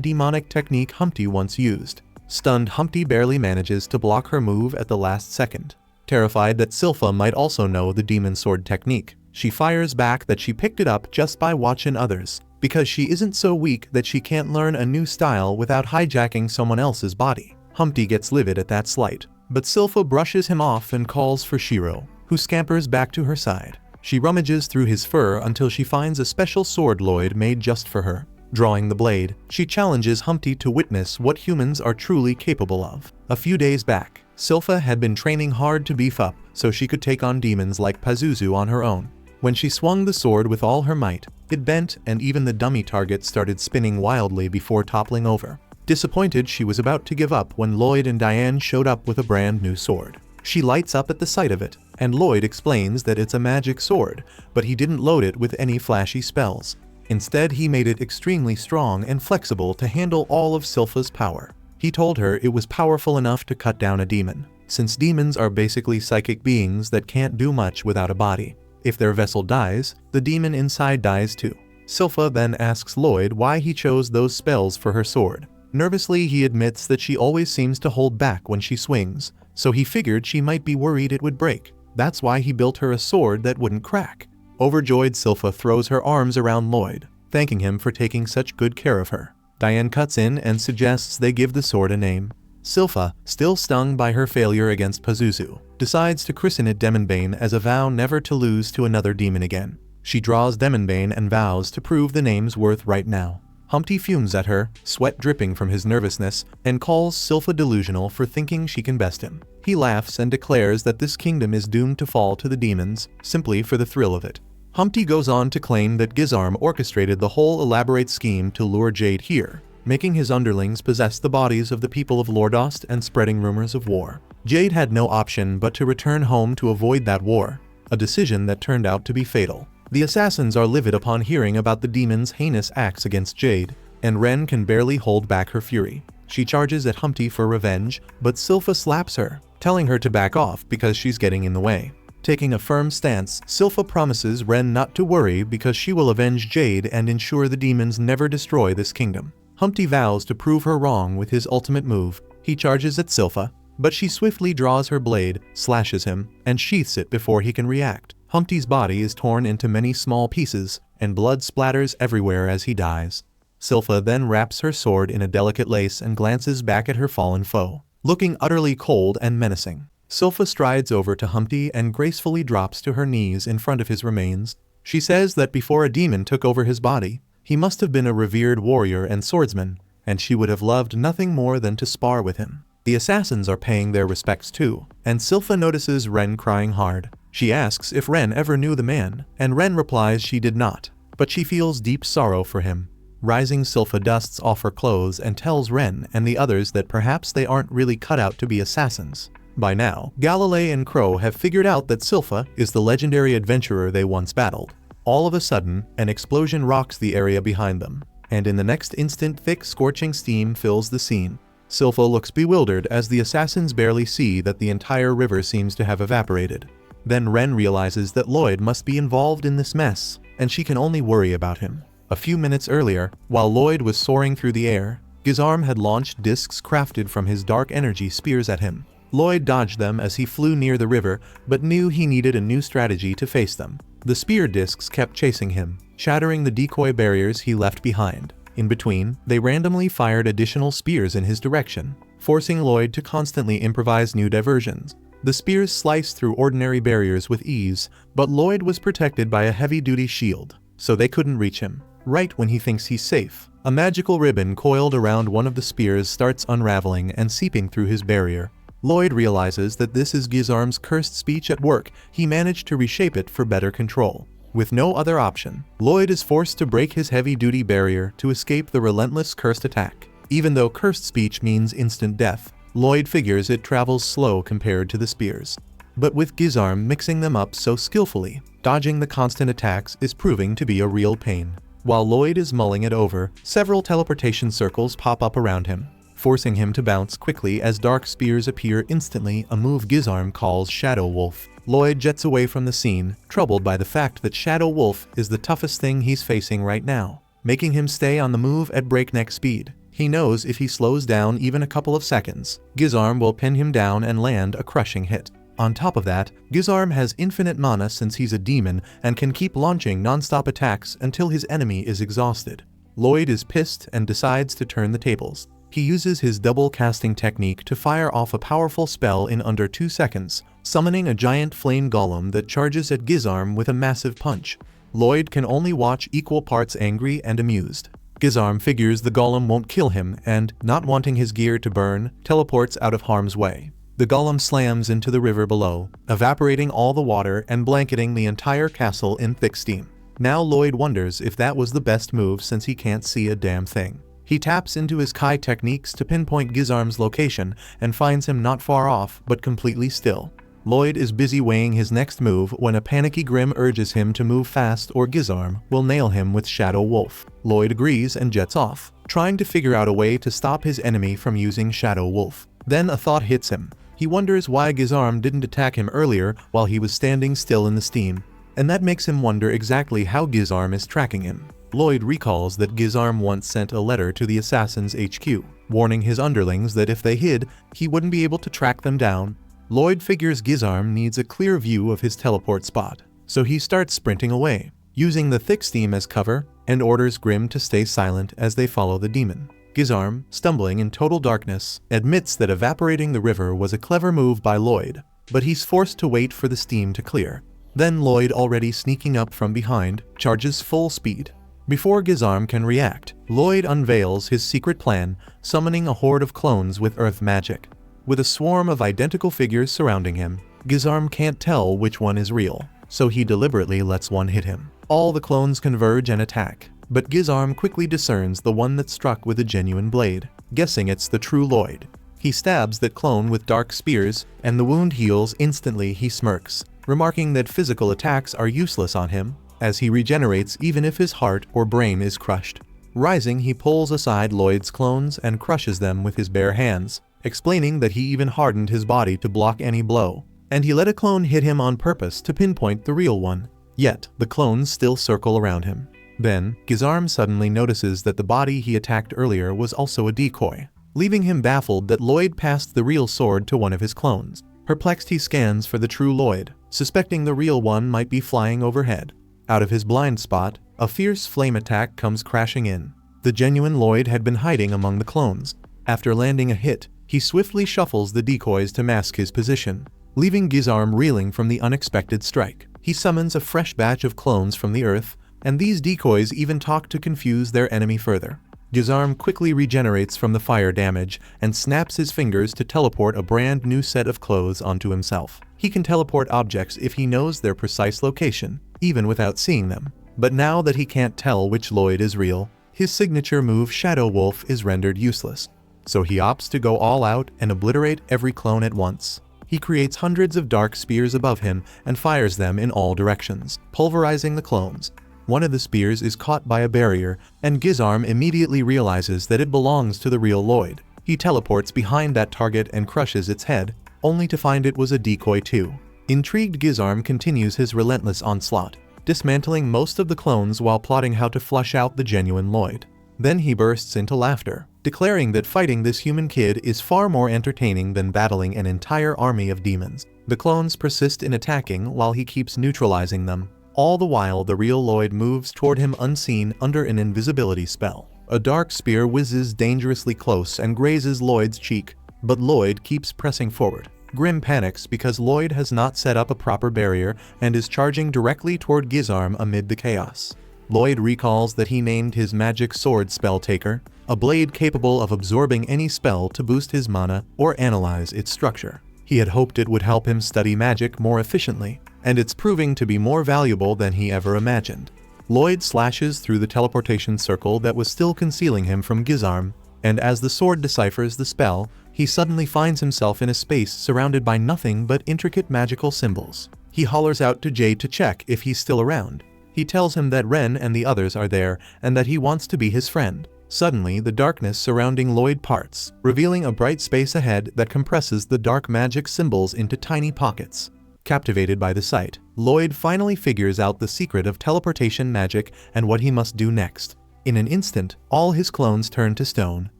S1: demonic technique Humpty once used. Stunned, Humpty barely manages to block her move at the last second. Terrified that Silpha might also know the demon sword technique, she fires back that she picked it up just by watching others, because she isn't so weak that she can't learn a new style without hijacking someone else's body. Humpty gets livid at that slight, but Silpha brushes him off and calls for Shiro, who scampers back to her side. She rummages through his fur until she finds a special sword Lloyd made just for her. Drawing the blade, she challenges Humpty to witness what humans are truly capable of. A few days back, Silpha had been training hard to beef up so she could take on demons like Pazuzu on her own. When she swung the sword with all her might, it bent and even the dummy target started spinning wildly before toppling over. Disappointed, she was about to give up when Lloyd and Diane showed up with a brand new sword. She lights up at the sight of it, and Lloyd explains that it's a magic sword, but he didn't load it with any flashy spells. Instead, he made it extremely strong and flexible to handle all of Silpha's power. He told her it was powerful enough to cut down a demon, since demons are basically psychic beings that can't do much without a body. If their vessel dies, the demon inside dies too. Silpha then asks Lloyd why he chose those spells for her sword. Nervously, he admits that she always seems to hold back when she swings, so he figured she might be worried it would break. That's why he built her a sword that wouldn't crack. Overjoyed, Silpha throws her arms around Lloyd, thanking him for taking such good care of her. Diane cuts in and suggests they give the sword a name. Silpha, still stung by her failure against Pazuzu, decides to christen it Demonbane as a vow never to lose to another demon again. She draws Demonbane and vows to prove the name's worth right now. Humpty fumes at her, sweat dripping from his nervousness, and calls Silpha delusional for thinking she can best him. He laughs and declares that this kingdom is doomed to fall to the demons, simply for the thrill of it. Humpty goes on to claim that Gizarm orchestrated the whole elaborate scheme to lure Jade here, making his underlings possess the bodies of the people of Lordost and spreading rumors of war. Jade had no option but to return home to avoid that war, a decision that turned out to be fatal. The assassins are livid upon hearing about the demon's heinous acts against Jade, and Ren can barely hold back her fury. She charges at Humpty for revenge, but Silpha slaps her, telling her to back off because she's getting in the way. Taking a firm stance, Silpha promises Ren not to worry because she will avenge Jade and ensure the demons never destroy this kingdom. Humpty vows to prove her wrong with his ultimate move. He charges at Silpha, but she swiftly draws her blade, slashes him, and sheaths it before he can react. Humpty's body is torn into many small pieces, and blood splatters everywhere as he dies. Silpha then wraps her sword in a delicate lace and glances back at her fallen foe, looking utterly cold and menacing. Silpha strides over to Humpty and gracefully drops to her knees in front of his remains. She says that before a demon took over his body, he must have been a revered warrior and swordsman, and she would have loved nothing more than to spar with him. The assassins are paying their respects too, and Silpha notices Ren crying hard. She asks if Ren ever knew the man, and Ren replies she did not, but she feels deep sorrow for him. Rising, Silpha dusts off her clothes and tells Ren and the others that perhaps they aren't really cut out to be assassins. By now, Galilei and Crow have figured out that Silpha is the legendary adventurer they once battled. All of a sudden, an explosion rocks the area behind them, and in the next instant thick scorching steam fills the scene. Silpha looks bewildered as the assassins barely see that the entire river seems to have evaporated. Then Ren realizes that Lloyd must be involved in this mess, and she can only worry about him. A few minutes earlier, while Lloyd was soaring through the air, Gizarm had launched discs crafted from his dark energy spears at him. Lloyd dodged them as he flew near the river, but knew he needed a new strategy to face them. The spear discs kept chasing him, shattering the decoy barriers he left behind. In between, they randomly fired additional spears in his direction, forcing Lloyd to constantly improvise new diversions. The spears sliced through ordinary barriers with ease, but Lloyd was protected by a heavy-duty shield, so they couldn't reach him. Right when he thinks he's safe, a magical ribbon coiled around one of the spears starts unraveling and seeping through his barrier. Lloyd realizes that this is Gizarm's cursed speech at work. He managed to reshape it for better control. With no other option, Lloyd is forced to break his heavy-duty barrier to escape the relentless cursed attack. Even though cursed speech means instant death, Lloyd figures it travels slow compared to the spears. But with Gizarm mixing them up so skillfully, dodging the constant attacks is proving to be a real pain. While Lloyd is mulling it over, several teleportation circles pop up around him, forcing him to bounce quickly as dark spears appear instantly, a move Gizarm calls Shadow Wolf. Lloyd jets away from the scene, troubled by the fact that Shadow Wolf is the toughest thing he's facing right now, making him stay on the move at breakneck speed. He knows if he slows down even a couple of seconds, Gizarm will pin him down and land a crushing hit. On top of that, Gizarm has infinite mana since he's a demon and can keep launching non-stop attacks until his enemy is exhausted. Lloyd is pissed and decides to turn the tables. He uses his double casting technique to fire off a powerful spell in under 2 seconds, summoning a giant flame golem that charges at Gizarm with a massive punch. Lloyd can only watch, equal parts angry and amused. Gizarm figures the golem won't kill him and, not wanting his gear to burn, teleports out of harm's way. The golem slams into the river below, evaporating all the water and blanketing the entire castle in thick steam. Now Lloyd wonders if that was the best move since he can't see a damn thing. He taps into his Kai techniques to pinpoint Gizarm's location and finds him not far off but completely still. Lloyd is busy weighing his next move when a panicky Grim urges him to move fast or Gizarm will nail him with Shadow Wolf. Lloyd agrees and jets off, trying to figure out a way to stop his enemy from using Shadow Wolf. Then a thought hits him. He wonders why Gizarm didn't attack him earlier while he was standing still in the steam, and that makes him wonder exactly how Gizarm is tracking him. Lloyd recalls that Gizarm once sent a letter to the Assassin's HQ, warning his underlings that if they hid, he wouldn't be able to track them down. Lloyd figures Gizarm needs a clear view of his teleport spot, so he starts sprinting away, using the thick steam as cover, and orders Grim to stay silent as they follow the demon. Gizarm, stumbling in total darkness, admits that evaporating the river was a clever move by Lloyd, but he's forced to wait for the steam to clear. Then Lloyd, already sneaking up from behind, charges full speed. Before Gizarm can react, Lloyd unveils his secret plan, summoning a horde of clones with earth magic. With a swarm of identical figures surrounding him, Gizarm can't tell which one is real, so he deliberately lets one hit him. All the clones converge and attack, but Gizarm quickly discerns the one that struck with a genuine blade, guessing it's the true Lloyd. He stabs that clone with dark spears, and the wound heals instantly. He smirks, remarking that physical attacks are useless on him, as he regenerates even if his heart or brain is crushed. Rising, he pulls aside Lloyd's clones and crushes them with his bare hands, explaining that he even hardened his body to block any blow. And he let a clone hit him on purpose to pinpoint the real one. Yet, the clones still circle around him. Then, Gizarm suddenly notices that the body he attacked earlier was also a decoy, leaving him baffled that Lloyd passed the real sword to one of his clones. Perplexed, he scans for the true Lloyd, suspecting the real one might be flying overhead. Out of his blind spot, a fierce flame attack comes crashing in. The genuine Lloyd had been hiding among the clones. After landing a hit, he swiftly shuffles the decoys to mask his position, leaving Gizarm reeling from the unexpected strike. He summons a fresh batch of clones from the earth, and these decoys even talk to confuse their enemy further. Gizarm quickly regenerates from the fire damage and snaps his fingers to teleport a brand new set of clothes onto himself. He can teleport objects if he knows their precise location, even without seeing them. But now that he can't tell which Lloyd is real, his signature move Shadow Wolf is rendered useless. So he opts to go all out and obliterate every clone at once. He creates hundreds of dark spears above him and fires them in all directions, pulverizing the clones. One of the spears is caught by a barrier, and Gizarm immediately realizes that it belongs to the real Lloyd. He teleports behind that target and crushes its head, only to find it was a decoy too. Intrigued, Gizarm continues his relentless onslaught, dismantling most of the clones while plotting how to flush out the genuine Lloyd. Then he bursts into laughter, declaring that fighting this human kid is far more entertaining than battling an entire army of demons. The clones persist in attacking while he keeps neutralizing them. All the while, the real Lloyd moves toward him unseen under an invisibility spell. A dark spear whizzes dangerously close and grazes Lloyd's cheek, but Lloyd keeps pressing forward. Grim panics because Lloyd has not set up a proper barrier and is charging directly toward Gizarm amid the chaos. Lloyd recalls that he named his magic sword Spelltaker, a blade capable of absorbing any spell to boost his mana or analyze its structure. He had hoped it would help him study magic more efficiently, and it's proving to be more valuable than he ever imagined. Lloyd slashes through the teleportation circle that was still concealing him from Gizarm, and as the sword deciphers the spell, he suddenly finds himself in a space surrounded by nothing but intricate magical symbols. He hollers out to Jade to check if he's still around. He tells him that Ren and the others are there and that he wants to be his friend. Suddenly, the darkness surrounding Lloyd parts, revealing a bright space ahead that compresses the dark magic symbols into tiny pockets. Captivated by the sight, Lloyd finally figures out the secret of teleportation magic and what he must do next. In an instant, all his clones turn to stone,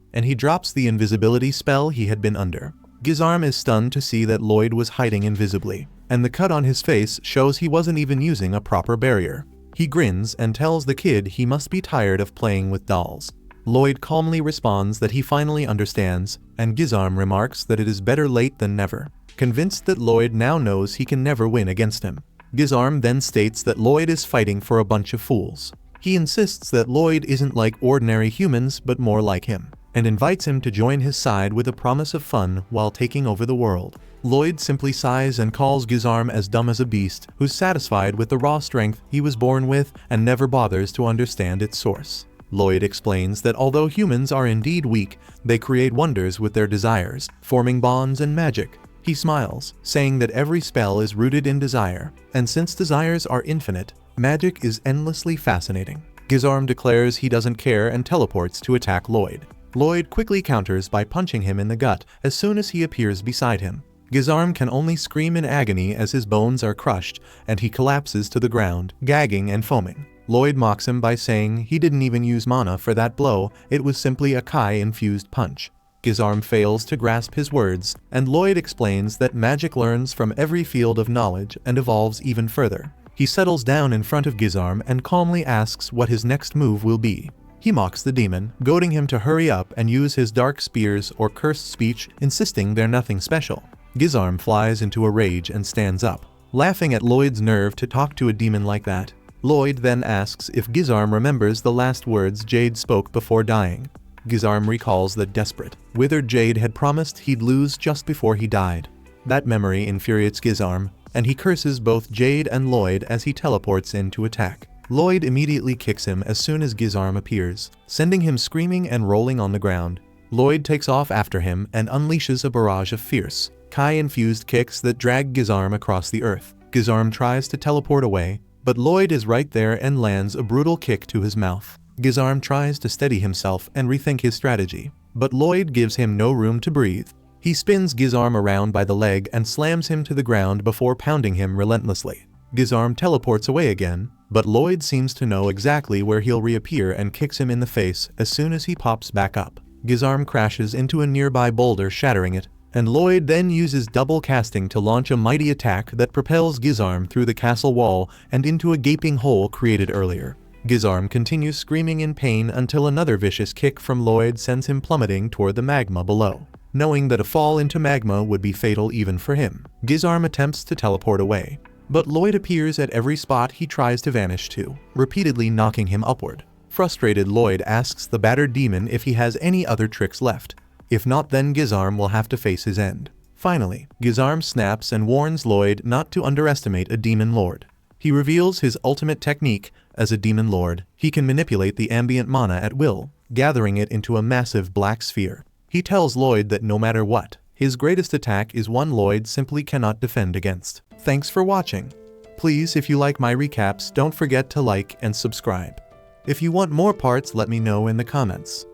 S1: and he drops the invisibility spell he had been under. Gizarm is stunned to see that Lloyd was hiding invisibly, and the cut on his face shows he wasn't even using a proper barrier. He grins and tells the kid he must be tired of playing with dolls. Lloyd calmly responds that he finally understands, and Gizarm remarks that it is better late than never. Convinced that Lloyd now knows he can never win against him, Gizarm then states that Lloyd is fighting for a bunch of fools. He insists that Lloyd isn't like ordinary humans but more like him, and invites him to join his side with a promise of fun while taking over the world. Lloyd simply sighs and calls Gizarm as dumb as a beast who's satisfied with the raw strength he was born with and never bothers to understand its source. Lloyd explains that although humans are indeed weak, they create wonders with their desires, forming bonds and magic. He smiles, saying that every spell is rooted in desire, and since desires are infinite, magic is endlessly fascinating. Gizarm declares he doesn't care and teleports to attack Lloyd. Lloyd quickly counters by punching him in the gut as soon as he appears beside him. Gizarm can only scream in agony as his bones are crushed and he collapses to the ground, gagging and foaming. Lloyd mocks him by saying he didn't even use mana for that blow, it was simply a Kai-infused punch. Gizarm fails to grasp his words, and Lloyd explains that magic learns from every field of knowledge and evolves even further. He settles down in front of Gizarm and calmly asks what his next move will be. He mocks the demon, goading him to hurry up and use his dark spears or cursed speech, insisting they're nothing special. Gizarm flies into a rage and stands up, laughing at Lloyd's nerve to talk to a demon like that. Lloyd then asks if Gizarm remembers the last words Jade spoke before dying. Gizarm recalls that desperate, withered Jade had promised he'd lose just before he died. That memory infuriates Gizarm, and he curses both Jade and Lloyd as he teleports in to attack. Lloyd immediately kicks him as soon as Gizarm appears, sending him screaming and rolling on the ground. Lloyd takes off after him and unleashes a barrage of fierce, Kai-infused kicks that drag Gizarm across the earth. Gizarm tries to teleport away, but Lloyd is right there and lands a brutal kick to his mouth. Gizarm tries to steady himself and rethink his strategy, but Lloyd gives him no room to breathe. He spins Gizarm around by the leg and slams him to the ground before pounding him relentlessly. Gizarm teleports away again, but Lloyd seems to know exactly where he'll reappear and kicks him in the face as soon as he pops back up. Gizarm crashes into a nearby boulder, shattering it, and Lloyd then uses double casting to launch a mighty attack that propels Gizarm through the castle wall and into a gaping hole created earlier. Gizarm continues screaming in pain until another vicious kick from Lloyd sends him plummeting toward the magma below. Knowing that a fall into magma would be fatal even for him, Gizarm attempts to teleport away, but Lloyd appears at every spot he tries to vanish to, repeatedly knocking him upward. Frustrated, Lloyd asks the battered demon if he has any other tricks left. If not, then Gizarm will have to face his end. Finally, Gizarm snaps and warns Lloyd not to underestimate a demon lord. He reveals his ultimate technique. As a demon lord, he can manipulate the ambient mana at will, gathering it into a massive black sphere. He tells Lloyd that no matter what, his greatest attack is one Lloyd simply cannot defend against. Thanks for watching. Please, if you like my recaps, don't forget to like and subscribe. If you want more parts, let me know in the comments.